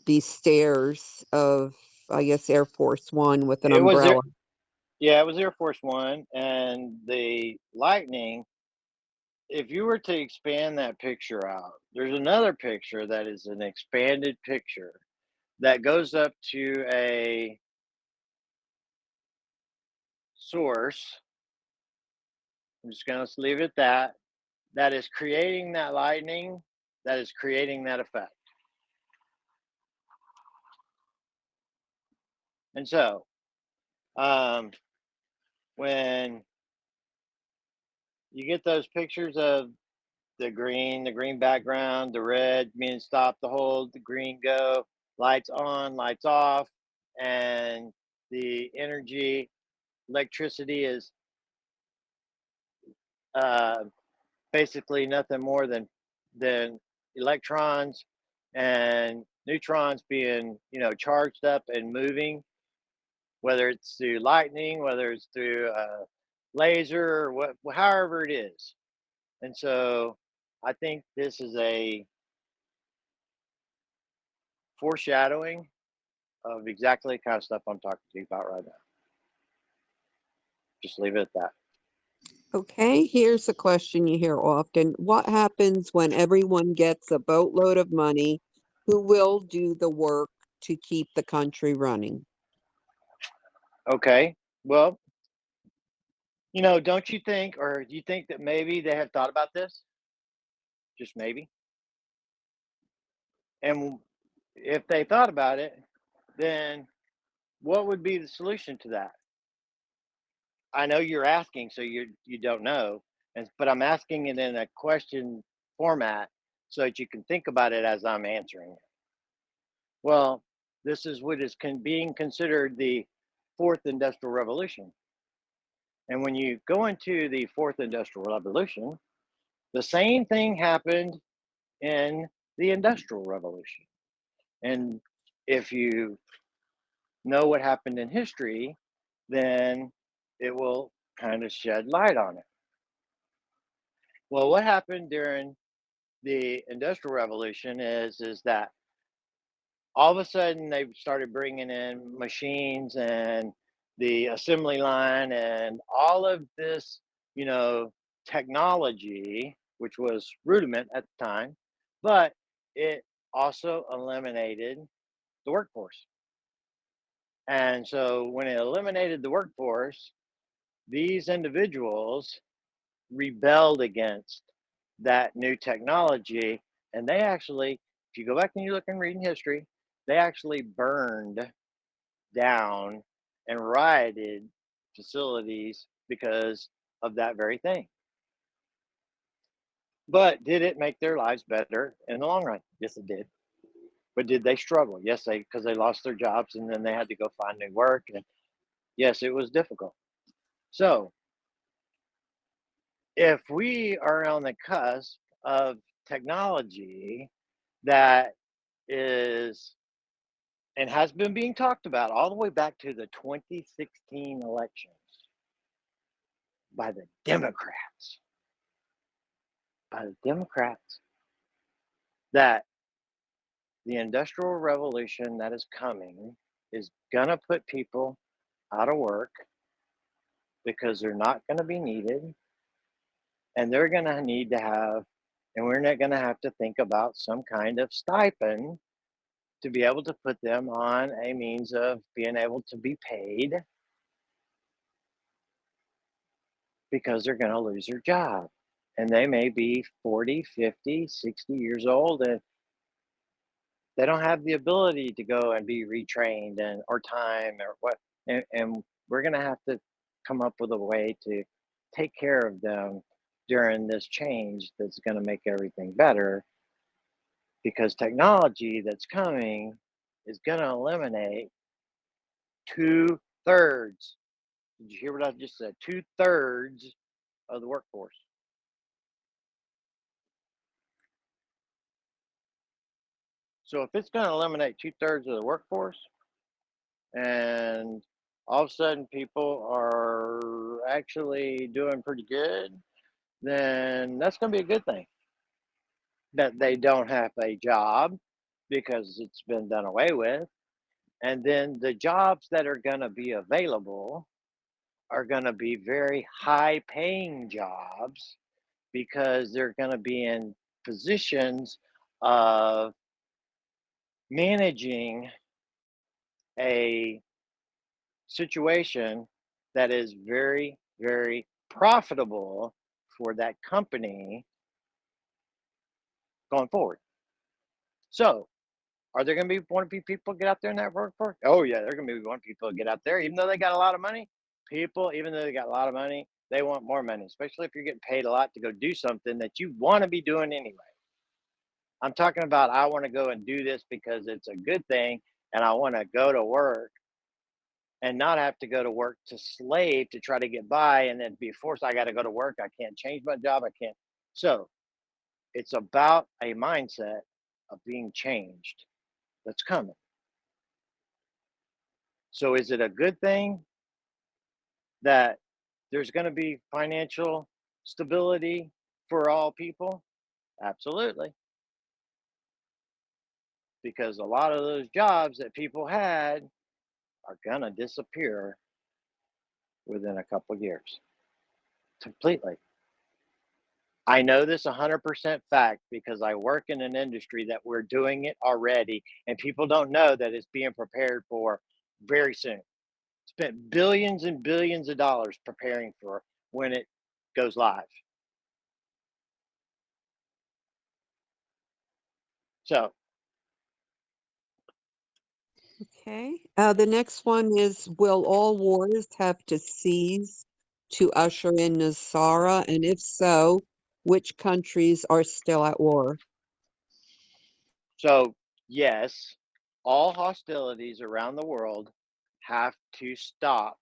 these stairs of, I guess, Air Force One with an It was there. umbrella. Yeah, it was Air Force One, and the lightning. If you were to expand that picture out, there's another picture that is an expanded picture that goes up to a source. I'm just going to leave it at that. That is creating that lightning, that is creating that effect. And so, when you get those pictures of the green background, the red means stop the hold, the green go, lights on, lights off, and the energy, electricity is uh, basically nothing more than electrons and neutrons being charged up and moving, whether it's through lightning, whether it's through laser, or however it is. And so I think this is a foreshadowing of exactly the kind of stuff I'm talking to you about right now. Just leave it at that. Okay, here's a question you hear often. What happens when everyone gets a boatload of money? Who will do the work to keep the country running? Okay. Well, don't you think, or do you think that maybe they have thought about this? Just maybe. And if they thought about it, then what would be the solution to that? I know you're asking, so you don't know, but I'm asking it in a question format so that you can think about it as I'm answering it. Well, this is what is being considered the fourth industrial revolution. And when you go into the fourth industrial revolution, the same thing happened in the industrial revolution. And if you know what happened in history, then it will kind of shed light on it. Well, what happened during the Industrial Revolution is that all of a sudden they started bringing in machines and the assembly line and all of this, you know, technology, which was rudiment at the time, but it also eliminated the workforce. And so when it eliminated the workforce, these individuals rebelled against that new technology. And they actually, if you go back and you look and read in history, they actually burned down and rioted facilities because of that very thing. But did it make their lives better in the long run? Yes, it did. But did they struggle? Yes, they because they lost their jobs and then they had to go find new work. And yes, it was difficult. So if we are on the cusp of technology that is and has been being talked about all the way back to the 2016 elections by the Democrats, that the industrial revolution that is coming is going to put people out of work because they're not going to be needed and they're going to need to have, and we're not going to have to think about some kind of stipend to be able to put them on a means of being able to be paid because they're going to lose their job. And they may be 40, 50, 60 years old and they don't have the ability to go and be retrained and or time or what. And we're going to have to come up with a way to take care of them during this change that's going to make everything better because technology that's coming is going to eliminate two-thirds. Did you hear what I just said? Two-thirds of the workforce. So if it's going to eliminate two-thirds of the workforce, and all of a sudden people are actually doing pretty good, then that's going to be a good thing. That they don't have a job because it's been done away with. And then the jobs that are going to be available are going to be very high paying jobs because they're going to be in positions of managing a situation that is very, very profitable for that company going forward. So, are there going to be want to be people get out there in that workforce? Oh yeah, they're going to be wanting people to get out there, even though they got a lot of money. People, even though they got a lot of money, they want more money, especially if you're getting paid a lot to go do something that you want to be doing anyway. I'm talking about I want to go and do this because it's a good thing, and I want to go to work and not have to go to work to slave to try to get by and then be forced. I got to go to work. I can't change my job. I can't. So it's about a mindset of being changed that's coming. So is it a good thing that there's going to be financial stability for all people? Absolutely. Because a lot of those jobs that people had are going to disappear within a couple of years completely. I know this 100% fact because I work in an industry that we're doing it already, and people don't know that it's being prepared for very soon. Spent billions and billions of dollars preparing for when it goes live. So, Okay. The next one is, will all wars have to cease to usher in Nesara? And if so, which countries are still at war? so yes, all hostilities around the world have to stop,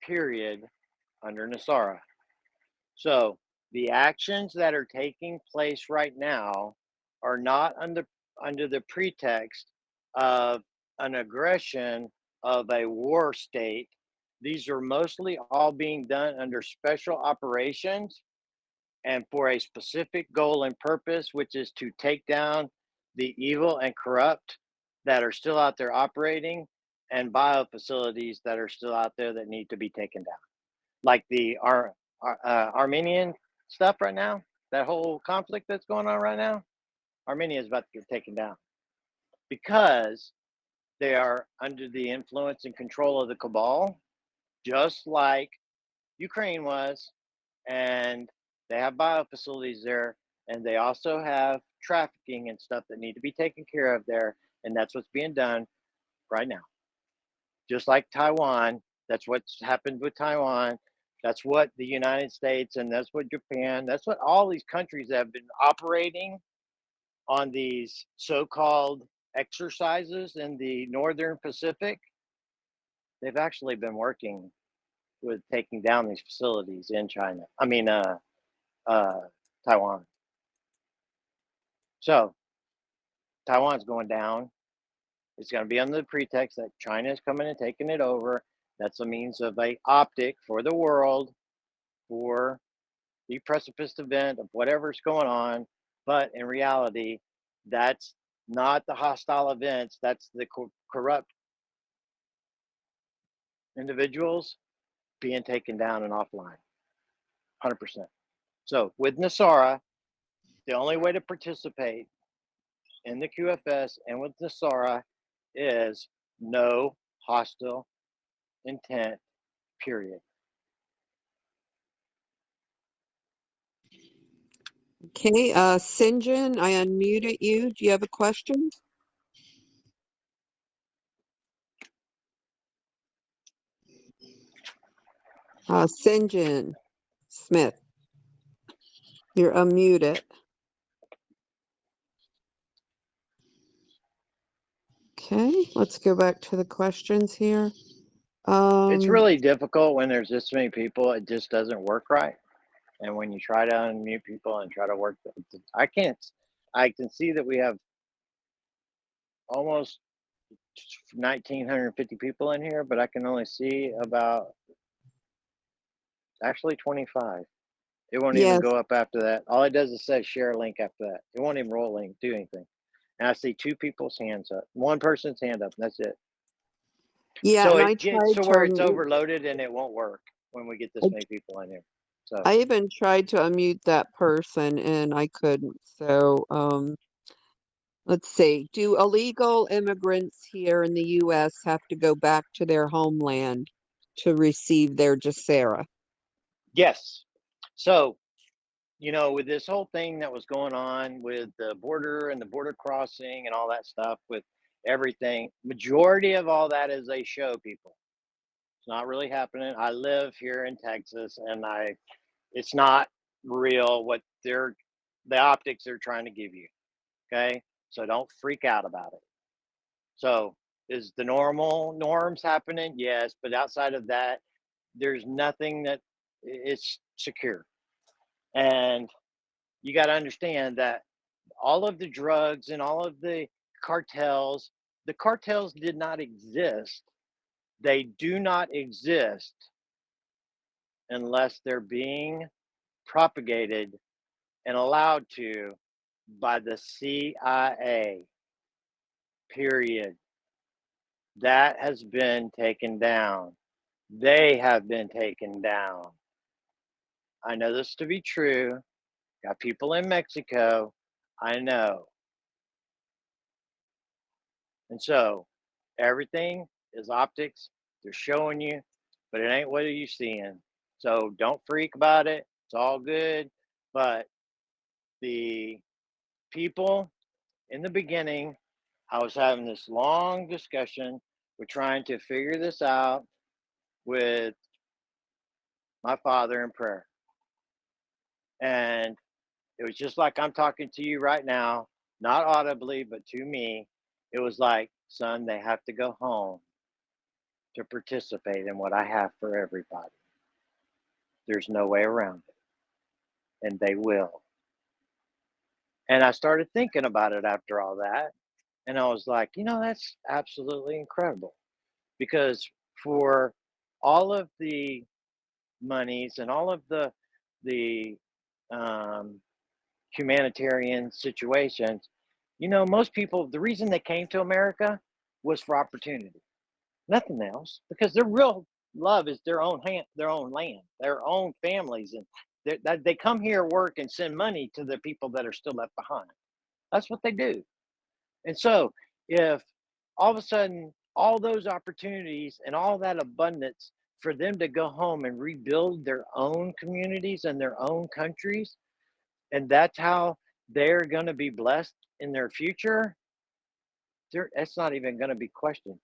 period, under Nesara. So the actions that are taking place right now are not under the pretext of an aggression of a war state. These are mostly all being done under special operations and for a specific goal and purpose, which is to take down the evil and corrupt that are still out there operating, and bio facilities that are still out there that need to be taken down. Like the Armenian stuff right now, that whole conflict that's going on right now, Armenia is about to get taken down because they are under the influence and control of the cabal, just like Ukraine was, and they have bio facilities there, and they also have trafficking and stuff that need to be taken care of there, and that's what's being done right now. Just like Taiwan, that's what's happened with Taiwan. That's what the United States and that's what Japan, that's what all these countries have been operating on these so-called exercises in the Northern Pacific. They've actually been working with taking down these facilities in China. Uh, Taiwan. So Taiwan's going down. It's going to be under the pretext that China is coming and taking it over. That's a means of a optic for the world for the precipice event of whatever's going on. But in reality, that's not the hostile events. That's the corrupt individuals being taken down and offline. 100%. So with Nesara, the only way to participate in the QFS and with Nesara is no hostile intent, period. Okay, Sinjin, I unmuted you. Do you have a question? Sinjin Smith, you're unmuted. Okay, let's go back to the questions here. It's really difficult when there's this many people. It just doesn't work right. And when you try to unmute people and try to work, I can't. I can see that we have almost 1,950 people in here, but I can only see about actually 25. It won't even Yes, go up after that. All it does is say share a link after that. It won't even roll link, do anything. And I see two people's hands up, one person's hand up, and that's it. yeah, So and I it gets tried to to where it's unmute. overloaded and it won't work when we get this many people in here. So I even tried to unmute that person and I couldn't. So, let's see. Do illegal immigrants here in the U.S. have to go back to their homeland to receive their Gesara? yes. So with this whole thing that was going on with the border and the border crossing and all that stuff with everything, majority of all that is a show, people. It's not really happening. I live here in Texas and it's not real what the optics they're trying to give you. Okay. So don't freak out about it. So is the norms happening? Yes. But outside of that, there's nothing that is secure. And you got to understand that all of the drugs and all of the cartels did not exist. They do not exist unless they're being propagated and allowed to by the CIA. Period. That has been taken down. They have been taken down. I know this to be true. Got people in Mexico. I know. And so everything is optics. They're showing you, but it ain't what are you seeing. So don't freak about it. It's all good. But the people in the beginning, I was having this long discussion. We're trying to figure this out with my father in prayer. And it was just like I'm talking to you right now, not audibly, but to me. It was like, son, they have to go home to participate in what I have for everybody. There's no way around it. And they will. And I started thinking about it after all that. And I was like, that's absolutely incredible. Because for all of the monies and all of the um, humanitarian situations, most people, the reason they came to America was for opportunity, nothing else, because their real love is their own their own land, their own families, and they come here, work, and send money to the people that are still left behind. That's what they do. And so, if all of a sudden all those opportunities and all that abundance for them to go home and rebuild their own communities and their own countries, and that's how they're going to be blessed in their future, that's not even going to be questioned.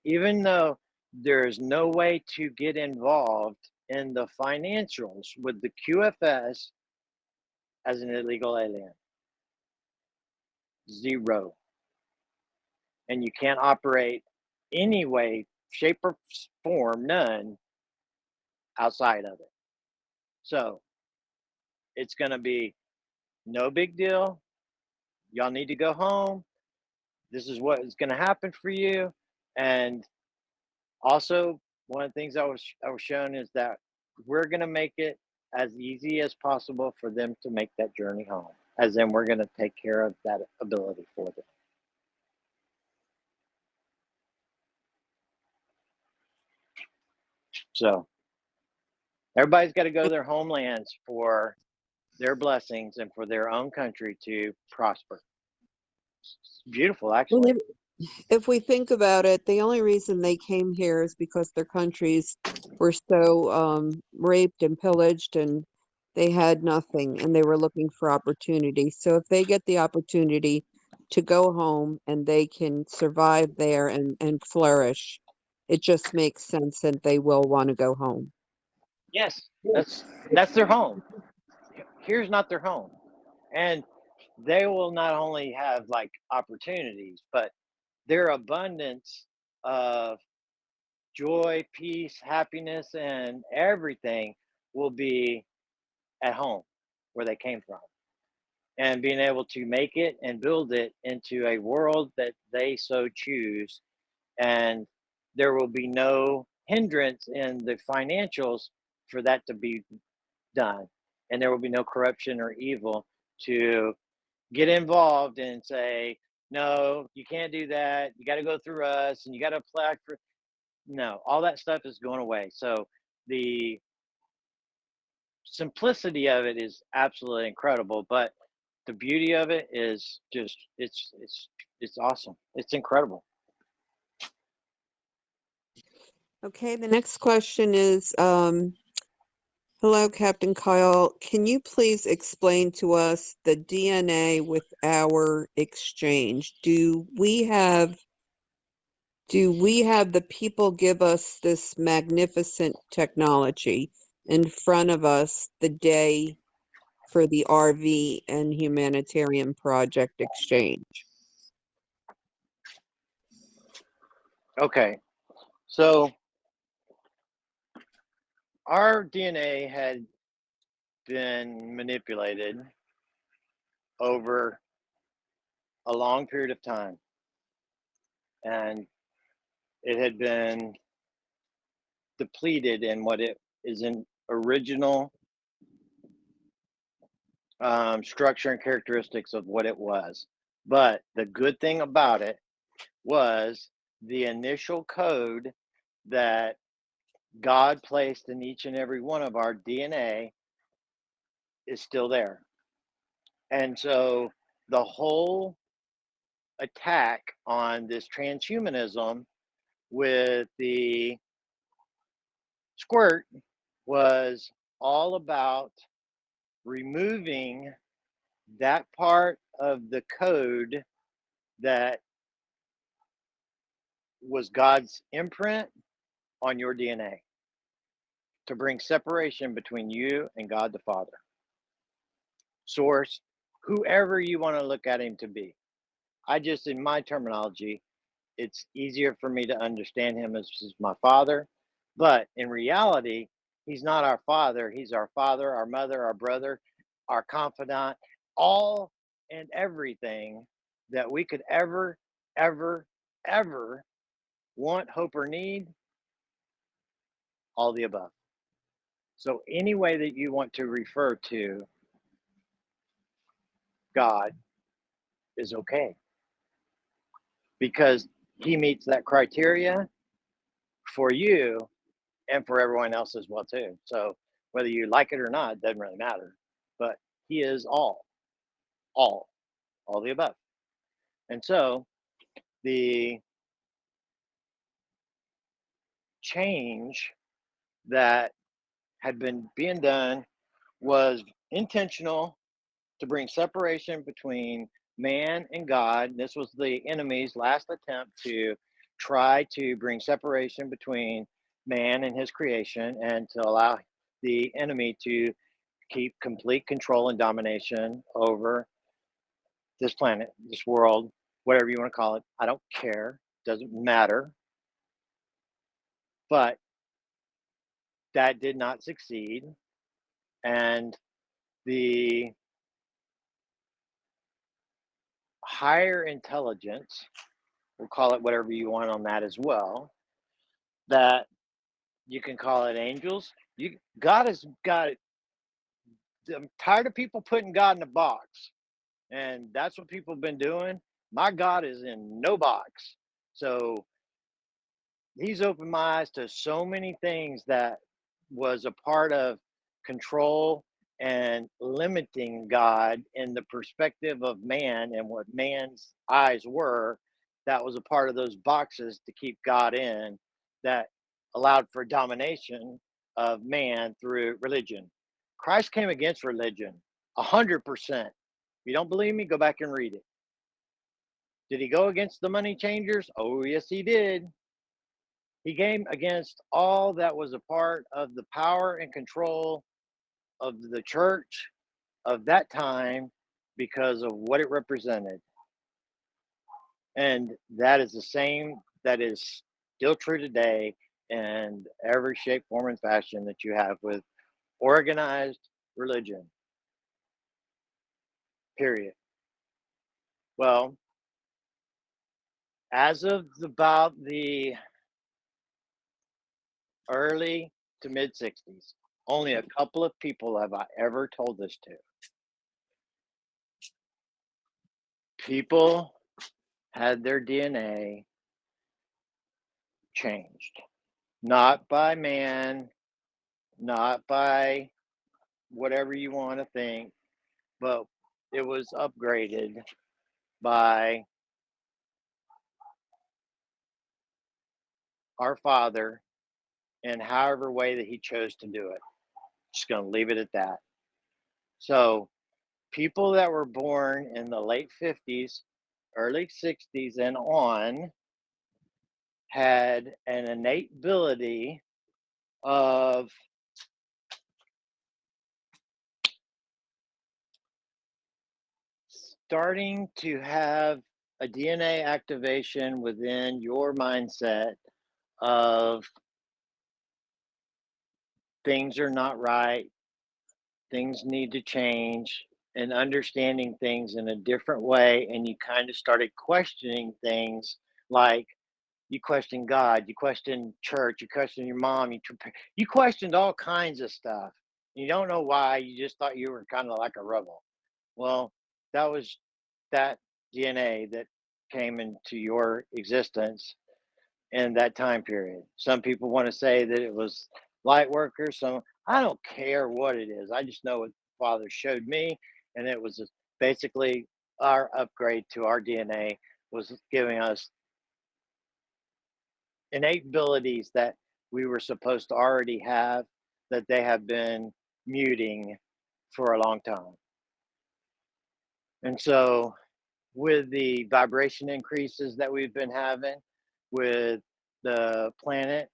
Even though there's no way to get involved in the financials with the QFS as an illegal alien, zero. And you can't operate any way, shape, or form, none outside of it. So it's going to be no big deal. Y'all need to go home. This is what is going to happen for you. And also, one of the things I was shown is that we're going to make it as easy as possible for them to make that journey home. As in, we're going to take care of that ability for them. So everybody's got to go to their homelands for their blessings and for their own country to prosper. It's beautiful, Well, actually. if we think about it, the only reason they came here is because their countries were so raped and pillaged and they had nothing and they were looking for opportunity. So if they get the opportunity to go home and they can survive there and flourish, it just makes sense that they will want to go home. Yes, that's their home. Here's not their home. And they will not only have like opportunities, but their abundance of joy, peace, happiness, and everything will be at home where they came from. And being able to make it and build it into a world that they so choose. And there will be no hindrance in the financials for that to be done. And there will be no corruption or evil to get involved and say, no, you can't do that. You got to go through us and you got to apply for. No, all that stuff is going away. So the simplicity of it is absolutely incredible, but the beauty of it is just it's awesome. It's incredible. Okay, the next question is, hello, Captain Kyle. Can you please explain to us the DNA with our exchange? Do we have the people give us this magnificent technology in front of us the day for the RV and humanitarian project exchange? Okay, so our DNA had been manipulated over a long period of time, and it had been depleted in what it is in original structure and characteristics of what it was. But the good thing about it was the initial code that God placed in each and every one of our DNA is still there. And so the whole attack on this transhumanism with the squirt was all about removing that part of the code that was God's imprint on your DNA to bring separation between you and God the Father, source, whoever you want to look at him to be. I just, in my terminology, it's easier for me to understand him as my father. But in reality, he's not our father. He's our father, our mother, our brother, our confidant, all and everything that we could ever, ever want, hope, or need. all the above. So any way that you want to refer to God is okay because he meets that criteria for you and for everyone else as well too. So whether you like it or not, doesn't really matter. But he is all, all the above. And so the change that had been being done was intentional to bring separation between man and God. This was the enemy's last attempt to try to bring separation between man and his creation and to allow the enemy to keep complete control and domination over this planet, this world, whatever you want to call it. I don't care, doesn't matter. But that did not succeed. And the higher intelligence, we'll call it whatever you want on that as well, that you can call it angels. You God has got it. I'm tired of people putting God in a box. And that's what people have been doing. My God is in no box. So he's opened my eyes to so many things that was a part of control and limiting God in the perspective of man and what man's eyes were. That was a part of those boxes to keep God in, that allowed for domination of man through religion. Christ came against religion 100%. If you don't believe me, go back and read it. Did he go against the money changers? Oh, yes, he did. He came against all that was a part of the power and control of the church of that time because of what it represented. And that is the same, that is still true today in every shape, form, and fashion that you have with organized religion, period. Well, as of about the early to mid 60s, only a couple of people have I ever told this to. People had their DNA changed, not by man, not by whatever you want to think, but it was upgraded by our Father in however way that He chose to do it. Just going to leave it at that. So, people that were born in the late 50s, early 60s, and on had an innate ability of starting to have a DNA activation within your mindset of things are not right, things need to change, and understanding things in a different way. And you kind of started questioning things like you question God, you question church, you question your mom, you questioned all kinds of stuff. You don't know why, you just thought you were kind of like a rebel. Well, that was that DNA that came into your existence in that time period. Some people want to say that it was light workers. Some, I don't care what it is. I just know what Father showed me, and it was basically our upgrade to our DNA was giving us innate abilities that we were supposed to already have that they have been muting for a long time. And so with the vibration increases that we've been having with the planet,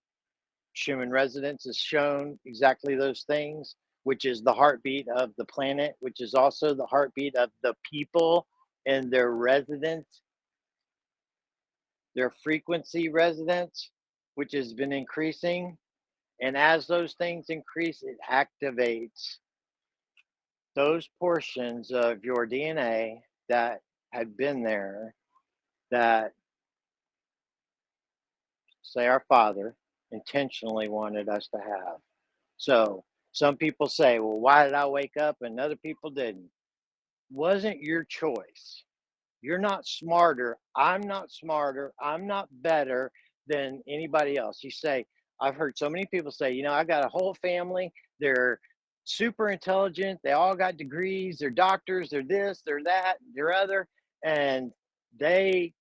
Schumann resonance has shown exactly those things, which is the heartbeat of the planet, which is also the heartbeat of the people and their resonance, their frequency resonance, which has been increasing. And as those things increase, it activates those portions of your DNA that had been there, that say our Father, intentionally wanted us to have. So some people say, well, why did I wake up and other people didn't? Wasn't your choice. You're not smarter. I'm not smarter. I'm not better than anybody else. You say, I've heard so many people say, I got a whole family. They're super intelligent. They all got degrees. They're doctors. They're this, they're that, they're other. And they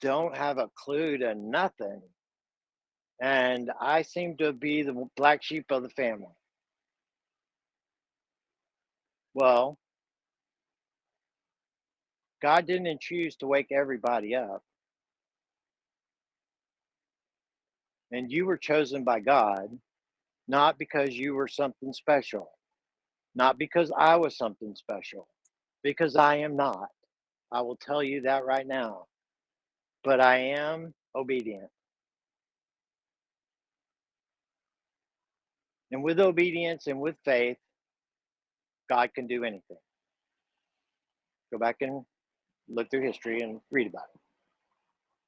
don't have a clue to nothing. And I seem to be the black sheep of the family. Well, God didn't choose to wake everybody up. And you were chosen by God, not because you were something special, not because I was something special, because I am not. I will tell you that right now. But I am obedient. And with obedience and with faith, God can do anything. Go back and look through history and read about it.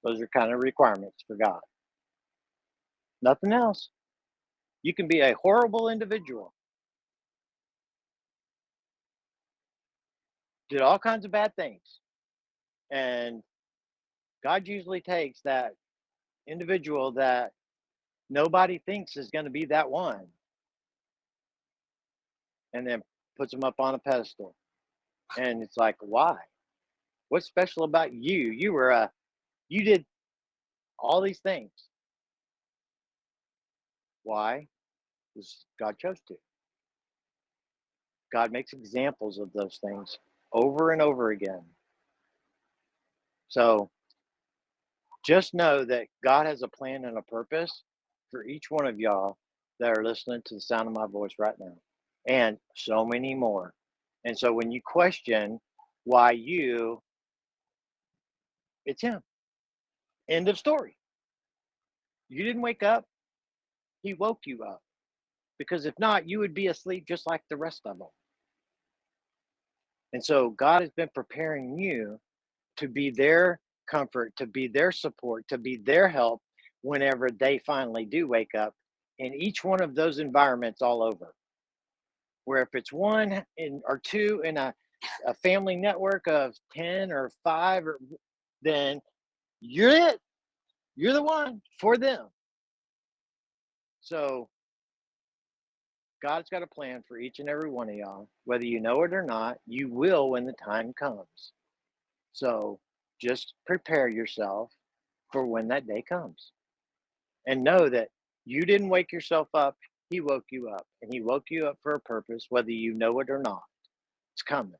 Those are kind of requirements for God. Nothing else. You can be a horrible individual, did all kinds of bad things. And God usually takes that individual that nobody thinks is going to be that one and then puts them up on a pedestal. And it's like, why? What's special about you? You did all these things. Why? Because God chose to. God makes examples of those things over and over again. So just know that God has a plan and a purpose for each one of y'all that are listening to the sound of my voice right now, and so many more. And so when you question why you, it's Him. End of story. You didn't wake up, He woke you up. Because if not, you would be asleep just like the rest of them. And so God has been preparing you to be their comfort, to be their support, to be their help whenever they finally do wake up in each one of those environments all over. Where if it's one in, or two in a family network of 10 or 5, or then you're it. You're the one for them. So God's got a plan for each and every one of y'all. Whether you know it or not, you will when the time comes. So just prepare yourself for when that day comes. And know that you didn't wake yourself up. He woke you up. And He woke you up for a purpose, whether you know it or not. It's coming.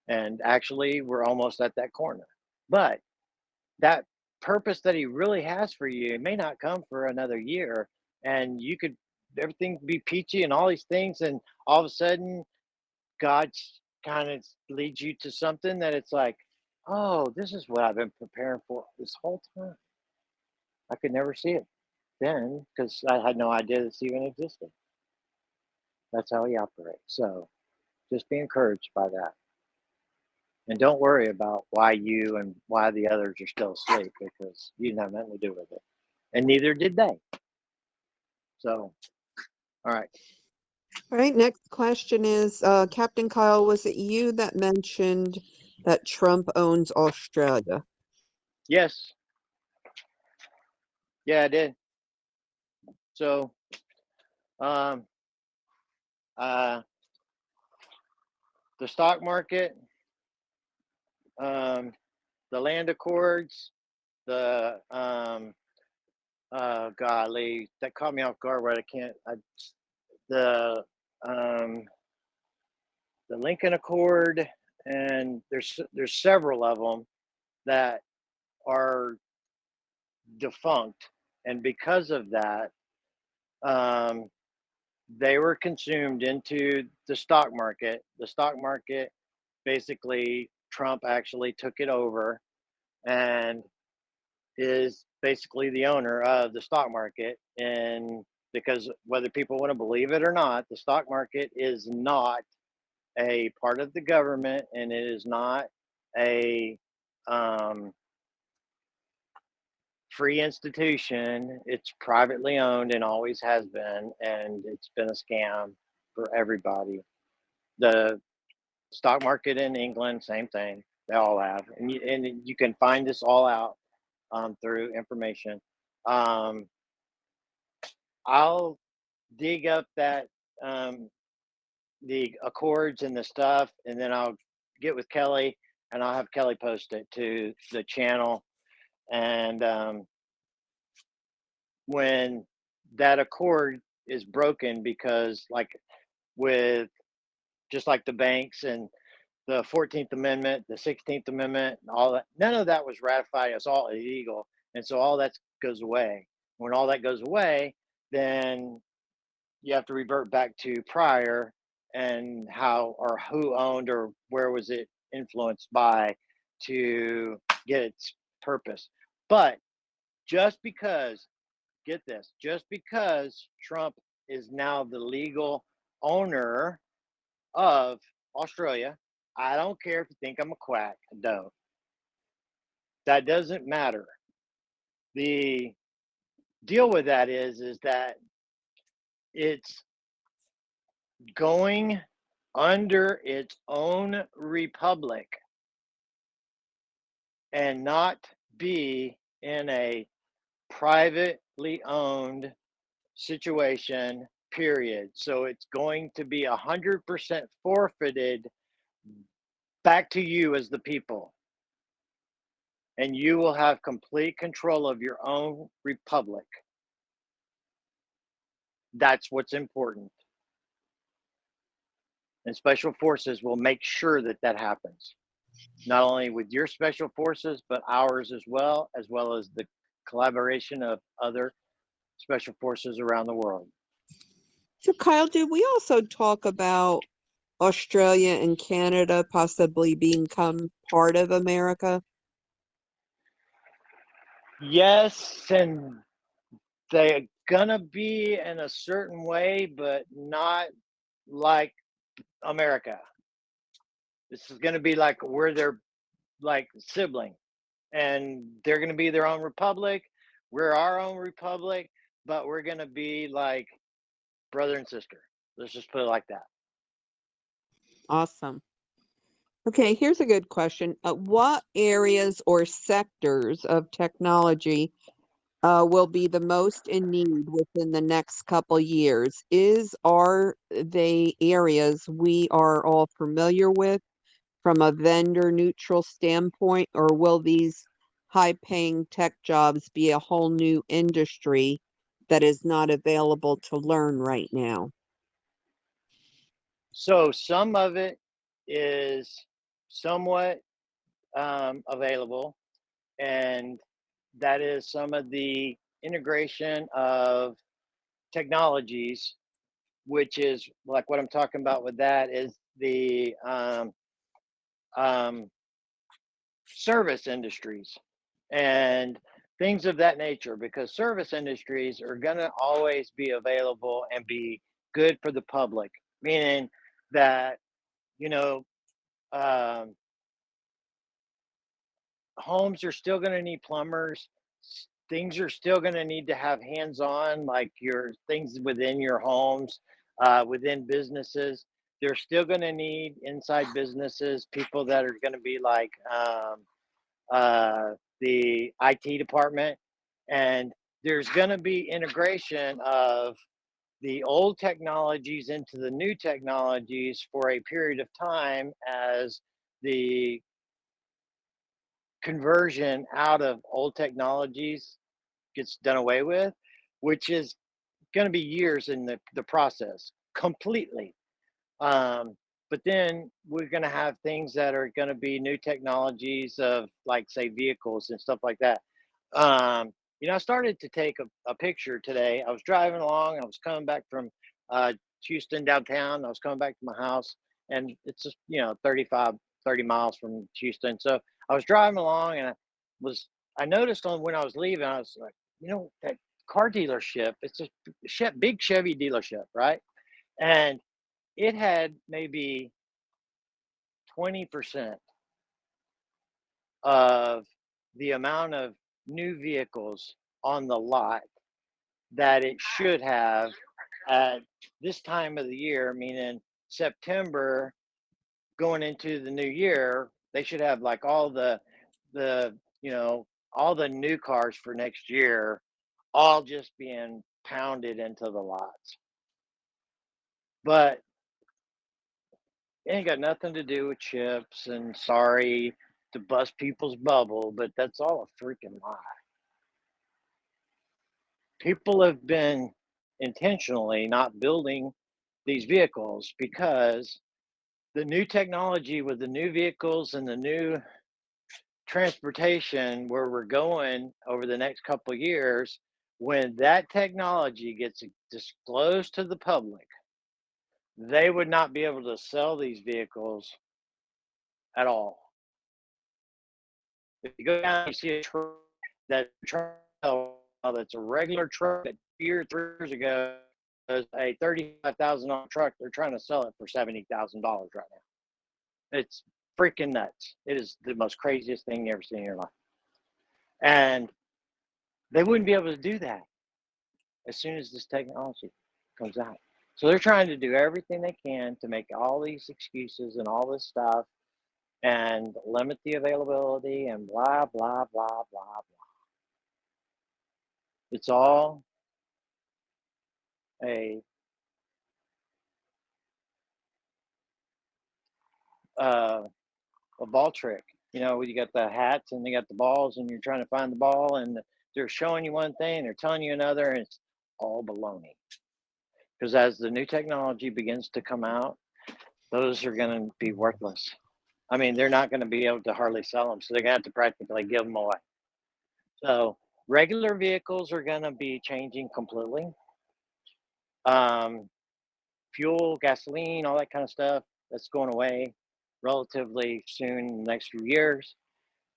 And actually, we're almost at that corner. But that purpose that He really has for you, it may not come for another year. And you could, everything be peachy and all these things. And all of a sudden, God kind of leads you to something that it's like, oh, this is what I've been preparing for this whole time. I could never see it then because I had no idea this even existed. That's how He operates. So just be encouraged by that. And don't worry about why you and why the others are still asleep, because you didn't have nothing to do with it. And neither did they. So, all right. All right, next question is, Captain Kyle, was it you that mentioned that Trump owns Australia? Yes. Yeah, I did. So, um, uh, the stock market, um, the land accords, the golly, that caught me off guard. Where I can't. The um, the Lincoln Accord, and there's several of them that are defunct, and because of that, um, they were consumed into the stock market. The stock market, basically, Trump actually took it over and is basically the owner of the stock market. And because whether people want to believe it or not, the stock market is not a part of the government, and it is not a um, free institution. It's privately owned and always has been, and it's been a scam for everybody. The stock market in England, same thing. They all have, and you can find this all out through information. Um, I'll dig up that um, the accords and the stuff, and then I'll get with Kelly, and I'll have Kelly post it to the channel. And when that accord is broken, because like with just like the banks and the 14th Amendment, the 16th Amendment, all that, none of that was ratified. It's all illegal. And so all that goes away. When all that goes away, then you have to revert back to prior and how or who owned or where was it influenced by to get its purpose. But just because, get this, just because Trump is now the legal owner of Australia, I don't care if you think I'm a quack, I don't. That doesn't matter. The deal with that is that it's going under its own republic and not be in a privately owned situation, period. So it's going to be 100% forfeited back to you as the people. And you will have complete control of your own republic. That's what's important. And special forces will make sure that that happens, not only with your special forces, but ours as well as the collaboration of other special forces around the world. So, Kyle, did we also talk about Australia and Canada possibly become part of America? Yes, and they're gonna be in a certain way, but not like America. This is gonna be like we're their like sibling, and they're gonna be their own republic. We're our own republic, but we're gonna be like brother and sister. Let's just put it like that. Awesome. Okay, here's a good question. What areas or sectors of technology will be the most in need within the next couple years? Are they areas we are all familiar with from a vendor neutral standpoint, or will these high-paying tech jobs be a whole new industry that is not available to learn right now? So some of it is somewhat available, and that is some of the integration of technologies, which is like what I'm talking about with that is the um, service industries and things of that nature, because service industries are going to always be available and be good for the public, meaning that, you know, um, homes are still going to need plumbers. Things are still going to need to have hands on, like your things within your homes, within businesses. They're still going to need inside businesses, people that are going to be like uh, the IT department. And there's going to be integration of the old technologies into the new technologies for a period of time as the conversion out of old technologies gets done away with, which is going to be years in the process completely. Um, but then we're going to have things that are going to be new technologies of like say vehicles and stuff like that. Um, I started to take a picture today. I was driving along. I was coming back from Houston downtown. I was coming back to my house, and it's just 30 miles from Houston. So I was driving along, and I noticed on when I was leaving, I was like, that car dealership. It's a big Chevy dealership, right? And it had maybe 20% of the amount of new vehicles on the lot that it should have at this time of the year, meaning September going into the new year. They should have like all the all the new cars for next year, all just being pounded into the lots. But it ain't got nothing to do with chips. And sorry to bust people's bubble, but that's all a freaking lie. People have been intentionally not building these vehicles because the new technology with the new vehicles and the new transportation where we're going over the next couple of years, when that technology gets disclosed to the public, they would not be able to sell these vehicles at all. If you go down, you see a truck that's a regular truck that 2 years, 3 years ago was a $35,000 truck. They're trying to sell it for $70,000 right now. It's freaking nuts. It is the most craziest thing you ever seen in your life. And they wouldn't be able to do that as soon as this technology comes out. So they're trying to do everything they can to make all these excuses and all this stuff and limit the availability and blah, blah, blah, blah, blah. It's all a uh, a ball trick. You know, you got the hats and they got the balls, and you're trying to find the ball, and they're showing you one thing, they're telling you another, and it's all baloney. Because as the new technology begins to come out, those are going to be worthless. I mean, they're not going to be able to hardly sell them, so they're going to have to practically give them away. So regular vehicles are going to be changing completely. Um, Fuel, gasoline, all that kind of stuff, that's going away relatively soon in the next few years,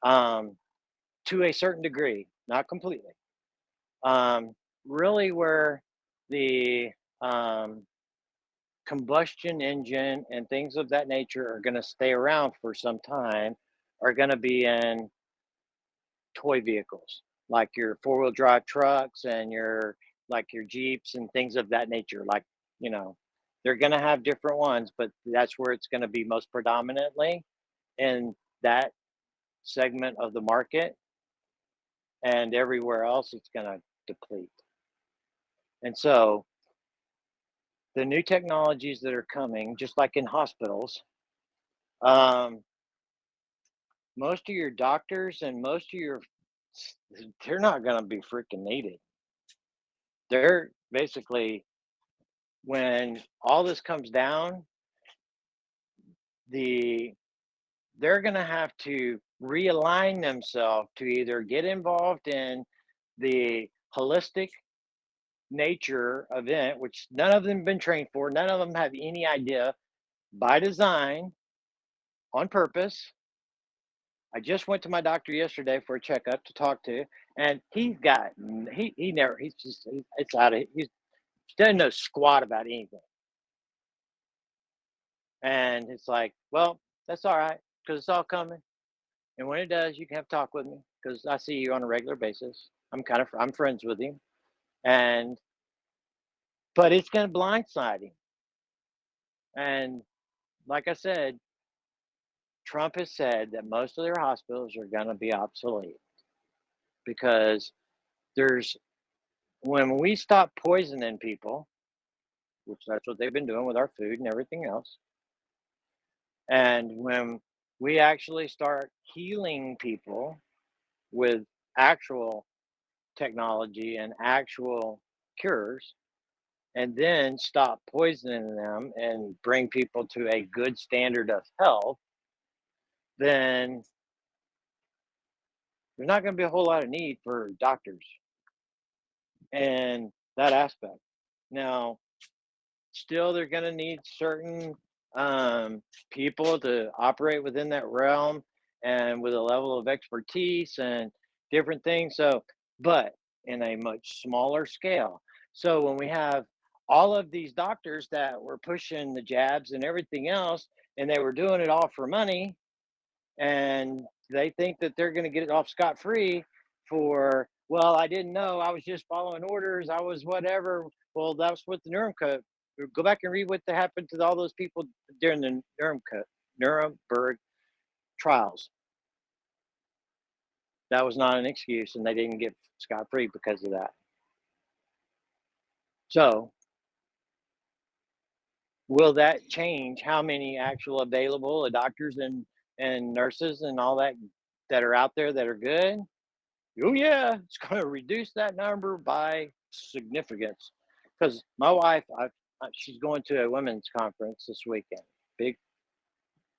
um, to a certain degree, not completely. Um, Really, where the combustion engine and things of that nature are going to stay around for some time are going to be in toy vehicles like your four-wheel drive trucks and your like your Jeeps and things of that nature. Like, you know, they're going to have different ones, but that's where it's going to be most predominantly in that segment of the market, and everywhere else it's going to deplete. And so the new technologies that are coming, just like in hospitals, um, most of your doctors and most of your they're not going to be freaking needed. They're basically, when all this comes down, the they're going to have to realign themselves to either get involved in the holistic nature event, which none of them have been trained for, none of them have any idea, by design, on purpose. I just went to my doctor yesterday for a checkup to talk to, and he never he's just it's out of he doesn't know squat about anything. And it's like, well, that's all right because it's all coming. And when it does, you can have talk with me because I see you on a regular basis. I'm friends with him, and but it's going to blindside him. And like I said, Trump has said that most of their hospitals are going to be obsolete because there's when we stop poisoning people, which that's what they've been doing with our food and everything else, and when we actually start healing people with actual technology and actual cures, and then stop poisoning them and bring people to a good standard of health, then there's not going to be a whole lot of need for doctors and that aspect. Now, still, they're going to need certain people to operate within that realm and with a level of expertise and different things. So, but in a much smaller scale. So, when we have all of these doctors that were pushing the jabs and everything else, and they were doing it all for money, and they think that they're going to get it off scot free, for, well, I didn't know. I was just following orders. I was whatever. Well, that's what the Nuremberg. Go back and read what happened to all those people during the Nuremberg trials. That was not an excuse, and they didn't get scot free because of that. So, will that change how many actual available doctors and nurses and all that are out there that are good? Oh yeah, it's going to reduce that number by significance. Because my wife, she's going to a women's conference this weekend. Big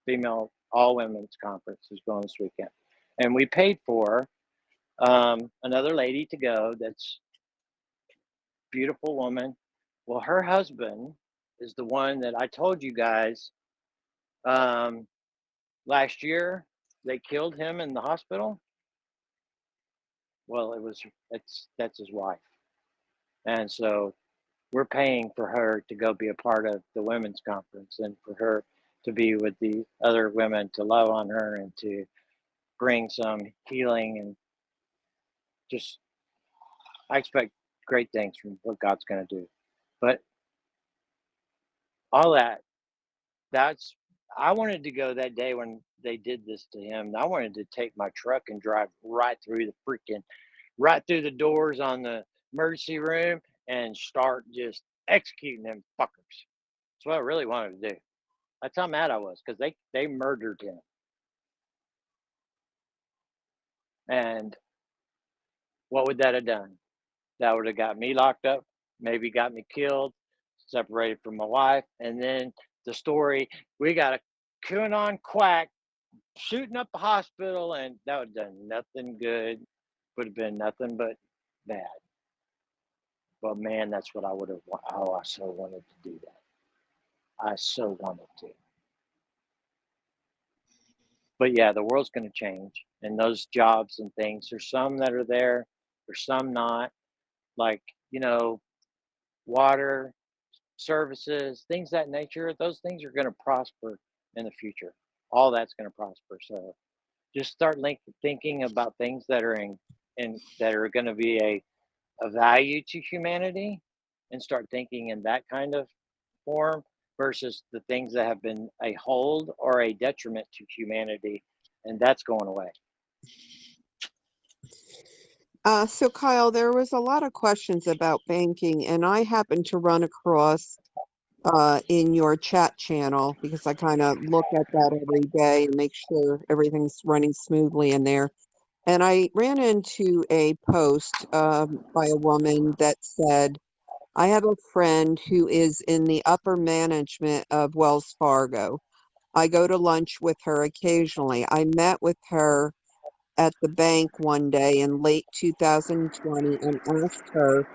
female all women's conference is going this weekend, and we paid for another lady to go. That's beautiful woman. Well, her husband is the one that I told you guys um, last year. They killed him in the hospital. Well, that's his wife, and so we're paying for her to go be a part of the women's conference and for her to be with the other women to love on her and to bring some healing and just I expect great things from what God's going to do. But all that's I wanted to go that day when they did this to him. I wanted to take my truck and drive right through the doors on the emergency room and start just executing them fuckers. That's what I really wanted to do. That's how mad I was because they murdered him. And what would that have done? That would have got me locked up, maybe got me killed, separated from my wife, and then the story we got a QAnon quack shooting up the hospital, and that would have done nothing good. Would have been nothing but bad. But man, that's what I would have. Oh, I so wanted to do that. I so wanted to. But yeah, the world's going to change, and those jobs and things. There's some that are there, there's some not. Like water services, things that nature. Those things are going to prosper in the future. All that's going to prosper. So just start thinking about things that are in that are going to be a value to humanity, and start thinking in that kind of form versus the things that have been a hold or a detriment to humanity, and that's going away. So Kyle, there was a lot of questions about banking, and I happened to run across in your chat channel because I kind of look at that every day and make sure everything's running smoothly in there. And I ran into a post by a woman that said, I have a friend who is in the upper management of Wells Fargo. I go to lunch with her occasionally. I met with her at the bank one day in late 2020 and asked her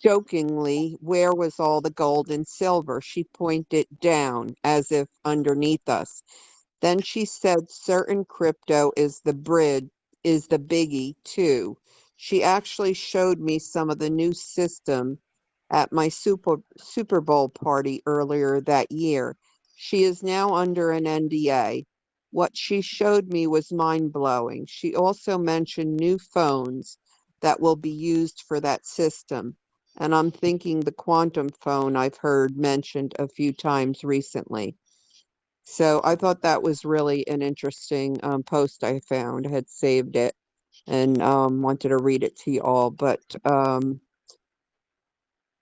jokingly, where was all the gold and silver? She pointed down as if underneath us. Then she said certain crypto is the biggie too. She actually showed me some of the new system at my Super Bowl party earlier that year. She is now under an NDA. What she showed me was mind-blowing. She also mentioned new phones that will be used for that system. And I'm thinking the quantum phone I've heard mentioned a few times recently. So I thought that was really an interesting post I found. I had saved it and wanted to read it to you all. But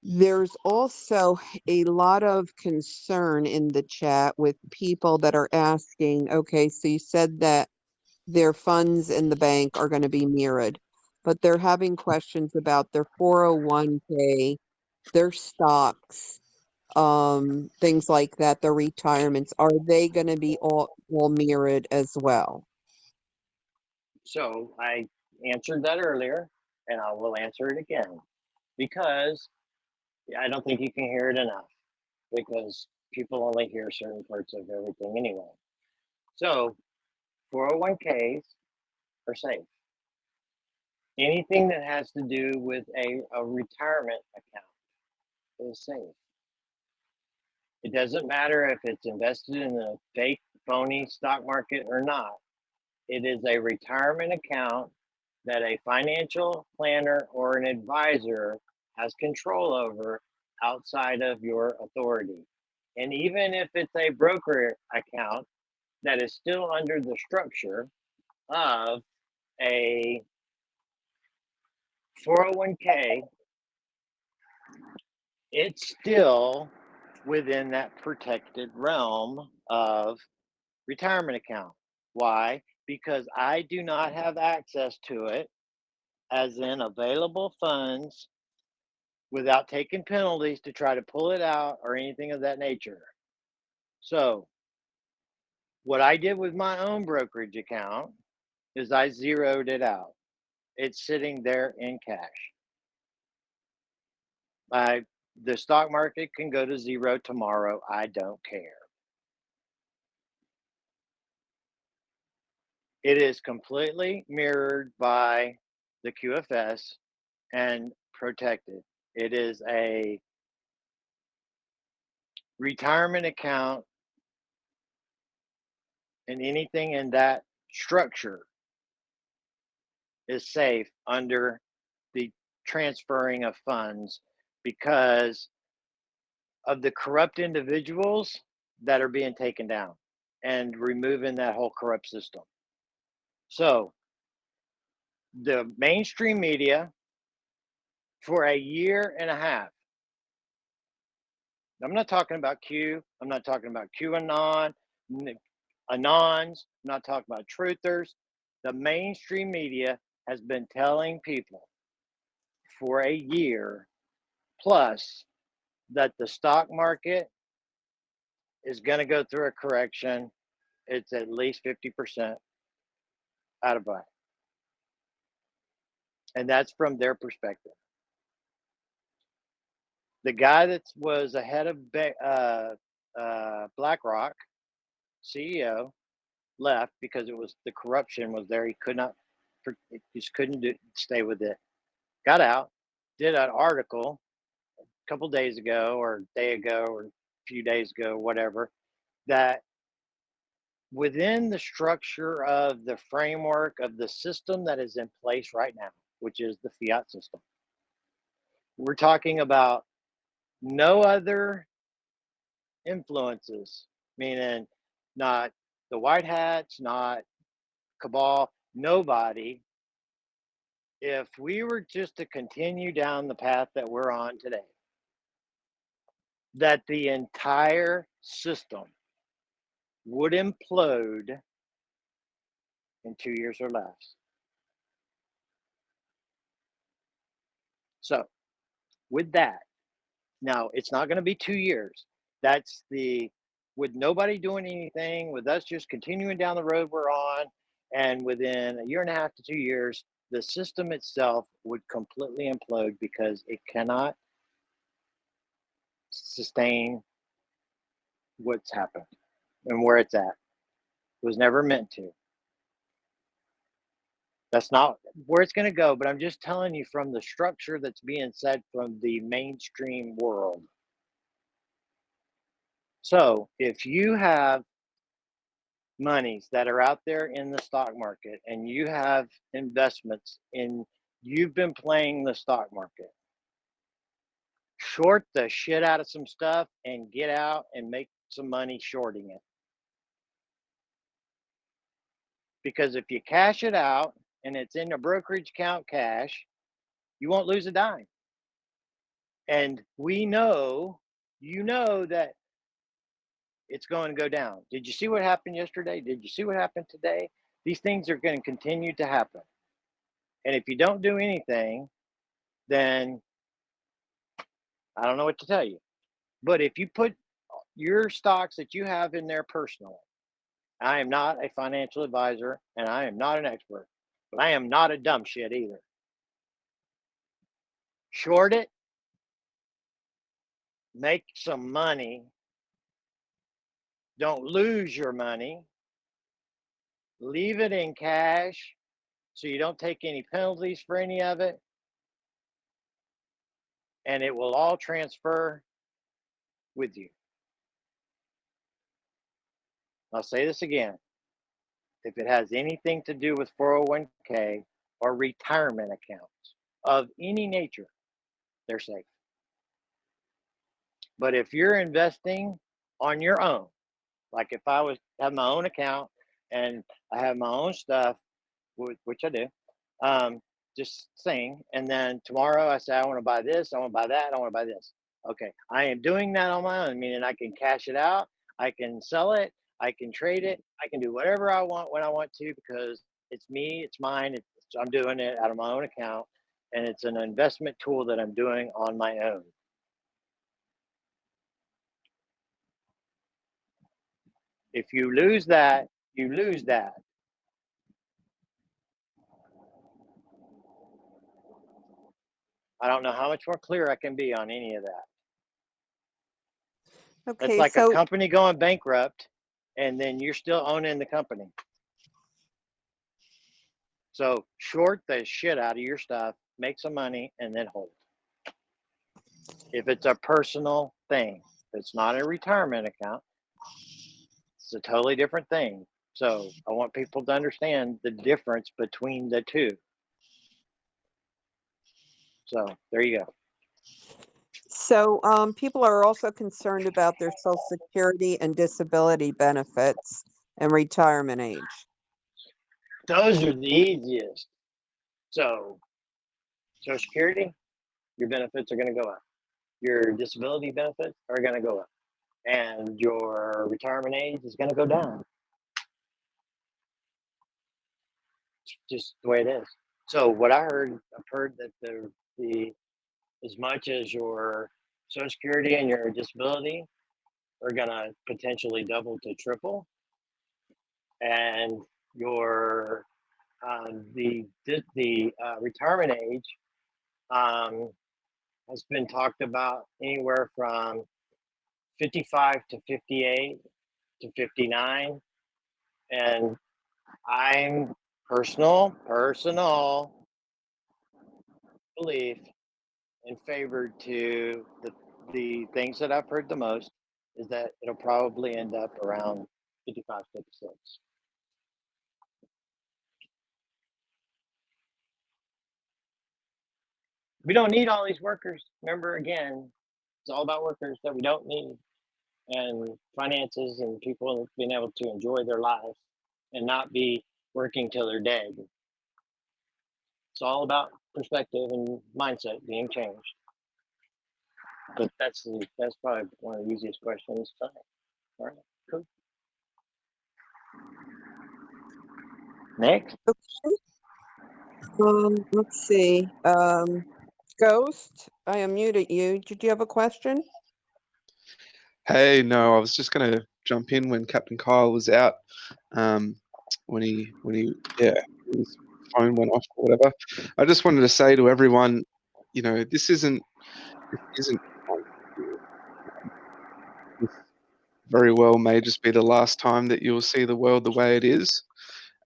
there's also a lot of concern in the chat with people that are asking, okay, so you said that their funds in the bank are going to be mirrored, but they're having questions about their 401k, their stocks, things like that, their retirements. Are they going to be all mirrored as well? So I answered that earlier, and I will answer it again because I don't think you can hear it enough because people only hear certain parts of everything anyway. So 401ks are safe. Anything that has to do with a retirement account is safe. It doesn't matter if it's invested in a fake, phony stock market or not. It is a retirement account that a financial planner or an advisor has control over outside of your authority. And even if it's a broker account, that is still under the structure of a 401k, it's still within that protected realm of retirement account. Why? Because I do not have access to it, as in available funds, without taking penalties to try to pull it out or anything of that nature. So, what I did with my own brokerage account is I zeroed it out. It's sitting there in cash. The stock market can go to zero tomorrow. I don't care. It is completely mirrored by the QFS and protected. It is a retirement account, and anything in that structure is safe under the transferring of funds because of the corrupt individuals that are being taken down and removing that whole corrupt system. So, the mainstream media for a year and a half, I'm not talking about Q, I'm not talking about QAnon, Anons, I'm not talking about truthers. The mainstream media has been telling people for a year plus that the stock market is going to go through a correction. It's at least 50% out of whack. And that's from their perspective. The guy that was ahead of BlackRock, CEO, left because it was the corruption was there. He could not, he just couldn't stay with it. Got out, did an article a couple days ago or a day ago or a few days ago, whatever, that within the structure of the framework of the system that is in place right now, which is the fiat system, we're talking about no other influences, meaning not the white hats, not cabal, nobody. If we were just to continue down the path that we're on today, that the entire system would implode in 2 years or less. So, with that, now it's not going to be 2 years. That's with nobody doing anything, with us just continuing down the road we're on, and within a year and a half to 2 years, the system itself would completely implode because it cannot sustain what's happened and where it's at. It was never meant to. That's not where it's going to go, but I'm just telling you from the structure that's being said from the mainstream world. So if you have monies that are out there in the stock market and you have investments in, you've been playing the stock market, short the shit out of some stuff and get out and make some money shorting it. Because if you cash it out and it's in a brokerage account cash, you won't lose a dime. And we know, that it's going to go down. Did you see what happened yesterday? Did you see what happened today? These things are going to continue to happen. And if you don't do anything, then I don't know what to tell you. But if you put your stocks that you have in there personally, I am not a financial advisor and I am not an expert, but I am not a dumb shit either. Short it, make some money, don't lose your money, leave it in cash so you don't take any penalties for any of it, and it will all transfer with you. I'll say this again. If it has anything to do with 401k or retirement accounts of any nature, they're safe. But if you're investing on your own, like if I was have my own account and I have my own stuff, which I do, um, just saying, and then tomorrow I say I want to buy this, I want to buy that, I want to buy this. Okay, I am doing that on my own, meaning I can cash it out, I can sell it, I can trade it, I can do whatever I want when I want to because it's me, it's mine. I'm doing it out of my own account, and it's an investment tool that I'm doing on my own. If you lose that, you lose that. I don't know how much more clear I can be on any of that. It's Okay, like a so company going bankrupt and then you're still owning the company. So short the shit out of your stuff, make some money, and then hold. If it's a personal thing, if it's not a retirement account, it's a totally different thing. So I want people to understand the difference between the two. So there you go. So people are also concerned about their Social Security and disability benefits and retirement age. Those are the easiest. So Social Security, your benefits are going to go up. Your disability benefits are going to go up. And your retirement age is going to go down. It's just the way it is. So what I've heard that the as much as your Social Security and your disability are going to potentially double to triple, and your the retirement age has been talked about anywhere from 55 to 58 to 59, and I'm personal belief in favor to the things that I've heard the most is that it'll probably end up around 55, 56. We don't need all these workers. Remember, again, it's all about workers that we don't need, and finances and people being able to enjoy their lives and not be working till they're dead. It's all about perspective and mindset being changed. But that's probably one of the easiest questions tonight. All right, cool. Next. Okay. Let's see. Ghost, I unmuted you. Did you have a question? Hey, no, I was just going to jump in when Captain Kyle was out. Yeah, his phone went off or whatever. I just wanted to say to everyone, this isn't this very well may just be the last time that you'll see the world the way it is.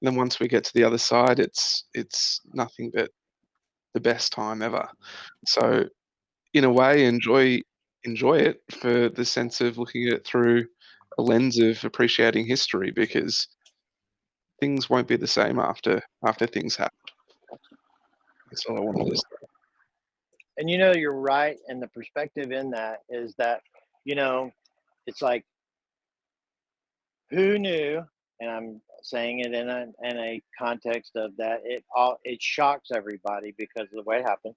And then once we get to the other side, it's nothing but the best time ever. So in a way, enjoy it for the sense of looking at it through a lens of appreciating history, because things won't be the same after things happen. That's all I wanted to say. And you're right. And the perspective in that is that, it's like, who knew? And I'm saying it in a context of that it shocks everybody because of the way it happened.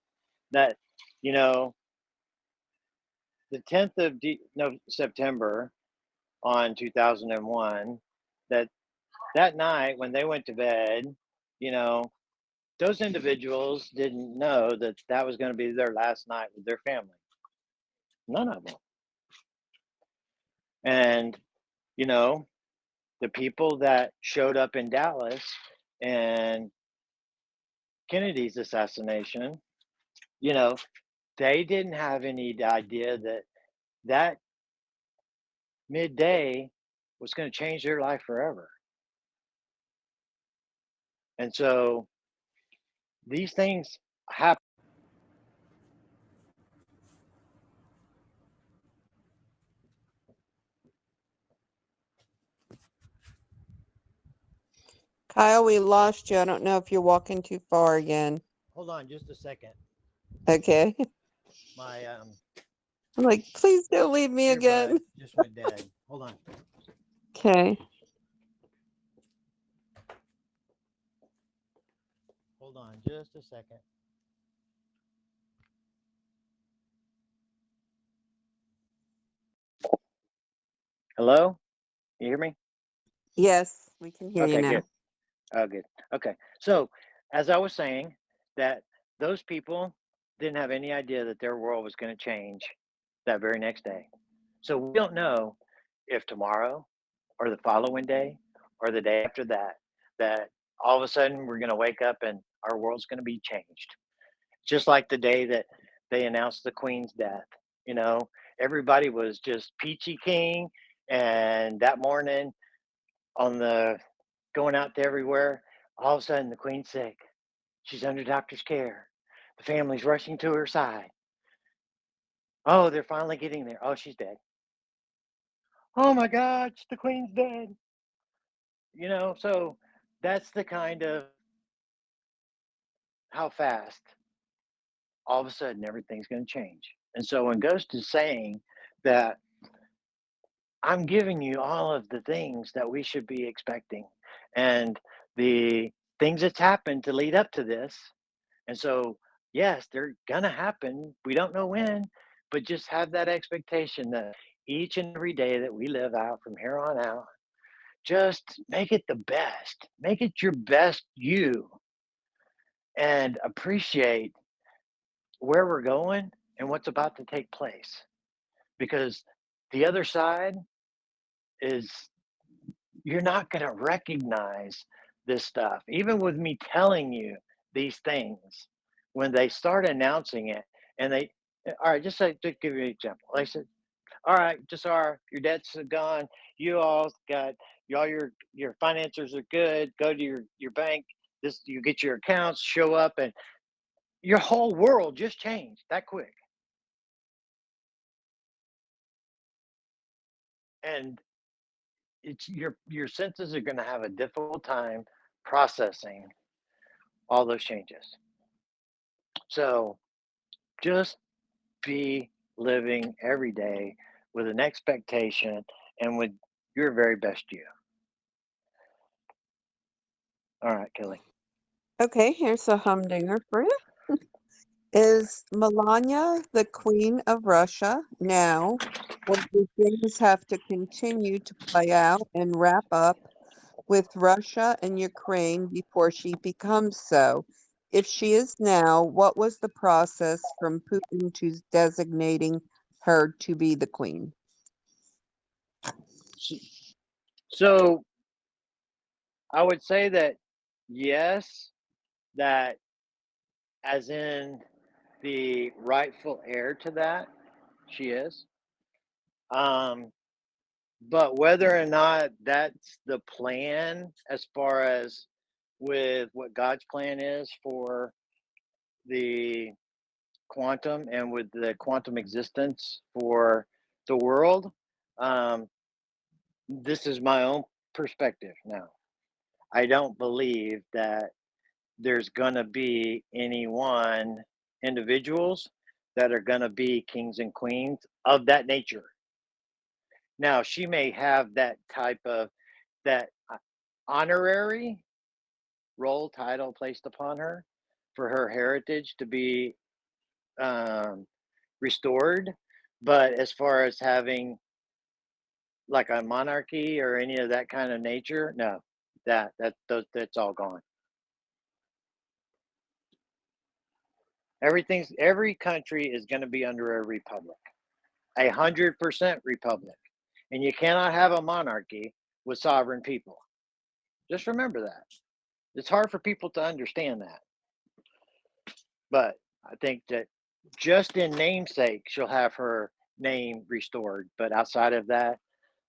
That the 10th of September on 2001, that night when they went to bed, those individuals didn't know that that was going to be their last night with their family. None of them. And the people that showed up in Dallas and Kennedy's assassination, they didn't have any idea that midday was going to change their life forever. And so these things happen. Kyle, we lost you. I don't know if you're walking too far again. Hold on just a second. Okay. My I'm like, please don't leave me again. earbud just went dead. Hold on. Okay. Hold on just a second. Hello? You hear me? Yes, we can hear you Okay, now. good. Oh, good. Okay. So, as I was saying, that those people didn't have any idea that their world was going to change that very next day. So, we don't know if tomorrow or the following day or the day after that, that all of a sudden we're going to wake up and our world's going to be changed. Just like the day that they announced the Queen's death, you know, everybody was just peachy keen. And that morning on the going out to everywhere, all of a sudden the Queen's sick. She's under doctor's care. The family's rushing to her side. Oh, they're finally getting there. Oh, she's dead. Oh my God, the Queen's dead. So that's the kind of how fast all of a sudden everything's going to change. And so when Ghost is saying that I'm giving you all of the things that we should be expecting and the things that's happened to lead up to this. And so, yes, they're going to happen. We don't know when, but just have that expectation that each and every day that we live out from here on out, just make it the best. Make it your best you and appreciate where we're going and what's about to take place. Because the other side is you're not going to recognize this stuff. Even with me telling you these things, when they start announcing it, and all right, just say, to give you an example. They said, all right, Gesara, your debts are gone. You all got, all your financiers are good. Go to your bank. You get your accounts, show up, and your whole world just changed that quick. And it's your senses are going to have a difficult time processing all those changes. So just be living every day with an expectation and with your very best you. All right, Kelly. Okay, here's a humdinger for you. Is Melania the Queen of Russia now, or do things have to continue to play out and wrap up with Russia and Ukraine before she becomes so? If she is now, what was the process from Putin to designating her to be the queen? So I would say that yes, that as in the rightful heir to that, she is. Um, but whether or not that's the plan, as far as with what God's plan is for the quantum and with the quantum existence for the world, um, this is my own perspective now. I don't believe that there's going to be any one individuals that are going to be kings and queens of that nature. Now, she may have that type of that honorary role title placed upon her for her heritage to be um, restored. But as far as having like a monarchy or any of that kind of nature, no, that's all gone. Every country is going to be under a republic, 100% republic, and you cannot have a monarchy with sovereign people. Just remember that. It's hard for people to understand that, but I think that just in namesake, she'll have her name restored. But outside of that,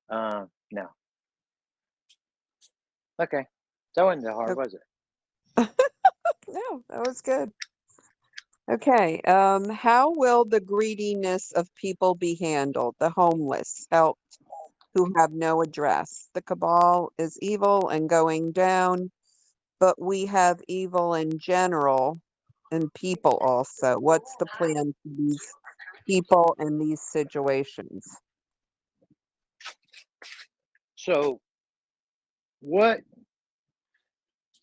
no. Okay, that wasn't that hard, was it? No, that was good. Okay, how will the greediness of people be handled? The homeless helped who have no address. The cabal is evil and going down. but we have evil in general and people also. What's the plan for these people in these situations? So what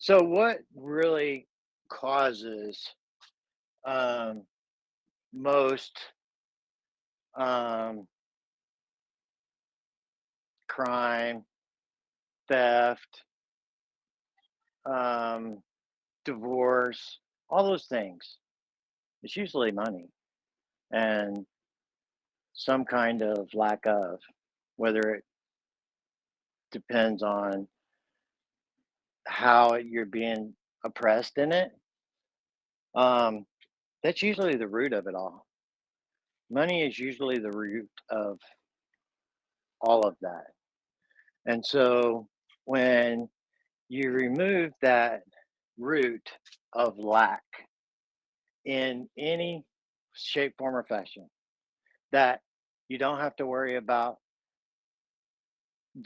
what really causes um, most um, crime, theft, um, divorce, all those things? It's usually money and some kind of lack of, whether it depends on how you're being oppressed in it. Um, that's usually the root of it all. Money is usually the root of all of that. And so when you remove that root of lack in any shape, form, or fashion, that you don't have to worry about,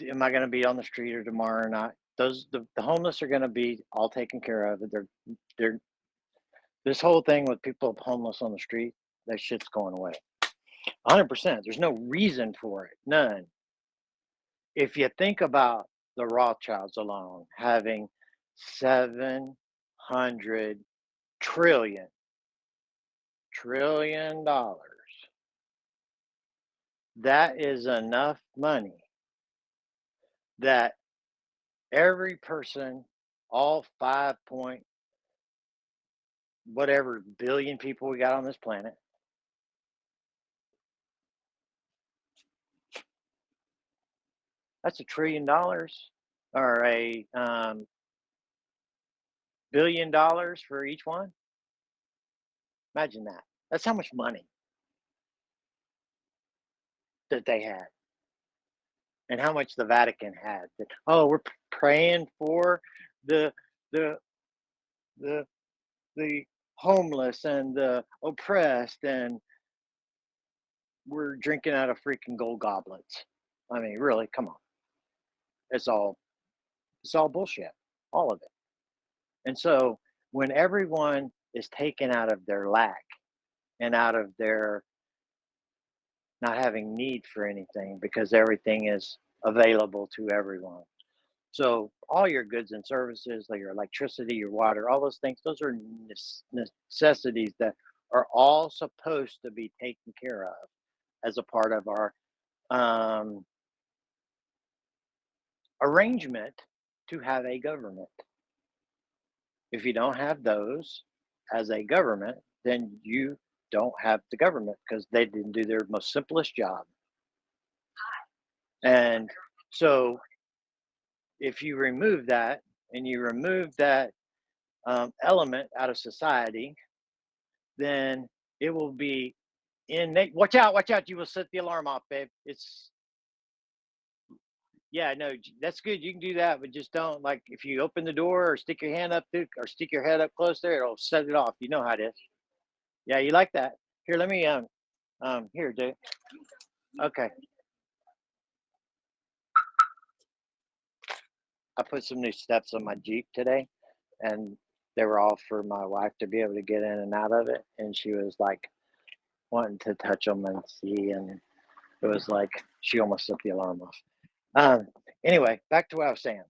am I going to be on the street or tomorrow or not? The homeless are going to be all taken care of. They're this whole thing with people homeless on the street, that shit's going away. 100%. There's no reason for it. None. If you think about the Rothschilds alone having 700 trillion dollars, that is enough money that every person, all 5 point whatever billion people we got on this planet, that's $1 trillion or a $1 billion for each one. Imagine that. That's how much money that they had, and how much the Vatican had. That, oh, we're praying for the the the the homeless and the oppressed, and we're drinking out of freaking gold goblets. I mean, really, come on. It's all bullshit, all of it. And so when everyone is taken out of their lack and out of their not having need for anything, because everything is available to everyone. So all your goods and services, like your electricity, your water, all those things, those are necessities that are all supposed to be taken care of as a part of our um, arrangement to have a government. If you don't have those as a government, then you don't have the government, because they didn't do their most simplest job. And so if you remove that, and you remove that element out of society, then it will be innate. Watch out, watch out. You will set the alarm off, babe. It's, yeah, no, that's good. You can do that, but just don't, like, if you open the door or stick your hand up through, or stick your head up close there, it'll set it off. You know how it is. Yeah, you like that. Here, let me, here, dude. Okay. I put some new steps on my Jeep today, and they were all for my wife to be able to get in and out of it. And she was like wanting to touch them and see, and it was like she almost set the alarm off. Um, anyway, back to what I was saying.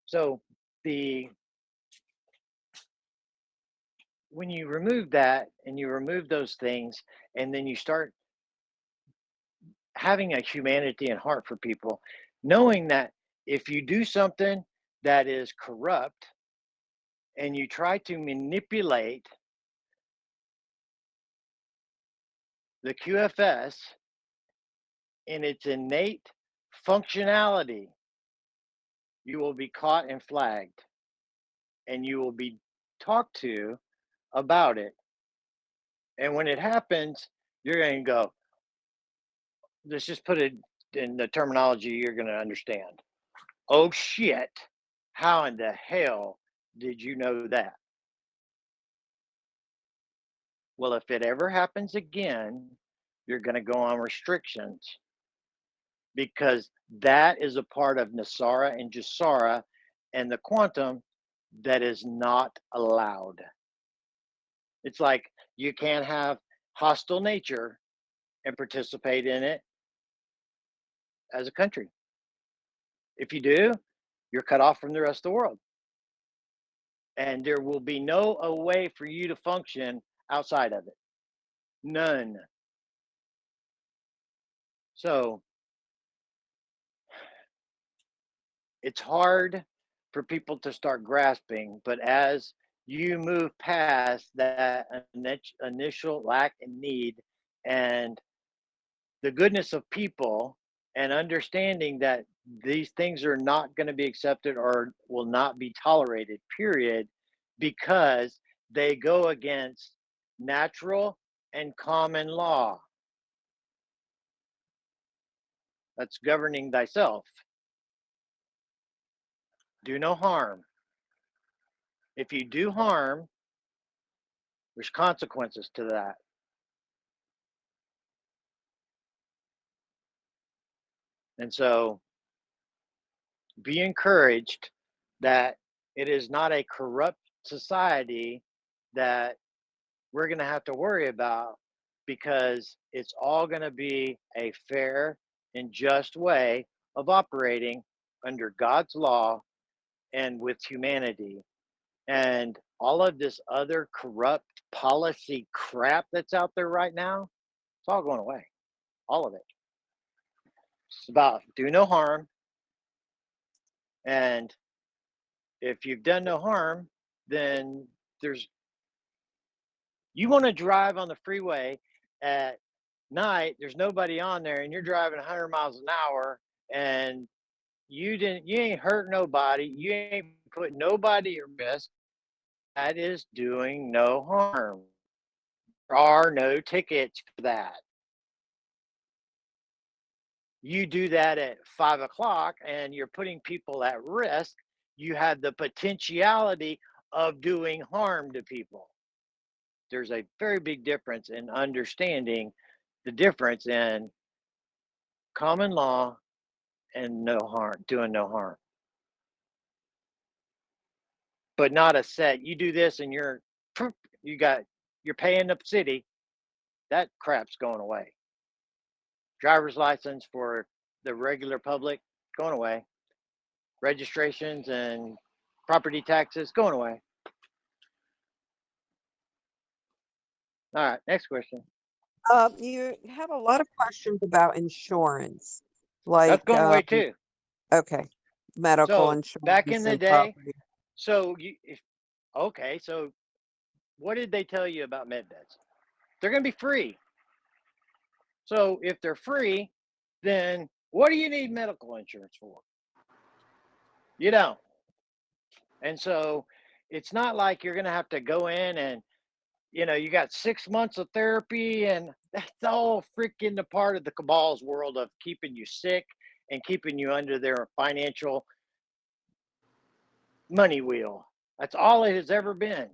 So the when you remove that and you remove those things, and then you start having a humanity and heart for people, knowing that if you do something that is corrupt and you try to manipulate the QFS in its innate functionality, you will be caught and flagged, and you will be talked to about it. And when it happens, you're going to go, let's just put it in the terminology you're going to understand. Oh shit, how in the hell did you know that? Well, if it ever happens again, you're going to go on restrictions, because that is a part of Nesara and Gesara and the quantum that is not allowed. It's like you can't have hostile nature and participate in it as a country. If you do, you're cut off from the rest of the world. And there will be no a way for you to function outside of it. None. So it's hard for people to start grasping, but as you move past that initial lack and need and the goodness of people and understanding that these things are not going to be accepted or will not be tolerated, period, because they go against natural and common law that's governing thyself. Do no harm. If you do harm, there's consequences to that. And so be encouraged that it is not a corrupt society that we're going to have to worry about, because it's all going to be a fair and just way of operating under God's law and with humanity. And all of this other corrupt policy crap that's out there right now, it's all going away. All of it. It's about do no harm. And if you've done no harm, then you want to drive on the freeway at night, there's nobody on there, and you're driving 100 miles an hour, and you ain't hurt nobody, you ain't put nobody at risk. That is doing no harm. There are no tickets for that. You do that at 5 o'clock and you're putting people at risk, you have the potentiality of doing harm to people. There's a very big difference in understanding the difference in common law and no harm, doing no harm. But not a set, you do this and you're paying the city. That crap's going away. Driver's license for the regular public going away. Registrations and property taxes going away. All right, next question. You have a lot of questions about insurance, That's like, going away too. okay, medical So back in insurance the and day, property. so so what did they tell you about med beds? They're going to be free. So if they're free, then what do you need medical insurance for? You don't. And so it's not like you're going to have to go in and, you got 6 months of therapy, and that's all freaking the part of the cabal's world of keeping you sick and keeping you under their financial money wheel. That's all it has ever been.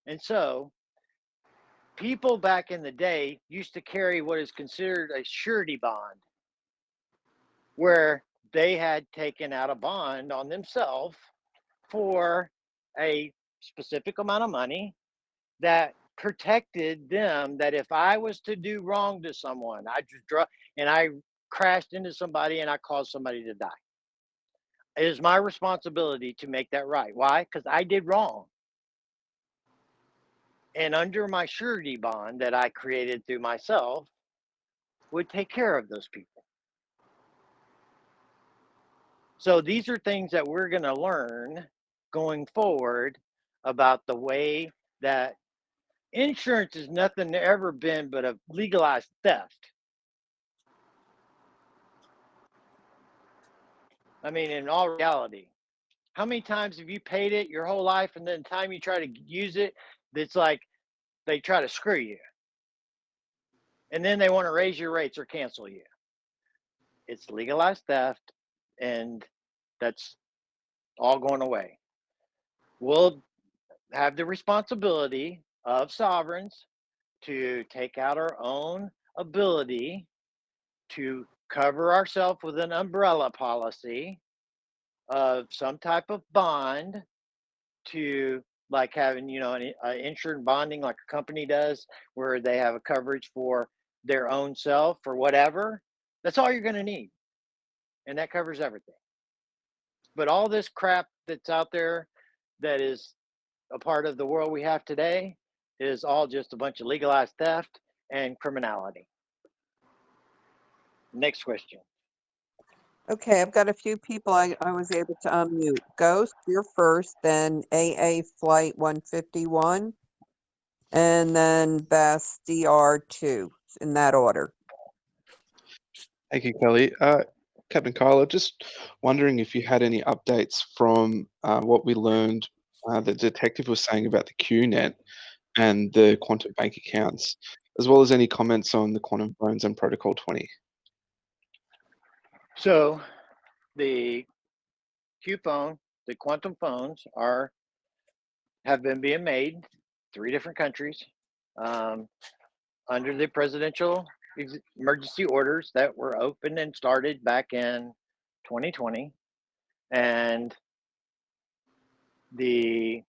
And so people back in the day used to carry what is considered a surety bond, where they had taken out a bond on themselves for a specific amount of money that protected them, that if I was to do wrong to someone, I crashed into somebody and I caused somebody to die, it is my responsibility to make that right. Why? Because I did wrong. And under my surety bond that I created through myself would take care of those people. So these are things that we're going to learn going forward about the way that insurance is nothing ever been but a legalized theft. I mean, in all reality, how many times have you paid it your whole life, and then the time you try to use it, it's like they try to screw you, and then they want to raise your rates or cancel you? It's legalized theft, and that's all going away. We'll have the responsibility of sovereigns to take out our own ability to cover ourselves with an umbrella policy of some type of bond to like having, an insured bonding like a company does, where they have a coverage for their own self or whatever. That's all you're going to need. And that covers everything. But all this crap that's out there that is a part of the world we have today is all just a bunch of legalized theft and criminality. Next question. Okay, I've got a few people I was able to unmute. Ghost, you're first, then AA Flight 151, and then Bass DR2, in that order. Thank you, Kelly. Captain Kyler, just wondering if you had any updates from what we learned the detective was saying about the QNet and the quantum bank accounts, as well as any comments on the quantum phones and Protocol 20. So the Q phone, the quantum phones have been being made 3 different countries under the presidential emergency orders that were opened and started back in 2020, and the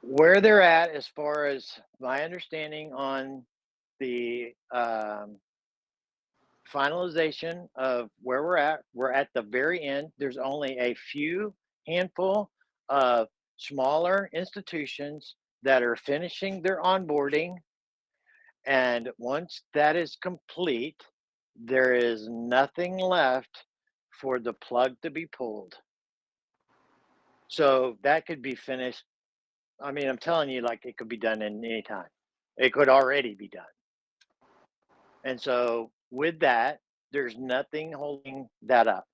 where they're at, as far as my understanding on the finalization of where we're at the very end. There's only a few handful of smaller institutions that are finishing their onboarding, and once that is complete, there is nothing left for the plug to be pulled. So that could be finished. I mean, I'm telling you, like, it could be done in any time. It could already be done. And so with that, there's nothing holding that up.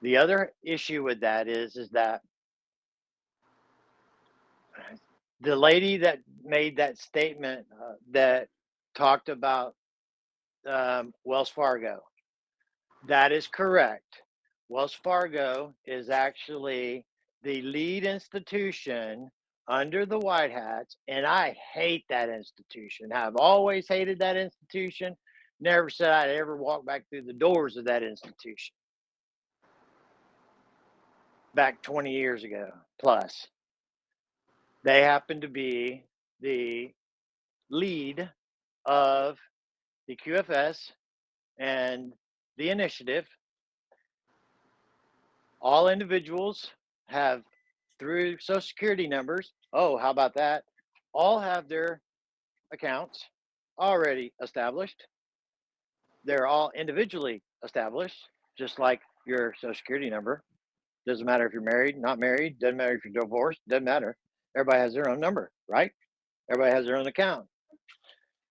The other issue with that is that the lady that made that statement that talked about Wells Fargo, that is correct. Wells Fargo is actually the lead institution under the White Hats, and I hate that institution. I've always hated that institution. Never said I'd ever walk back through the doors of that institution. Back 20 years ago plus. They happen to be the lead of the QFS and the initiative. All individuals have, through social security numbers, oh, how about that? All have their accounts already established. They're all individually established, just like your social security number. Doesn't matter if you're married, not married, doesn't matter if you're divorced, doesn't matter. Everybody has their own number, right? Everybody has their own account.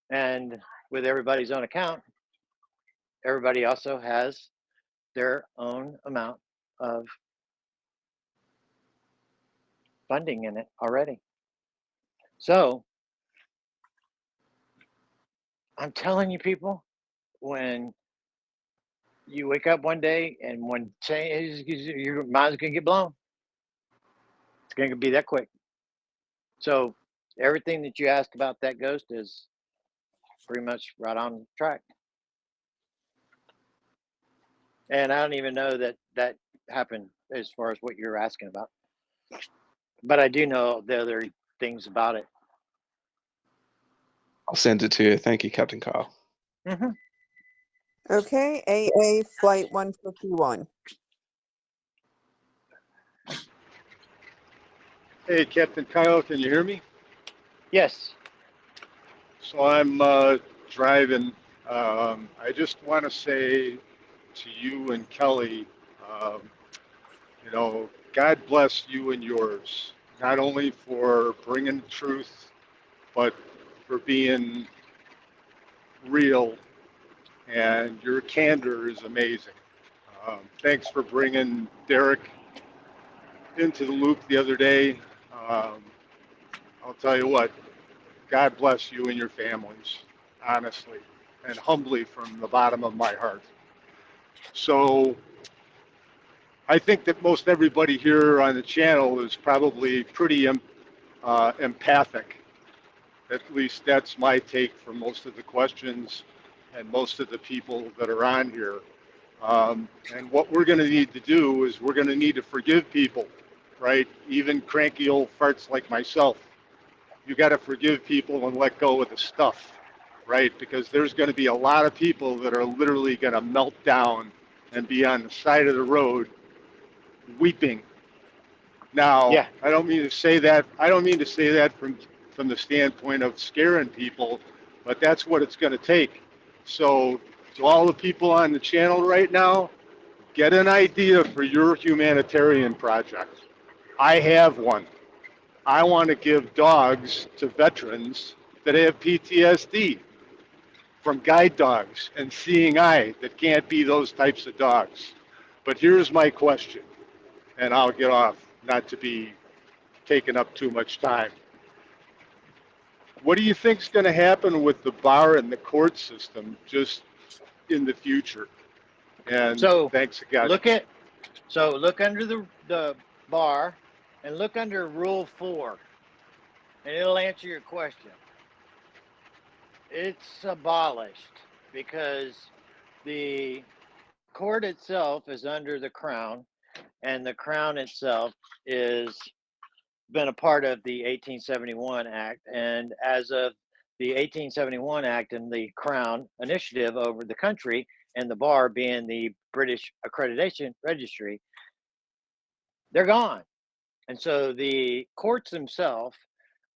And with everybody's own account, everybody also has their own amount of funding in it already. So I'm telling you, people, when you wake up one day and one change, your mind's gonna get blown. It's gonna be that quick. So everything that you asked about that ghost is pretty much right on track. And I don't even know that happened as far as what you're asking about. But I do know the other things about it. I'll send it to you. Thank you, Captain Kyle. Mm-hmm. Okay, AA Flight 151. Hey, Captain Kyle, can you hear me? Yes. So I'm driving. I just want to say to you and Kelly, um, God bless you and yours, not only for bringing the truth, but for being real, and your candor is amazing. Thanks for bringing Derek into the loop the other day. Um, I'll tell you what, God bless you and your families, honestly, and humbly from the bottom of my heart. So I think that most everybody here on the channel is probably pretty empathic. At least that's my take from most of the questions and most of the people that are on here. And what we're going to need to do is we're going to need to forgive people, right? Even cranky old farts like myself. You got to forgive people and let go of the stuff, right? Because there's going to be a lot of people that are literally going to melt down and be on the side of the road weeping. Now, Yeah. I don't mean to say that. I don't mean to say that from the standpoint of scaring people, but that's what it's going to take. So, to all the people on the channel right now, get an idea for your humanitarian project. I have one. I want to give dogs to veterans that have PTSD from guide dogs and seeing eye that can't be those types of dogs. But here's my question, and I'll get off not to be taking up too much time. What do you think's going to happen with the bar and the court system just in the future? And So thanks again. look under the bar and look under Rule 4, and it'll answer your question. It's abolished because the court itself is under the crown, and the crown itself is been a part of the 1871 Act. And as of the 1871 Act and the Crown initiative over the country, and the bar being the British Accreditation Registry, they're gone. And so the courts themselves,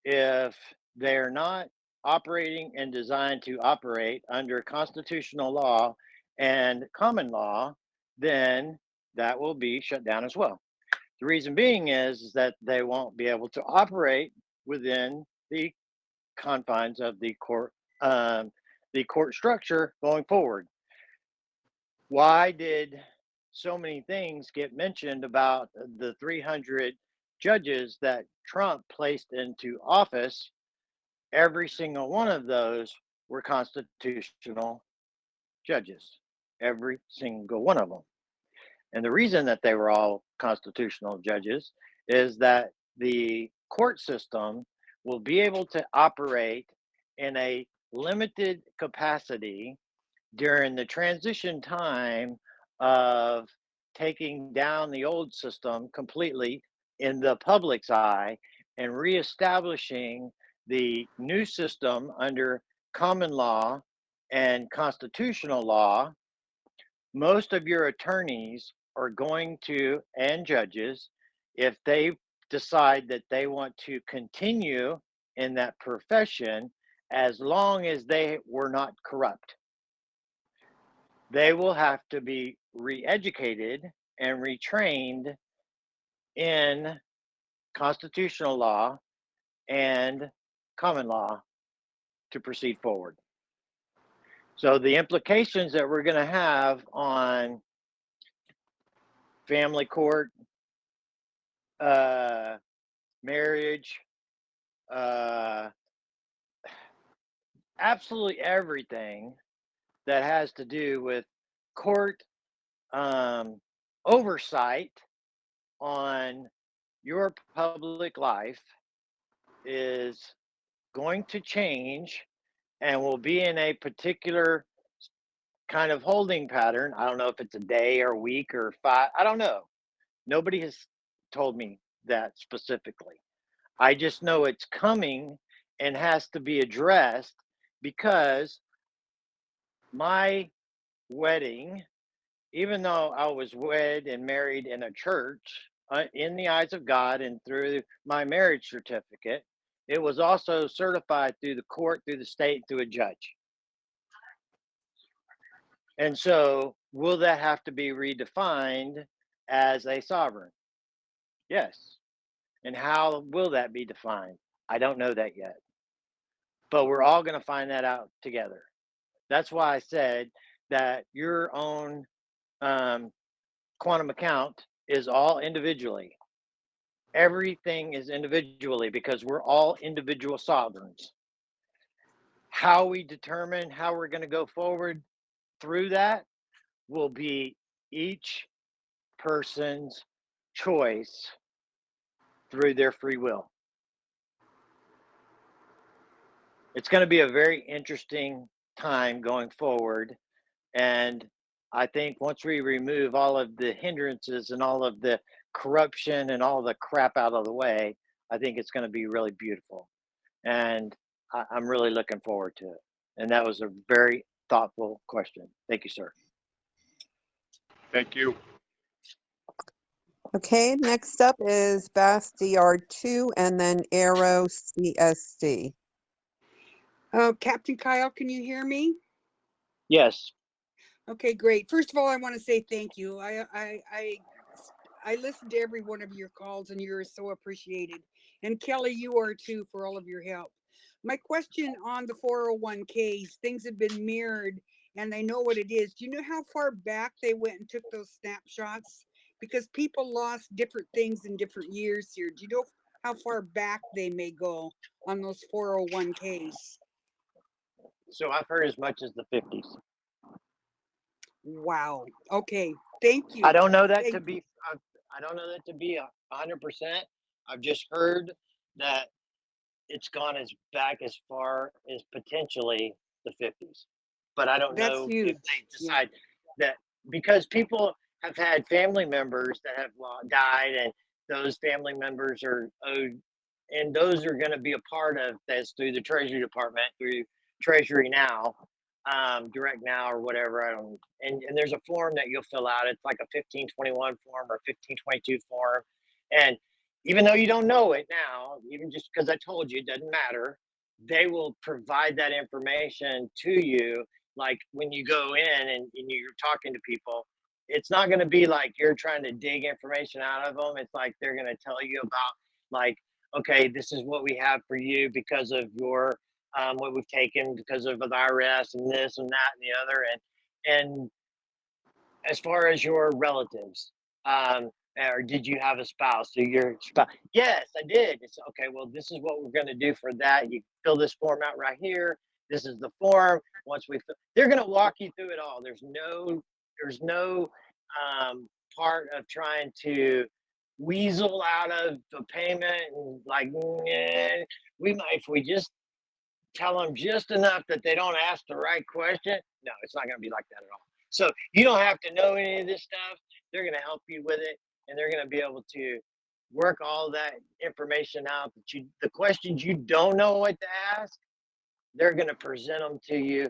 if they're not operating and designed to operate under constitutional law and common law, then that will be shut down as well. The reason being is that they won't be able to operate within the confines of the court structure going forward. Why did so many things get mentioned about the 300 judges that Trump placed into office? Every single one of those were constitutional judges, every single one of them. And the reason that they were all constitutional judges is that the court system will be able to operate in a limited capacity during the transition time of taking down the old system completely in the public's eye and reestablishing the new system under common law and constitutional law. Most of your attorneys are going to, and judges, if they decide that they want to continue in that profession, as long as they were not corrupt, they will have to be re-educated and retrained in constitutional law and common law to proceed forward. So the implications that we're going to have on family court, marriage, uh, absolutely everything that has to do with court oversight on your public life is going to change and will be in a particular kind of holding pattern. I don't know if it's a day or a week or 5. I don't know. Nobody has told me that specifically. I just know it's coming and has to be addressed because my wedding, even though I was wed and married in a church, in the eyes of God and through my marriage certificate, it was also certified through the court, through the state, through a judge. And so, will that have to be redefined as a sovereign? Yes. And how will that be defined? I don't know that yet. But we're all going to find that out together. That's why I said that your own quantum account is all individually. Everything is individually because we're all individual sovereigns. How we determine how we're going to go forward through that will be each person's choice through their free will. It's going to be a very interesting time going forward. And I think once we remove all of the hindrances and all of the corruption and all the crap out of the way, I think it's going to be really beautiful. And I'm really looking forward to it. And that was a very thoughtful question. Thank you, sir. Thank you. Okay, next up is Bass DR2 and then Arrow CSD. Captain Kyle, can you hear me? Yes. Okay, great. First of all, I want to say thank you. I listened to every one of your calls and you're so appreciated. And Kelly, you are too, for all of your help. My question on the 401ks, things have been mirrored and they know what it is. Do you know how far back they went and took those snapshots? Because people lost different things in different years here. Do you know how far back they may go on those 401ks? So I've heard as much as the 50s. Wow. Okay. Thank you. I don't know that to Thank be. I don't know that to be 100%. I've just heard that it's gone as back as far as potentially the 50s, but I don't That's know if huge. they Yeah. decide that, because people have had family members that have died, and those family members are owed, and those are going to be a part of this through the Treasury Department, through Treasury Now, Direct Now, or whatever. I don't. And there's a form that you'll fill out. It's like a 1521 form or 1522 form, and even though you don't know it now, even just because I told you, it doesn't matter. They will provide that information to you. Like when you go in and you're talking to people, it's not going to be like you're trying to dig information out of them. It's like they're going to tell you about, like, okay, this is what we have for you because of your what we've taken because of the IRS and this and that and the other, and as far as your relatives, or did you have a spouse? So your spouse, yes, I did. It's okay. Well, this is what we're going to do for that. You fill this form out right here. This is the form. Once they're going to walk you through it all. There's no part of trying to weasel out of the payment and like, we might, if we just tell them just enough that they don't ask the right question. No, it's not going to be like that at all. So you don't have to know any of this stuff. They're going to help you with it, and they're going to be able to work all that information out. The questions you don't know what to ask, they're going to present them to you,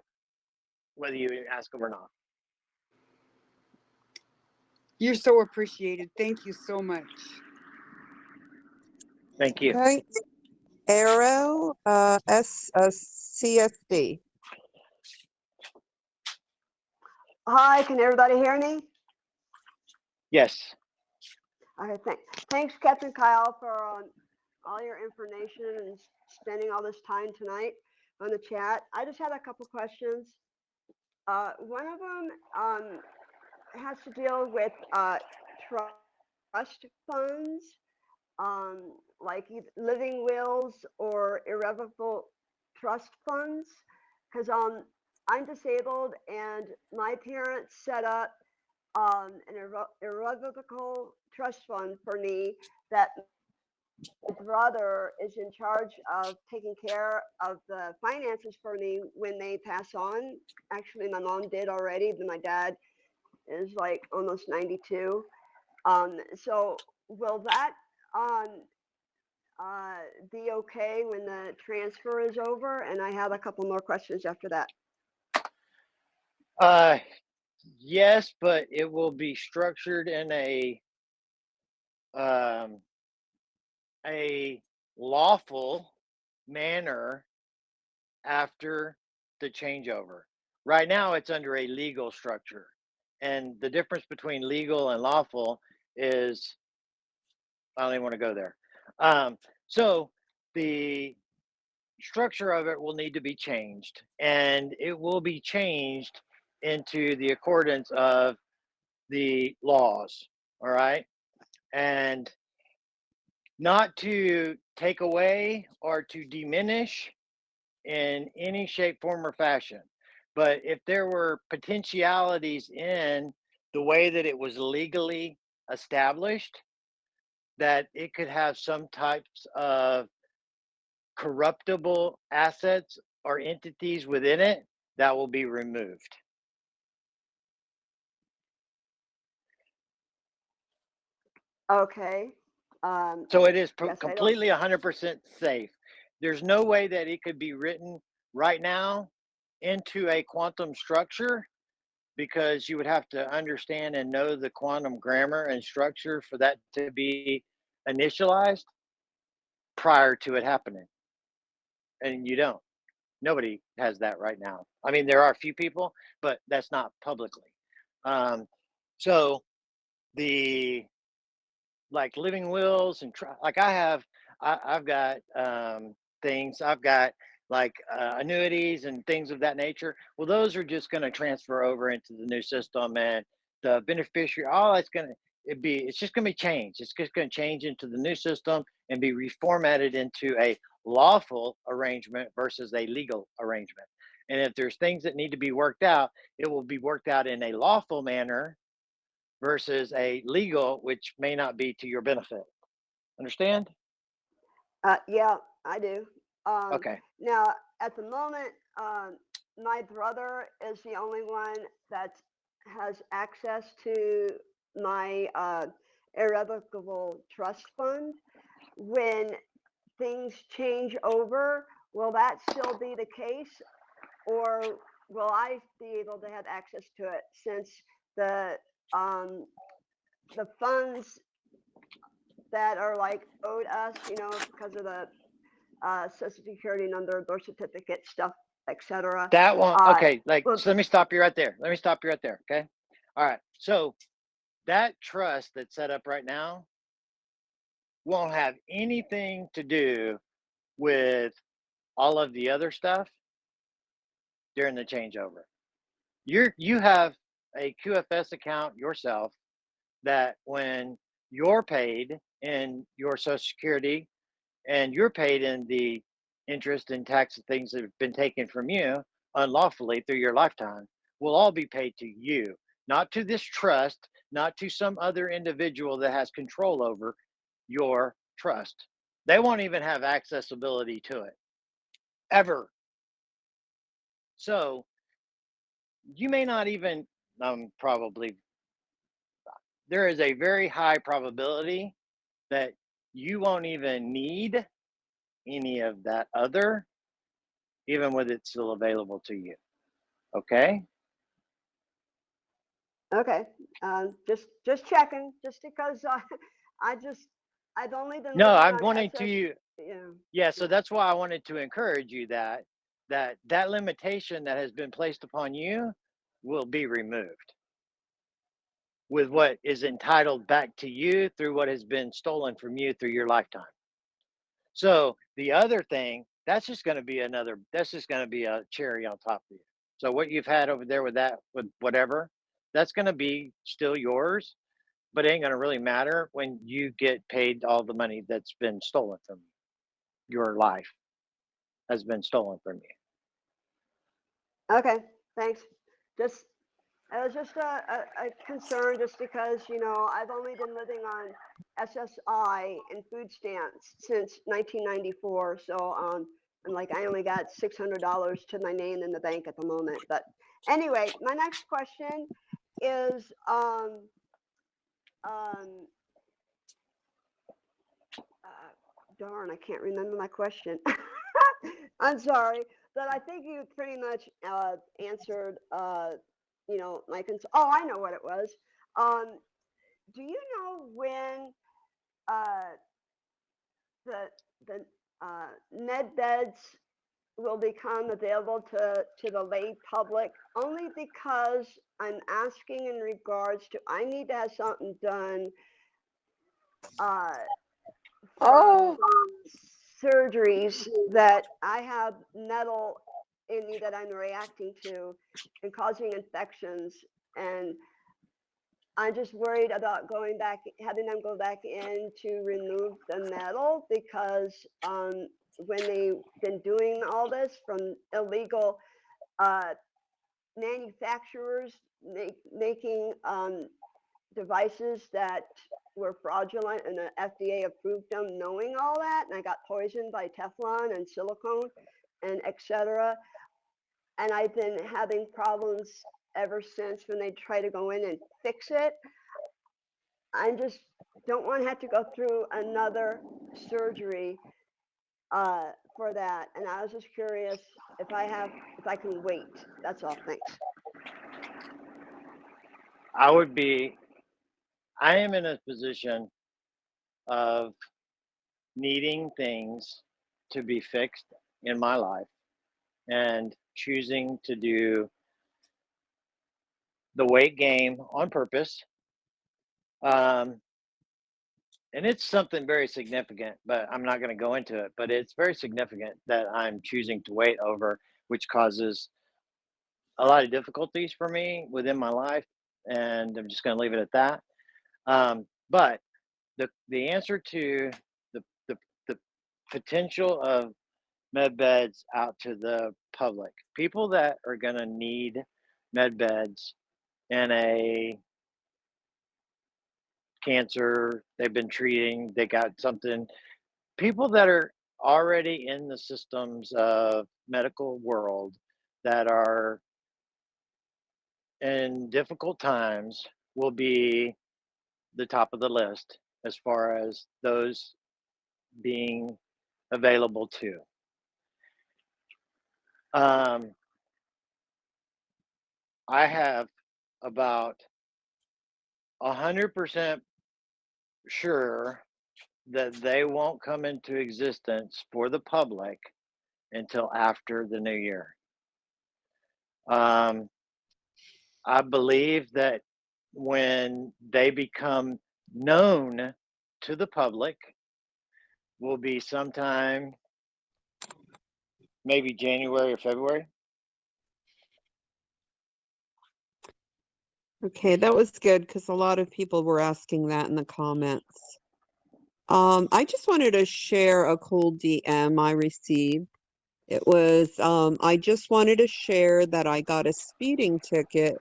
whether you ask them or not. You're so appreciated. Thank you so much. Thank you. Okay, Arrow CSD. Hi, can everybody hear me? Yes. Okay, thanks, Captain Kyle, for all your information and spending all this time tonight on the chat. I just had a couple questions. One of them has to deal with trust funds, like living wills or irrevocable trust funds, because I'm disabled and my parents set up an irrevocable trust fund for me that my brother is in charge of taking care of the finances for me when they pass on. Actually, my mom did already, but my dad is like almost 92. So will that be okay when the transfer is over? And I have a couple more questions after that. Yes, but it will be structured in a lawful manner after the changeover. Right now, it's under a legal structure. And the difference between legal and lawful is, I don't even want to go there. So the structure of it will need to be changed, and it will be changed into the accordance of the laws. All right. And not to take away or to diminish in any shape, form, or fashion. But if there were potentialities in the way that it was legally established, that it could have some types of corruptible assets or entities within it, that will be removed. Okay. So it is Yes, I don't. completely 100% safe. There's no way that it could be written right now into a quantum structure, because you would have to understand and know the quantum grammar and structure for that to be initialized prior to it happening. And you don't. Nobody has that right now. I mean, there are a few people, but that's not publicly. Um, so the like living wills and like I've got things. I've got like annuities and things of that nature. Well, those are just going to transfer over into the new system, and the beneficiary, all that's going to it's just going to be changed. It's just going to change into the new system and be reformatted into a lawful arrangement versus a legal arrangement. And if there's things that need to be worked out, it will be worked out in a lawful manner versus a legal, which may not be to your benefit. Understand? Yeah, I do. Okay. Now, at the moment, my brother is the only one that has access to my irrevocable trust fund. When things change over, will that still be the case, or will I be able to have access to it since the um, the funds that are like owed us, because of the social security number, birth certificate stuff, etc. That one, okay, like, Well, so let me stop you right there. Let me stop you right there. Okay. All right. So that trust that's set up right now won't have anything to do with all of the other stuff during the changeover. You have a QFS account yourself that when you're paid in your social security and you're paid in the interest and tax things that have been taken from you unlawfully through your lifetime will all be paid to you, not to this trust, not to some other individual that has control over your trust. They won't even have accessibility to it ever. So you may not even, probably, there is a very high probability that you won't even need any of that other, even with it still available to you. Okay. okay. Just checking, just because I just I've only been No, living I'm on wanting SS. to, Yeah, yeah. So yeah. that's why I wanted to encourage you that that limitation that has been placed upon you will be removed with what is entitled back to you through what has been stolen from you through your lifetime. So the other thing, that's just going to be another, that's just going to be a cherry on top of you. So what you've had over there with that, with whatever, that's going to be still yours, but it ain't going to really matter when you get paid all the money that's been stolen from you. Your life has been stolen from you. Okay, thanks. Just it was just a concern, just because I've only been living on SSI and food stamps since 1994. So and like I only got $600 to my name in the bank at the moment. But anyway, my next question is um darn, I can't remember my question. I'm sorry, but I think you pretty much answered my concern. Oh, I know what it was. Um, do you know when uh, the med beds will become available to the lay public? Only because I'm asking in regards to I need to have something done uh, Oh, from surgeries that I have metal in me that I'm reacting to and causing infections. And I'm just worried about going back, having them go back in to remove the metal, because when they've been doing all this from illegal uh, manufacturers making devices that were fraudulent, and the FDA approved them knowing all that, and I got poisoned by Teflon and silicone and etc. And I've been having problems ever since when they try to go in and fix it. I'm just don't want to have to go through another surgery for that. And I was just curious if I can wait. That's all. Thanks. I am in a position of needing things to be fixed in my life and choosing to do the weight game on purpose. Um, and it's something very significant, but I'm not going to go into it. But it's very significant that I'm choosing to wait over, which causes a lot of difficulties for me within my life. And I'm just going to leave it at that. But the answer to the, the, the potential of med beds out to the public, people that are going to need med beds in a cancer they've been treating, they got something, people that are already in the systems of medical world that are in difficult times will be the top of the list as far as those being available to. I have about 100% sure that they won't come into existence for the public until after the new year. I believe that when they become known to the public will be sometime maybe January or February. Okay, that was good because a lot of people were asking that in the comments. I just wanted to share a cool DM I received. It was, I just wanted to share that I got a speeding ticket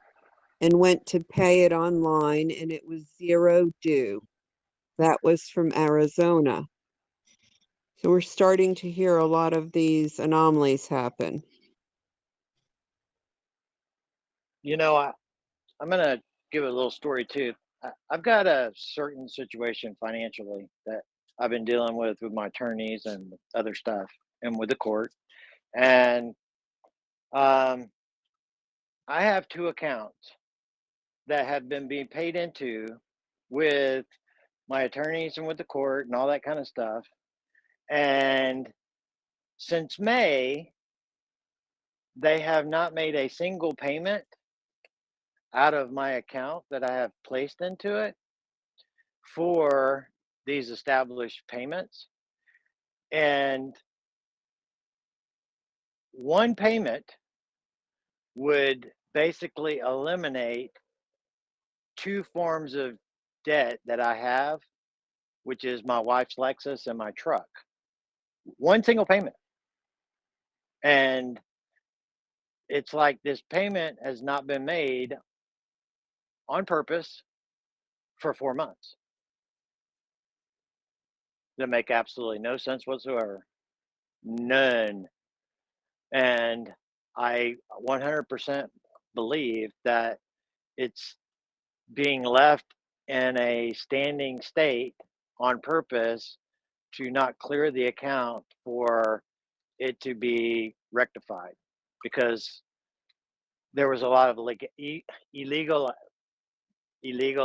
and went to pay it online and it was zero due. That was from Arizona. So we're starting to hear a lot of these anomalies happen. You know, I'm going to give a little story too. I've got a certain situation financially that I've been dealing with my attorneys and other stuff and with the court. And I have two accounts that have been being paid into with my attorneys and with the court and all that kind of stuff. And since May, they have not made a single payment out of my account that I have placed into it for these established payments. And one payment would basically eliminate two forms of debt that I have, which is my wife's Lexus and my truck. One single payment. And it's like this payment has not been made on purpose for 4 months. That make absolutely no sense whatsoever. None. And I 100% believe that it's being left in a standing state on purpose to not clear the account for it to be rectified because there was a lot of illegal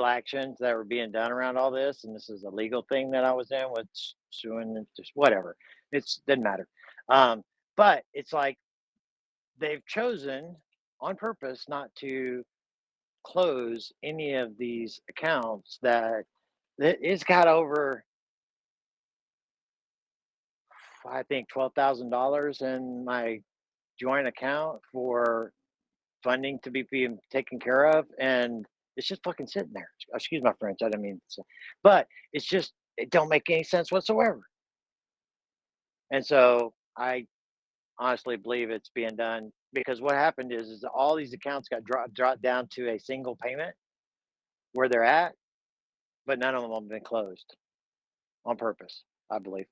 actions that were being done around all this, and this is a legal thing that I was in with suing and just whatever. It's doesn't matter. But it's like they've chosen on purpose not to close any of these accounts that it's got over I think $12,000 in my joint account for funding to be being taken care of, and it's just fucking sitting there. Excuse my French, I didn't mean to say, but it's just it don't make any sense whatsoever. And so I honestly believe it's being done because what happened is all these accounts got dropped down to a single payment where they're at, but none of them have been closed on purpose, I believe.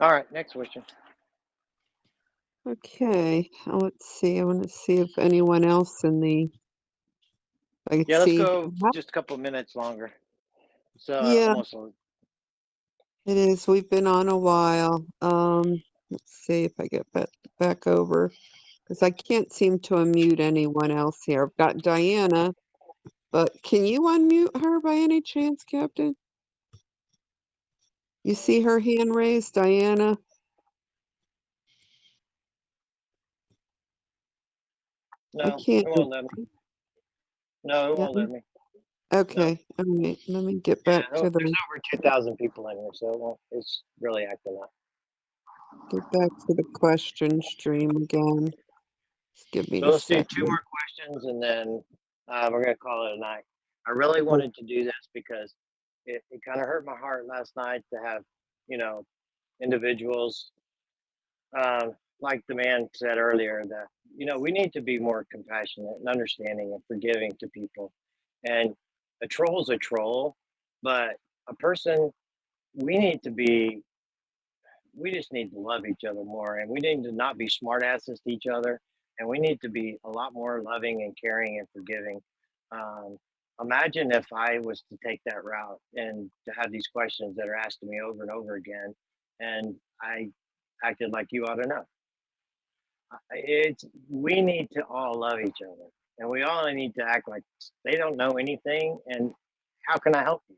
All right, next question. Okay, let's see. I want to see if anyone else in the I can Yeah, let's see. go just a couple minutes longer. So Yeah, almost. it is. We've been on a while. Let's see if I get back over because I can't seem to unmute anyone else here. I've got Diana, but can you unmute her by any chance, Captain? You see her hand raised, Diana? I No, can't. it won't let me. No, it Yeah. won't let me. No. Okay. All right. Let me get Yeah, back to there's the over 2,000 people in here, so it won't, it's really acting up. question stream again. Just give me So a let's do two second. more questions and then we're going to call it a night. I really wanted to do this because it kind of hurt my heart last night to have, you know, individuals, like the man said earlier, that, you know, we need to be more compassionate and understanding and forgiving to people. And a troll's a troll, but a person, we need to be, we just need to love each other more, and we need to not be smartasses to each other, and we need to be a lot more loving and caring and forgiving. um, Imagine if I was to take that route and to have these questions that are asked to me over and over again, and I acted like you ought to know. It's, we need to all love each other, and we all need to act like they don't know anything, and how can I help you?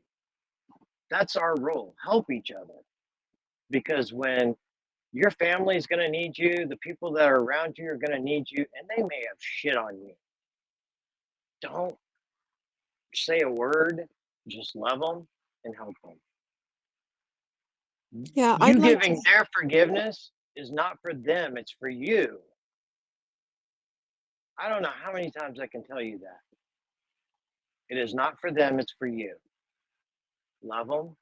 That's our role, help each other. Because when your family is going to need you. The people that are around you are going to need you, and they may have shit on you. Don't say a word. Just love them and help them. Yeah, I'd You like to. giving their forgiveness is not for them, it's for you. I don't know how many times I can tell you that. It is not for them, it's for you. Love them,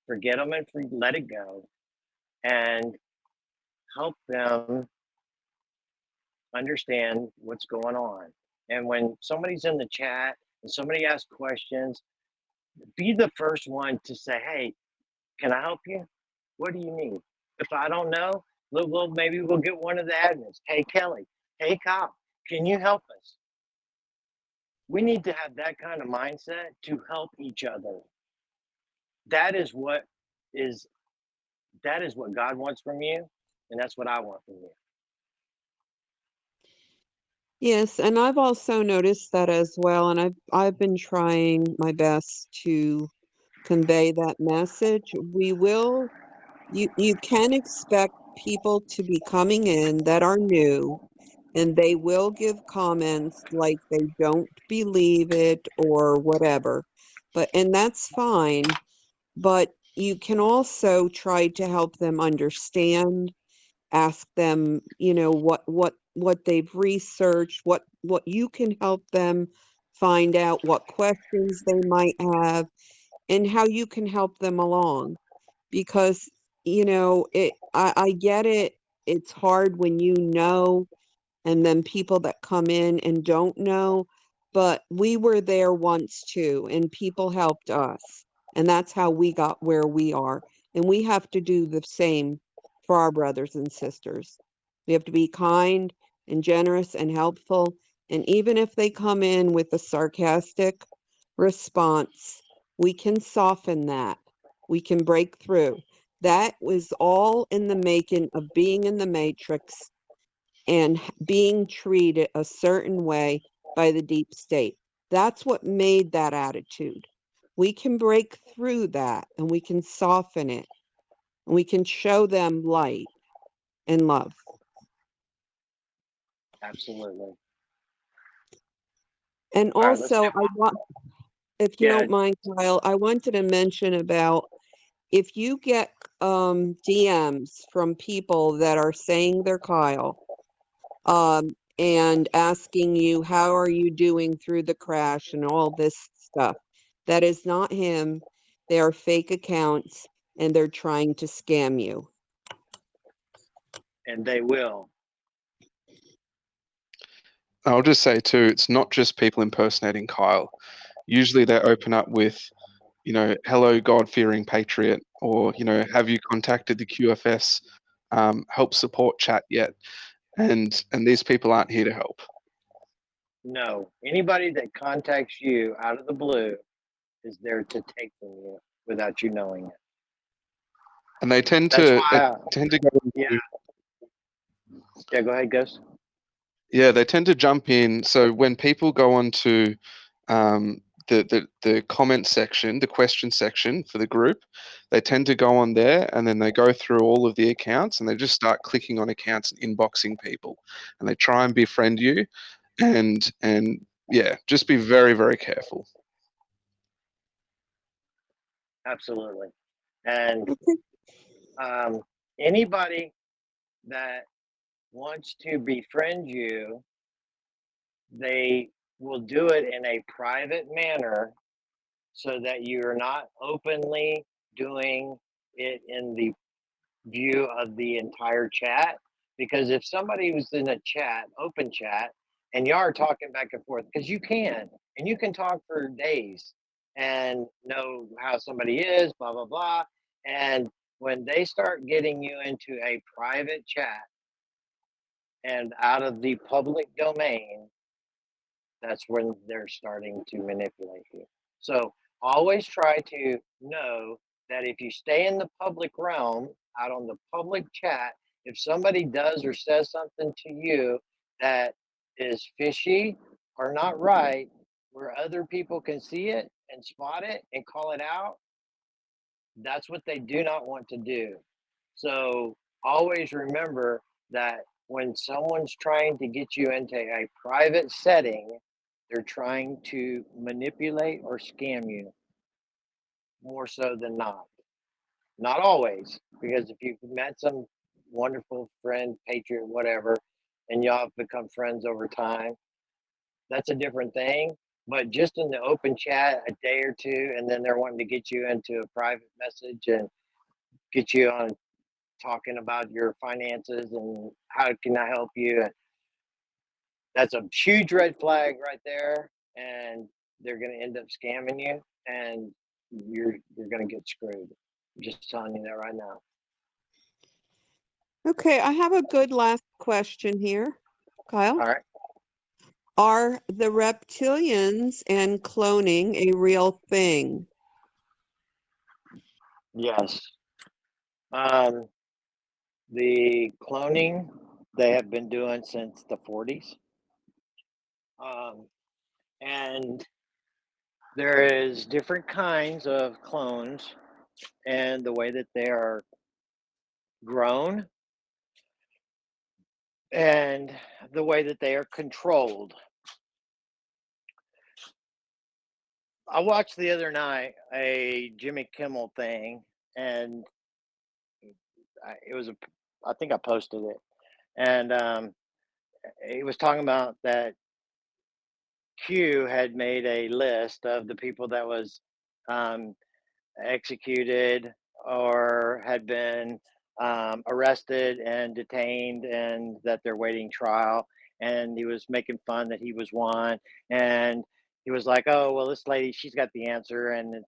forget them, and let it go, and help them understand what's going on. And when somebody's in the chat and somebody asks questions, be the first one to say, "Hey, can I help you? What do you need?" If I don't know, maybe we'll get one of the admins. "Hey, Kelly. Hey, Kyle. Can you help us?" We need to have that kind of mindset to help each other. That is what is that is what God wants from you, and that's what I want from you. Yes, and I've also noticed that as well, and I've been trying my best to convey that message. You can expect people to be coming in that are new, and they will give comments like they don't believe it or whatever. And that's fine, but you can also try to help them understand, ask them, what they've researched, what you can help them find out, what questions they might have, and how you can help them along. Because, I get it. It's hard when you know, and then people that come in and don't know. But we were there once too, and people helped us. And that's how we got where we are. And we have to do the same for our brothers and sisters. We have to be kind and generous and helpful. And even if they come in with a sarcastic response, we can soften that. We can break through. That was all in the making of being in the matrix and being treated a certain way by the deep state. That's what made that attitude. We can break through that and we can soften it and we can show them light and love. Absolutely. And All right, let's do also, if you Yeah, don't mind, Kyle, I wanted to mention about if you get DMs from people that are saying they're Kyle, and asking you, how are you doing through the crash and all this stuff. That is not him. They are fake accounts and they're trying to scam you. and they will. I'll just say too, it's not just people impersonating Kyle. Usually they open up with, hello, God-fearing patriot, or, have you contacted the QFS help support chat yet? And these people aren't here to help. No, anybody that contacts you out of the blue is there to take from you without you knowing it. And they tend That's to why, go yeah, into, yeah. Go ahead, Gus. yeah, they tend to jump in. So when people go onto the comment section, the question section for the group, they tend to go on there and then they go through all of the accounts and they just start clicking on accounts and inboxing people, and they try and befriend you, and yeah, just be very, very careful. Absolutely. And Okay. anybody that wants to befriend you, they will do it in a private manner so that you're not openly doing it in the view of the entire chat. Because if somebody was in a chat, open chat, and you are talking back and forth, because you can, and you can talk for days and know how somebody is, blah, blah, blah. And when they start getting you into a private chat and out of the public domain, that's when they're starting to manipulate you. So always try to know that if you stay in the public realm, out on the public chat, if somebody does or says something to you that is fishy or not right, where other people can see it and spot it and call it out, that's what they do not want to do. So always remember that when someone's trying to get you into a private setting, they're trying to manipulate or scam you more so than not. Not always, because if you've met some wonderful friend, patriot, whatever, and y'all have become friends over time, that's a different thing. But just in the open chat, a day or two, and then they're wanting to get you into a private message and get you on talking about your finances and how can I help you. That's a huge red flag right there, and they're going to end up scamming you, and you're going to get screwed. I'm just telling you that right now. Okay, I have a good last question here, Kyle. All right. Are the reptilians and cloning a real thing? Yes. The cloning they have been doing since the 40s. And there is different kinds of clones and the way that they are grown and the way that they are controlled. I watched the other night a Jimmy Kimmel thing, and it was I think I posted it, and he was talking about that Q had made a list of the people that was um, executed or had been arrested and detained and that they're waiting trial. And he was making fun that he was one. And he was like, oh, well, this lady, she's got the answer. And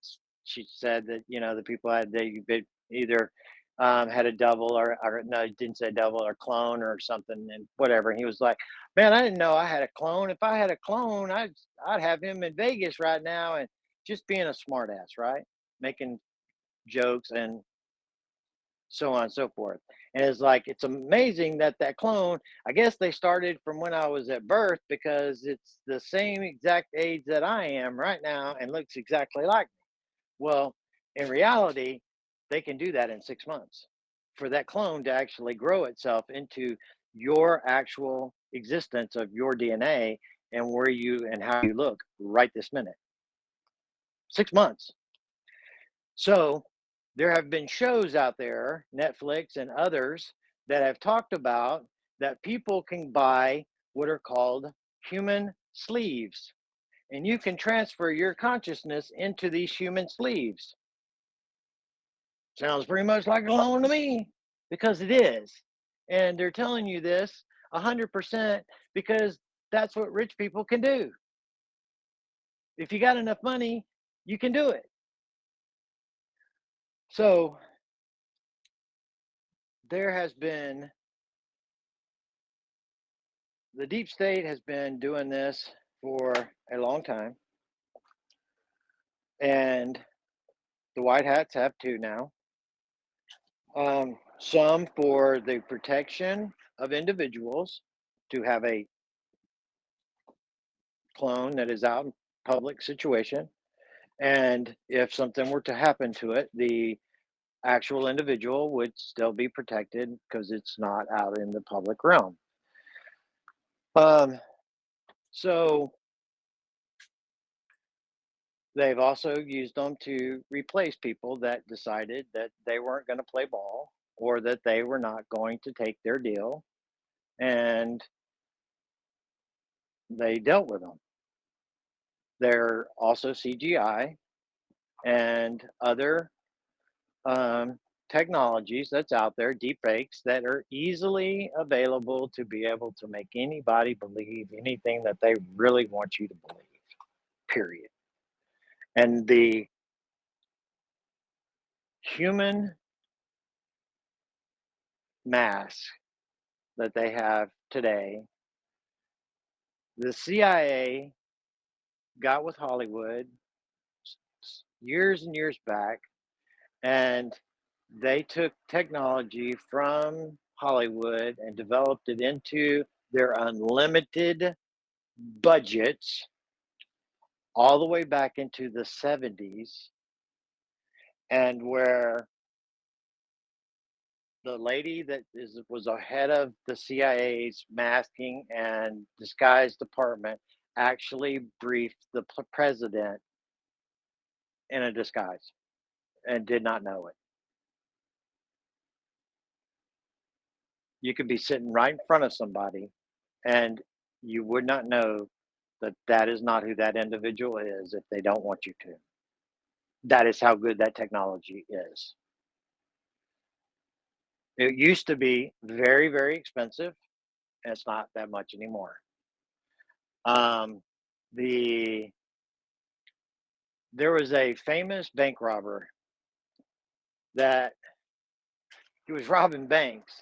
she said that, the people they either had a double or no, didn't say double or clone or something and whatever. And he was like, man, I didn't know I had a clone. If I had a clone, I'd have him in Vegas right now. And just being a smartass, right? Making jokes and so on and so forth. And it's like, it's amazing that clone, I guess they started from when I was at birth because it's the same exact age that I am right now and looks exactly like me. Well, in reality, they can do that in 6 months for that clone to actually grow itself into your actual existence of your DNA and where you and how you look right this minute. 6 months. So there have been shows out there, Netflix and others, that have talked about that people can buy what are called human sleeves. And you can transfer your consciousness into these human sleeves. Sounds pretty much like a clone to me, because it is. And they're telling you this 100% because that's what rich people can do. If you got enough money, you can do it. So there has been, the deep state has been doing this for a long time, and the white hats have too now. Some for the protection of individuals to have a clone that is out in public situation, and if something were to happen to it, the actual individual would still be protected because it's not out in the public realm. So they've also used them to replace people that decided that they weren't going to play ball or that they were not going to take their deal, and they dealt with them. They're also CGI and other technologies that's out there, deep fakes that are easily available to be able to make anybody believe anything that they really want you to believe, period. And the human mask that they have today, the CIA got with Hollywood years and years back, and they took technology from Hollywood and developed it into their unlimited budgets all the way back into the 70s, and where the lady that was a head of the CIA's masking and disguise department actually briefed the president in a disguise and did not know it. You could be sitting right in front of somebody and you would not know that that is not who that individual is if they don't want you to. That is how good that technology is. It used to be very, very expensive, and it's not that much anymore. Um, the There was a famous bank robber that he was robbing banks,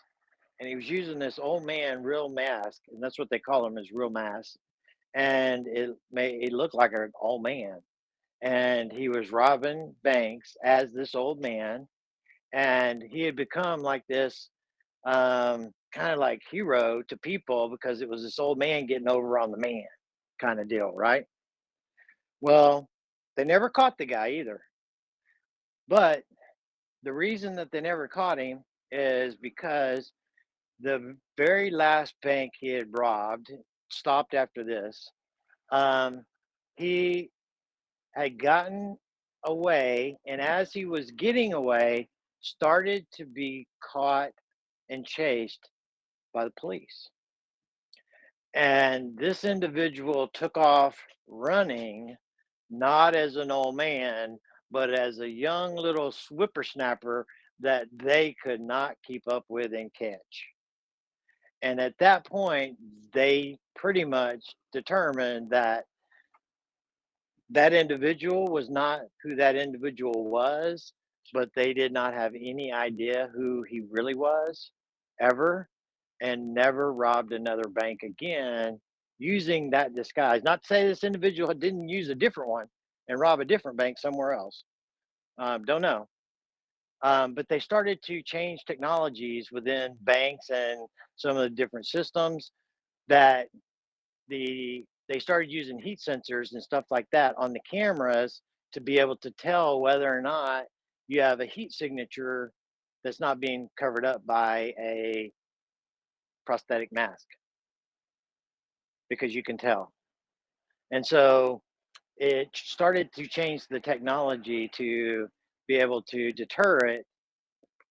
and he was using this old man real mask, and that's what they call him, is real mask, and it looked like an old man, and he was robbing banks as this old man, and he had become like this kind of like hero to people because it was this old man getting over on the man kind of deal, right? Well, they never caught the guy either, but the reason that they never caught him is because the very last bank he had robbed stopped after this. Um, he had gotten away, and as he was getting away, started to be caught and chased by the police. And this individual took off running, not as an old man, but as a young little whippersnapper that they could not keep up with and catch. And at that point, they pretty much determined that that individual was not who that individual was, but they did not have any idea who he really was ever, and never robbed another bank again using that disguise. Not to say this individual didn't use a different one and rob a different bank somewhere else. Don't know. But they started to change technologies within banks and some of the different systems that they started using heat sensors and stuff like that on the cameras to be able to tell whether or not you have a heat signature that's not being covered up by a prosthetic mask, because you can tell. And so it started to change the technology to be able to deter it,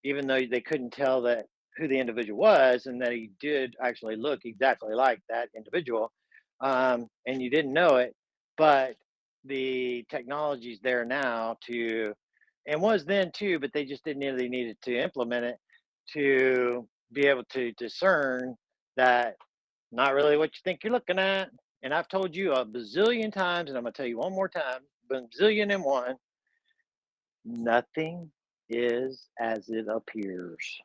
even though they couldn't tell that who the individual was and that he did actually look exactly like that individual, and you didn't know it. But the technology's there now to, and was then too, but they just didn't really needed to implement it to be able to discern that not really what you think you're looking at. And I've told you a bazillion times, and I'm going to tell you one more time, bazillion and one, nothing is as it appears.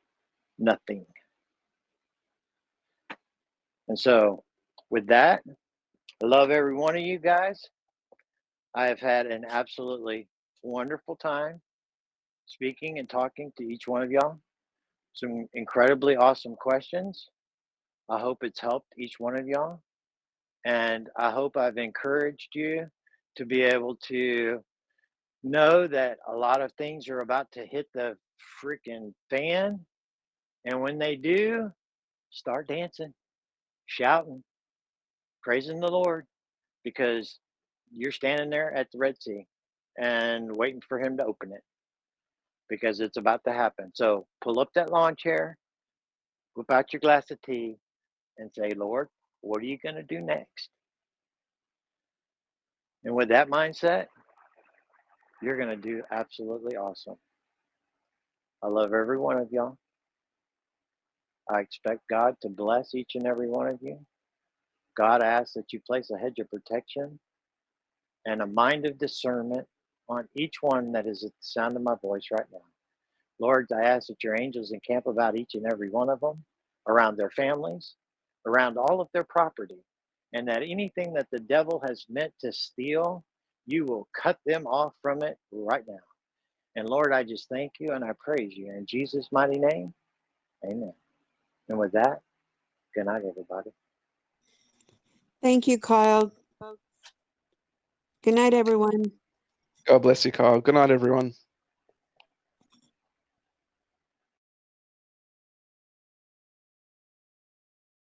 Nothing. And so, with that, I love every one of you guys. I have had an absolutely wonderful time speaking and talking to each one of y'all. Some incredibly awesome questions. I hope it's helped each one of y'all. And I hope I've encouraged you to be able to know that a lot of things are about to hit the freaking fan. And when they do, start dancing, shouting, praising the Lord, because you're standing there at the Red Sea and waiting for Him to open it because it's about to happen. So pull up that lawn chair, whip out your glass of tea, and say, Lord, what are you going to do next? And with that mindset, you're going to do absolutely awesome. I love every one of y'all. I expect God to bless each and every one of you. God asks that you place a hedge of protection and a mind of discernment on each one that is at the sound of my voice right now. Lord, I ask that your angels encamp about each and every one of them, around their families, around all of their property, and that anything that the devil has meant to steal, you will cut them off from it right now. And Lord, I just thank you and I praise you. In Jesus' mighty name, amen. And with that, good night, everybody. Thank you, Kyle. Good night, everyone. God bless you, Kyle. Good night, everyone.